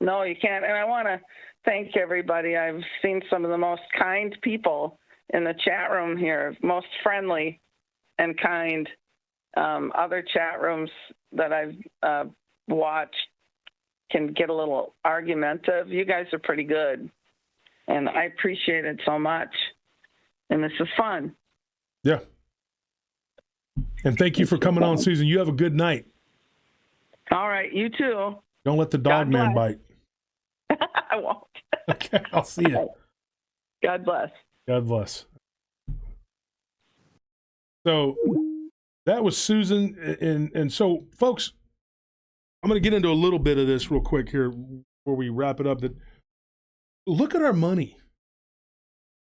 No, you can't. And I want to thank everybody. I've seen some of the most kind people in the chat room here, most friendly and kind. Other chat rooms that I've watched can get a little argumentative. You guys are pretty good, and I appreciate it so much. And this is fun. Yeah. And thank you for coming on, Susan. You have a good night. All right, you too. Don't let the Dogman bite. I won't. Okay, I'll see you. God bless. God bless. So That was Susan. And so, folks, I'm going to get into a little bit of this real quick here before we wrap it up. That look at our money.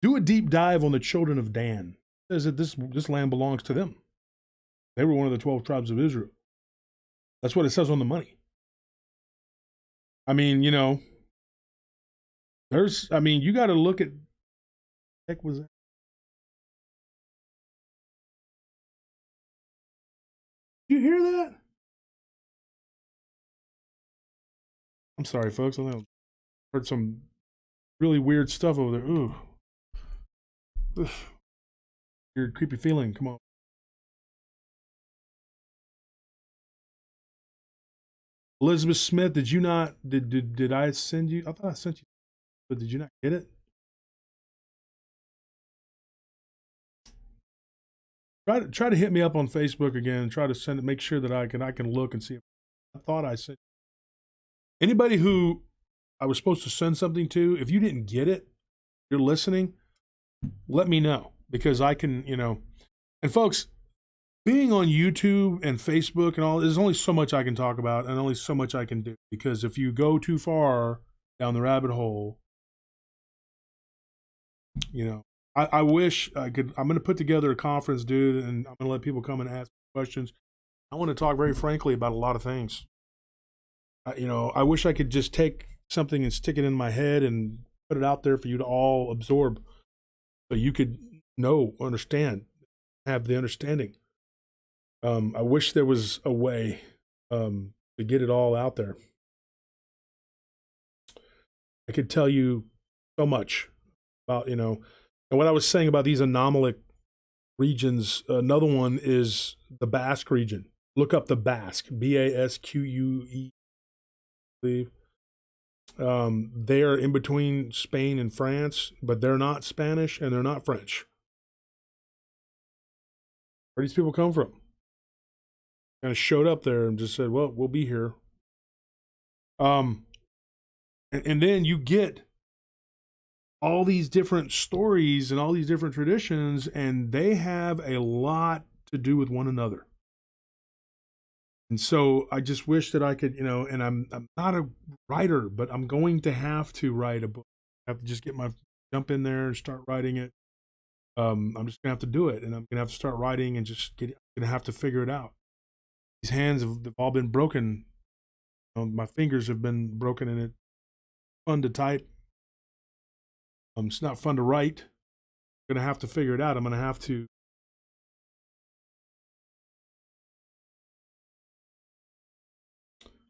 Do a deep dive on the children of Dan. It says that this land belongs to them. They were one of the 12 tribes of Israel. That's what it says on the money. I mean, you know, you got to look at, heck was that? Did you hear that? I'm sorry, folks. I heard some really weird stuff over there. Ooh. Ugh. Weird, creepy feeling. Come on. Elizabeth Smith, did you not, did I send you? I thought I sent you, but did you not get it? Try to hit me up on Facebook again. Try to send it. Make sure that I can look and see. I thought I sent. Anybody who I was supposed to send something to, if you didn't get it, you're listening, let me know, because I can, you know. And folks, being on YouTube and Facebook and all, there's only so much I can talk about and only so much I can do, because if you go too far down the rabbit hole, you know, I wish I could. I'm going to put together a conference, dude, and I'm going to let people come and ask questions. I want to talk very frankly about a lot of things. You know, I wish I could just take something and stick it in my head and put it out there for you to all absorb, so you could know, understand, have the understanding. I wish there was a way to get it all out there. I could tell you so much about, you know, and what I was saying about these anomalic regions. Another one is the Basque region. Look up the Basque, Basque. They are in between Spain and France, but they're not Spanish and they're not French. Where do these people come from? Kind of showed up there and just said, well, we'll be here. And then you get all these different stories and all these different traditions, and they have a lot to do with one another. And so I just wish that I could, you know, and I'm not a writer, but I'm going to have to write a book. I have to just jump in there and start writing it. I'm just gonna have to do it, and I'm gonna have to start writing and I'm gonna have to figure it out. These hands have all been broken. You know, my fingers have been broken, and it's fun to type. It's not fun to write. I'm gonna have to figure it out. I'm gonna have to.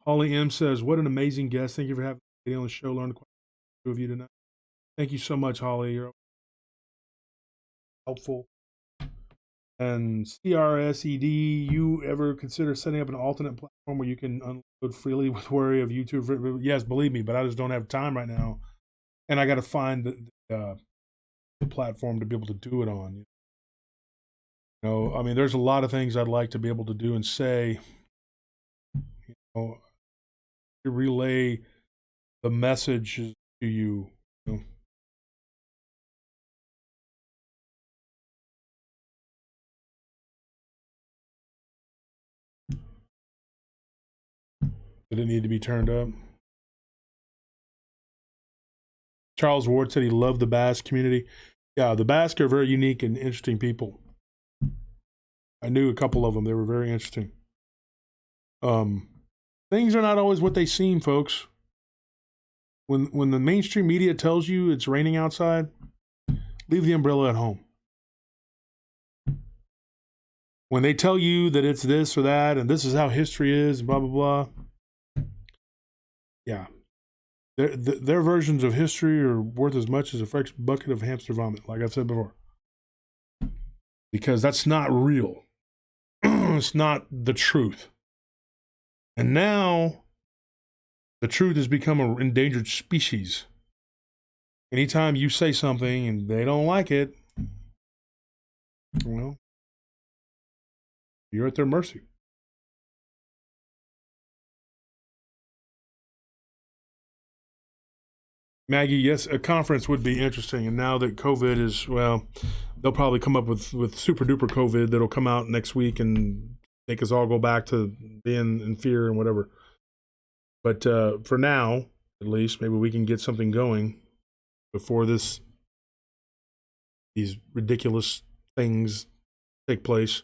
Holly M says, "What an amazing guest! Thank you for having me on the show. Learned quite a few of you tonight. Thank you so much, Holly. You're helpful." And CRSED, you ever consider setting up an alternate platform where you can unload freely with worry of YouTube? Yes, believe me, but I just don't have time right now, and I got to find the platform to be able to do it on. You know, I mean, there's a lot of things I'd like to be able to do and say. You know, to relay the message to you. You know. Did it need to be turned up? Charles Ward said he loved the Basque community. Yeah, the Basque are very unique and interesting people. I knew a couple of them. They were very interesting. Things are not always what they seem, folks. When the mainstream media tells you it's raining outside, leave the umbrella at home. When they tell you that it's this or that, and this is how history is, blah, blah, blah. Yeah. Their versions of history are worth as much as a fresh bucket of hamster vomit, like I've said before. Because that's not real. It's not the truth. And now, the truth has become an endangered species. Anytime you say something and they don't like it, well, you're at their mercy. Maggie, yes, a conference would be interesting. And now that COVID is, well, they'll probably come up with super duper COVID that'll come out next week and make us all go back to being in fear and whatever. But for now, at least, maybe we can get something going before these ridiculous things take place.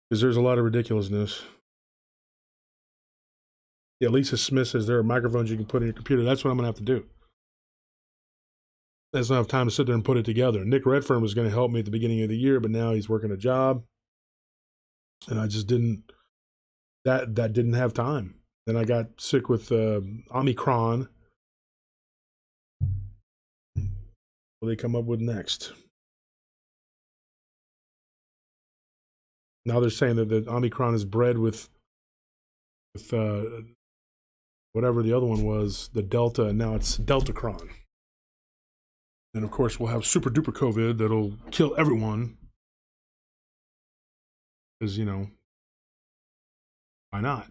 Because there's a lot of ridiculousness. Yeah, Lisa Smith says there are microphones you can put in your computer. That's what I'm going to have to do. I don't have time to sit there and put it together. Nick Redfern was going to help me at the beginning of the year, but now he's working a job. And I just didn't, that didn't have time. Then I got sick with Omicron. What will they come up with next? Now they're saying that the Omicron is bred with whatever the other one was, the Delta, and now it's Deltacron. And of course, we'll have super duper COVID that'll kill everyone. Because, you know, why not?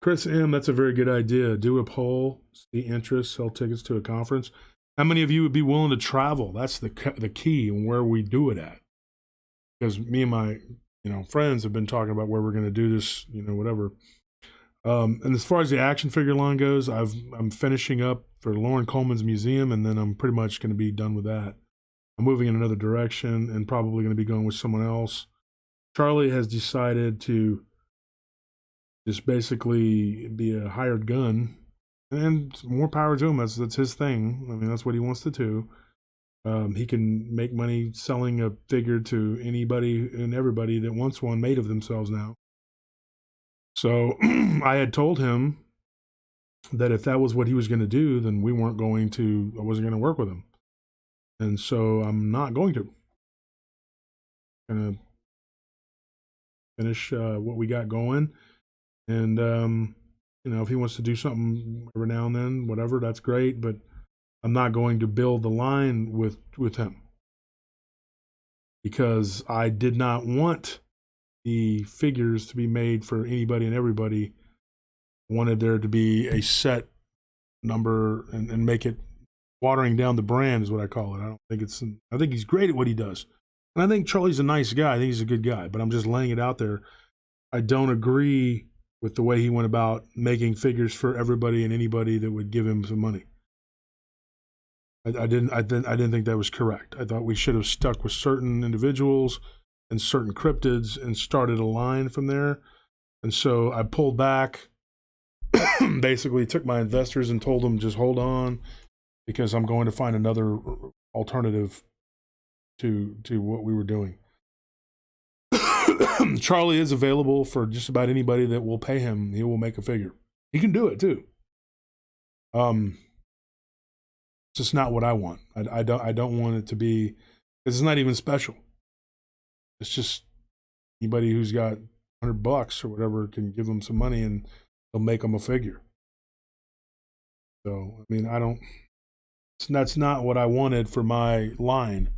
Chris M., that's a very good idea. Do a poll, see interest, sell tickets to a conference. How many of you would be willing to travel? That's the key and where we do it at. Because me and my, friends have been talking about where we're going to do this, whatever. And as far as the action figure line goes, I'm finishing up for Lauren Coleman's museum, and then I'm pretty much going to be done with that. I'm moving in another direction and probably going to be going with someone else. Charlie has decided to just basically be a hired gun, and more power to him. That's his thing. I mean, that's what he wants to do. He can make money selling a figure to anybody and everybody that wants one made of themselves now. So I had told him that if that was what he was going to do, then I wasn't going to work with him. And so I'm not going to. I'm going to finish what we got going. And, if he wants to do something every now and then, whatever, that's great. But I'm not going to build the line with him, because I did not want the figures to be made for anybody and everybody. I wanted there to be a set number and make it watering down the brand is what I call it. I think he's great at what he does. And I think Charlie's a nice guy. I think he's a good guy, but I'm just laying it out there. I don't agree with the way he went about making figures for everybody and anybody that would give him some money. I didn't think that was correct. I thought we should have stuck with certain individuals and certain cryptids and started a line from there. And so I pulled back, basically took my investors and told them just hold on, because I'm going to find another alternative to what we were doing. Charlie is available for just about anybody that will pay him. He will make a figure. He can do it too. It's just not what I want. I don't want it to be, because it's not even special. It's just anybody who's got $100 or whatever can give them some money and they'll make them a figure. So, I mean, that's not what I wanted for my line.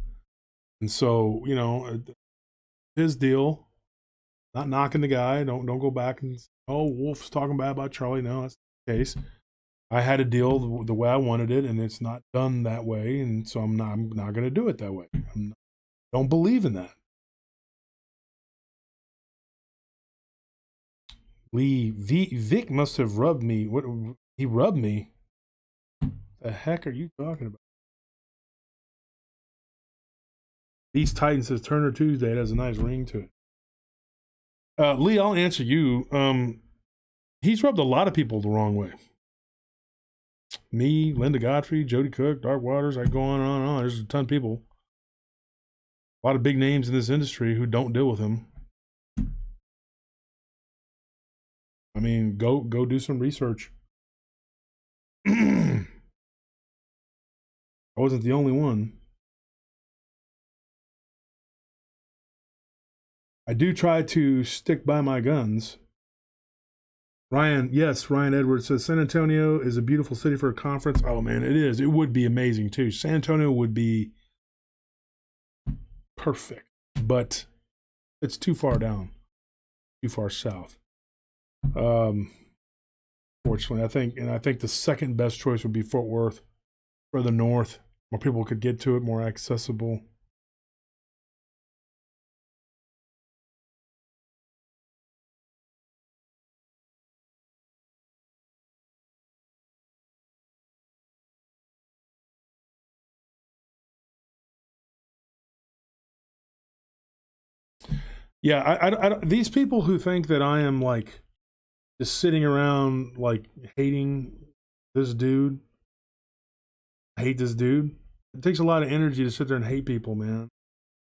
And so, his deal, not knocking the guy. Don't go back and say, oh, Wolf's talking bad about Charlie. No, that's the case. I had a deal the way I wanted it, and it's not done that way, and so I'm not going to do it that way. Don't believe in that. Vic must have rubbed me. What, he rubbed me? The heck are you talking about? Beast Titan says Turner Tuesday. It has a nice ring to it. Lee, I'll answer you. He's rubbed a lot of people the wrong way. Me, Linda Godfrey, Jody Cook, Dark Waters, I go on and on and on. There's a ton of people. A lot of big names in this industry who don't deal with him. I mean, go do some research. I wasn't the only one. I do try to stick by my guns. Ryan Edwards says San Antonio is a beautiful city for a conference. Oh man, it is. It would be amazing too. San Antonio would be perfect, but it's too far down. too far south. Fortunately, I think the second best choice would be Fort Worth, further north, more people could get to it, more accessible. Yeah, these people who think that I am like just sitting around like hating this dude, I hate this dude. It takes a lot of energy to sit there and hate people, man.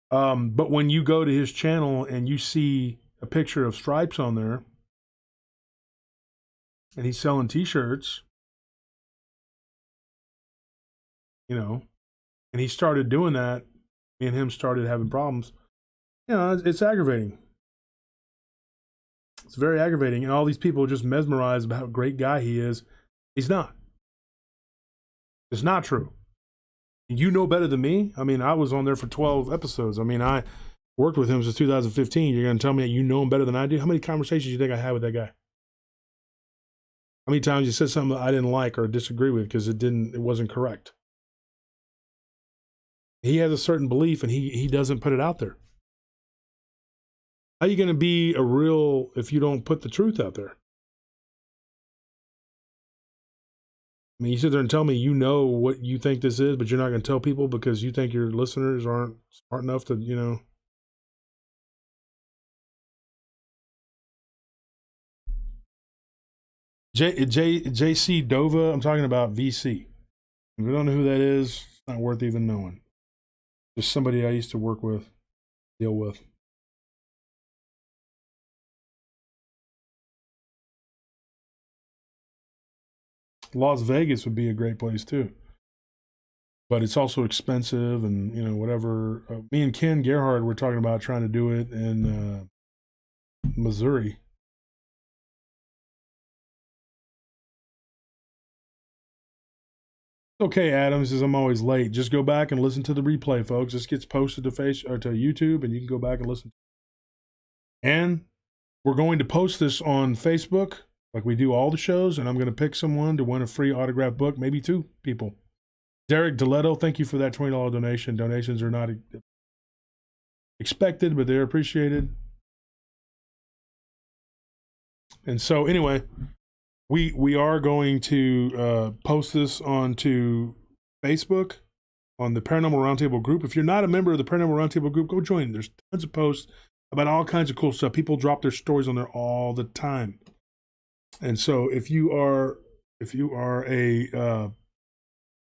But when you go to his channel and you see a picture of Stripes on there, and he's selling T-shirts, you know, and he started doing that, me and him started having problems. You know, it's aggravating. It's very aggravating, and all these people are just mesmerized about how great guy he is. He's not. It's not true. You know better than me. I mean, I was on there for 12 episodes. I mean, I worked with him since 2015. You're going to tell me that you know him better than I do? How many conversations do you think I had with that guy? How many times you said something that I didn't like or disagree with because it wasn't correct? He has a certain belief and he doesn't put it out there. How are you going to be a real if you don't put the truth out there? I mean, you sit there and tell me you know what you think this is, but you're not going to tell people because you think your listeners aren't smart enough to, you know. JC Dova, I'm talking about VC. If you don't know who that is, it's not worth even knowing. Just somebody I used to work with, deal with. Las Vegas would be a great place too. But it's also expensive and, you know, whatever. Me and Ken Gerhard were talking about trying to do it in Missouri. Okay, Adam says I'm always late. Just go back and listen to the replay, folks. This gets posted to YouTube, and you can go back and listen. And we're going to post this on Facebook, like we do all the shows, and I'm going to pick someone to win a free autographed book, maybe 2 people. Derek Deletto, thank you for that $20 donation. Donations are not expected, but they're appreciated. And so, anyway, we are going to post this onto Facebook on the Paranormal Round Table group. If you're not a member of the Paranormal Round Table group, go join. There's tons of posts about all kinds of cool stuff. People drop their stories on there all the time. And so if you are a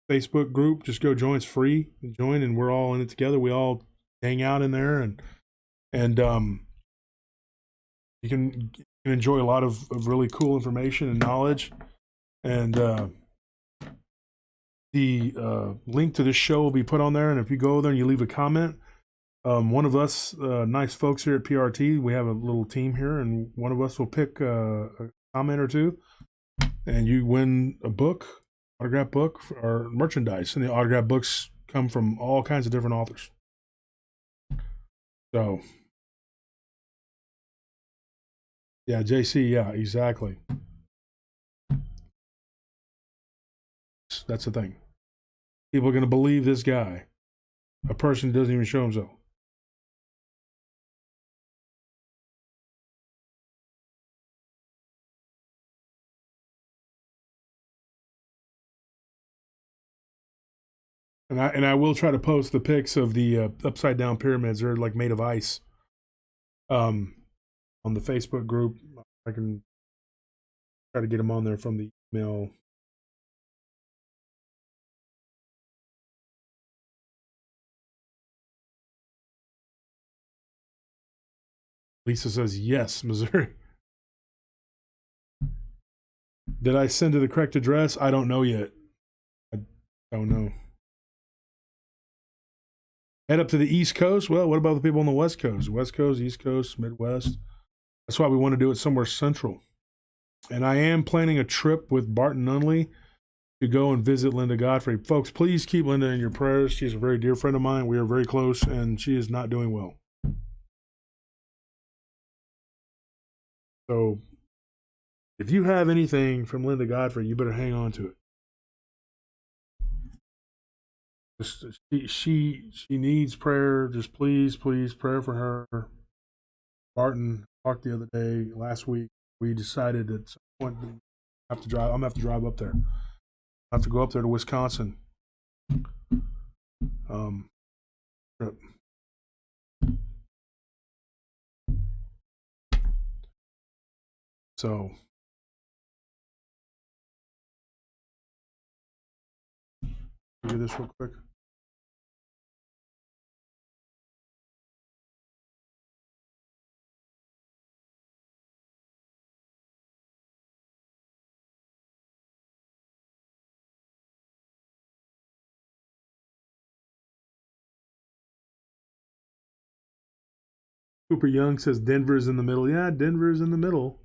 Facebook group, just go join. It's free. Join, and we're all in it together. We all hang out in there, and you can enjoy a lot of really cool information and knowledge. And the link to this show will be put on there. And if you go there and you leave a comment, one of us nice folks here at PRT, we have a little team here, and one of us will pick a comment or 2, and you win a book, autograph book, or merchandise. And the autograph books come from all kinds of different authors. So, yeah, JC, yeah, exactly. That's the thing. People are going to believe this guy, a person who doesn't even show himself. And I will try to post the pics of the upside down pyramids. They're like made of ice. On the Facebook group, I can try to get them on there from the email. Lisa says yes, Missouri. Did I send to the correct address? I don't know yet. I don't know. Head up to the East Coast. Well, what about the people on the West Coast? West Coast, East Coast, Midwest. That's why we want to do it somewhere central. And I am planning a trip with Barton Nunley to go and visit Linda Godfrey. Folks, please keep Linda in your prayers. She's a very dear friend of mine. We are very close, and she is not doing well. So if you have anything from Linda Godfrey, you better hang on to it. Just, she needs prayer. Just please, please, prayer for her. Barton talked the other day, last week. We decided at some point I'm gonna have to drive up there. I have to go up there to Wisconsin. Trip. So do this real quick. Cooper Young says Denver's in the middle. Yeah, Denver's in the middle.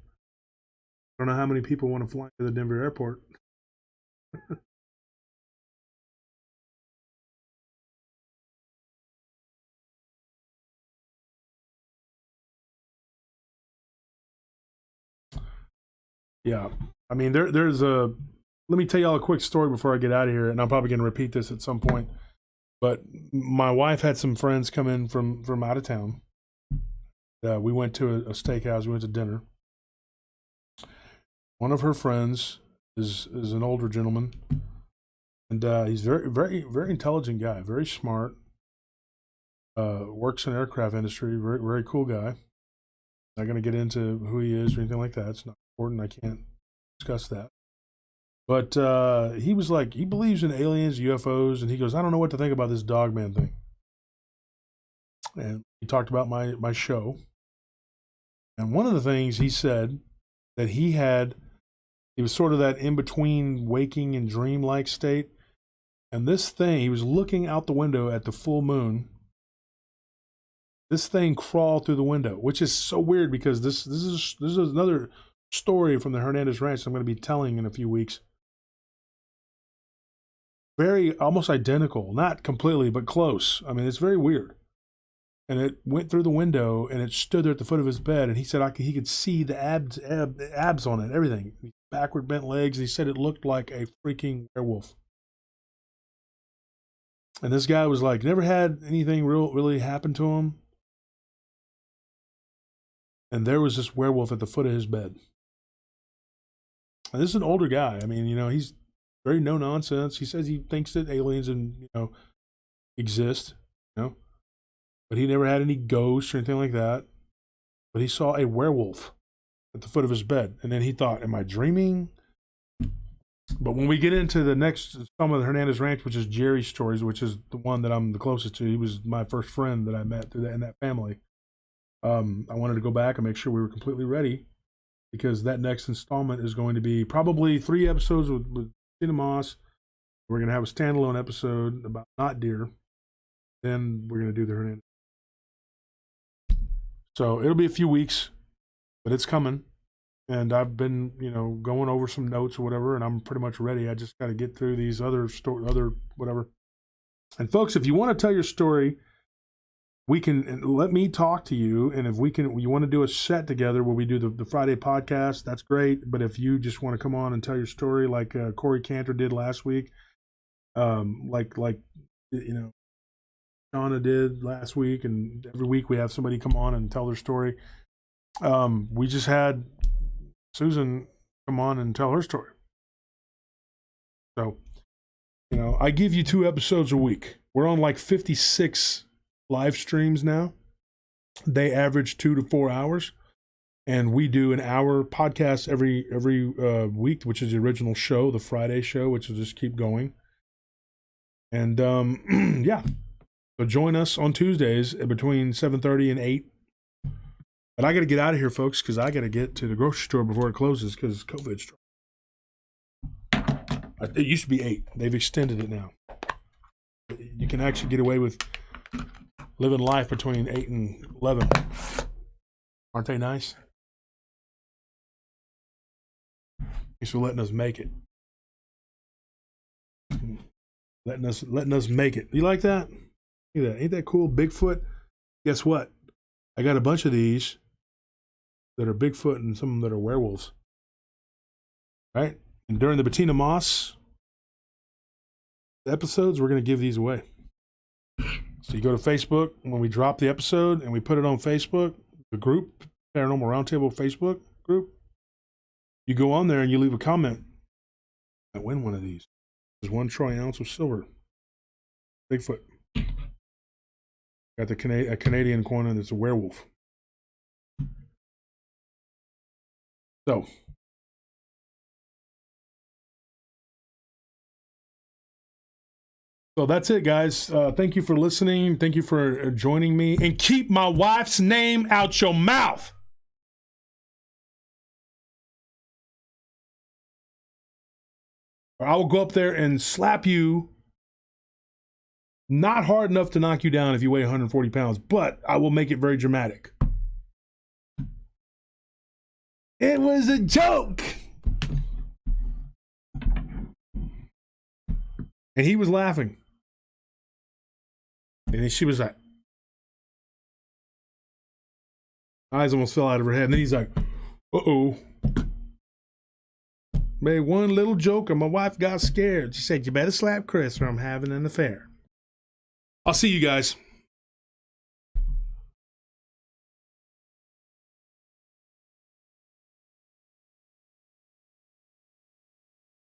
I don't know how many people want to fly to the Denver airport. Yeah, I mean, there's a. Let me tell y'all a quick story before I get out of here, and I'm probably going to repeat this at some point. But my wife had some friends come in from out of town. We went to a steakhouse. We went to dinner. One of her friends is an older gentleman, and he's very, very, very intelligent guy, very smart. Works in the aircraft industry. Very, very cool guy. Not going to get into who he is or anything like that. It's not important. I can't discuss that. But he was like, he believes in aliens, UFOs, and he goes, I don't know what to think about this Dogman thing. And he talked about my show. And one of the things he said that he was sort of that in-between waking and dream-like state. And this thing, he was looking out the window at the full moon. This thing crawled through the window, which is so weird because this is another story from the Hernandez Ranch I'm going to be telling in a few weeks. Very almost identical, not completely, but close. I mean, it's very weird. And it went through the window and it stood there at the foot of his bed. And he said he could see the abs on it, everything. Backward bent legs. He said it looked like a freaking werewolf. And this guy was like, never had anything really happen to him. And there was this werewolf at the foot of his bed. And this is an older guy. I mean, he's very no nonsense. He says he thinks that aliens exist, but he never had any ghosts or anything like that. But he saw a werewolf at the foot of his bed. And then he thought, am I dreaming? But when we get into the next some of the Hernandez Ranch, which is Jerry's stories, which is the one that I'm the closest to, he was my first friend that I met through that in that family. I wanted to go back and make sure we were completely ready because that next installment is going to be probably 3 episodes with Tina Moss. We're going to have a standalone episode about not deer. Then we're going to do the Hernandez. So it'll be a few weeks, but it's coming. And I've been, going over some notes or whatever, and I'm pretty much ready. I just got to get through these other whatever. And folks, if you want to tell your story, we can let me talk to you, and if you want to do a set together where we do the Friday podcast, that's great. But if you just want to come on and tell your story, like Corey Cantor did last week, like Shauna did last week, and every week we have somebody come on and tell their story. We just had Susan come on and tell her story. So, I give you 2 episodes a week. We're on like 56 live streams now. They average 2 to 4 hours, and we do an hour podcast every week, which is the original show, the Friday show, which will just keep going. And yeah, so join us on Tuesdays between 7:30 and 8. But I got to get out of here, folks, because I got to get to the grocery store before it closes because COVID's. It used to be 8. They've extended it now. You can actually get away with living life between 8 and 11. Aren't they nice? Thanks for letting us make it. Letting us make it. You like that? Look at that. Ain't that cool? Bigfoot. Guess what? I got a bunch of these that are Bigfoot and some that are werewolves. Right? And during the Bettina Moss episodes, we're going to give these away. So you go to Facebook when we drop the episode and we put it on Facebook, the group, Paranormal Round Table Facebook group. You go on there and you leave a comment. I win one of these. There's 1 troy ounce of silver. Bigfoot. Got the a Canadian coin that's a werewolf. So that's it, guys. Thank you for listening. Thank you for joining me. And keep my wife's name out your mouth. Or I will go up there and slap you. Not hard enough to knock you down if you weigh 140 pounds, but I will make it very dramatic. It was a joke. And he was laughing. And then she was like, eyes almost fell out of her head. And then he's like, uh-oh. Made one little joke and my wife got scared. She said, you better slap Chris or I'm having an affair. I'll see you guys.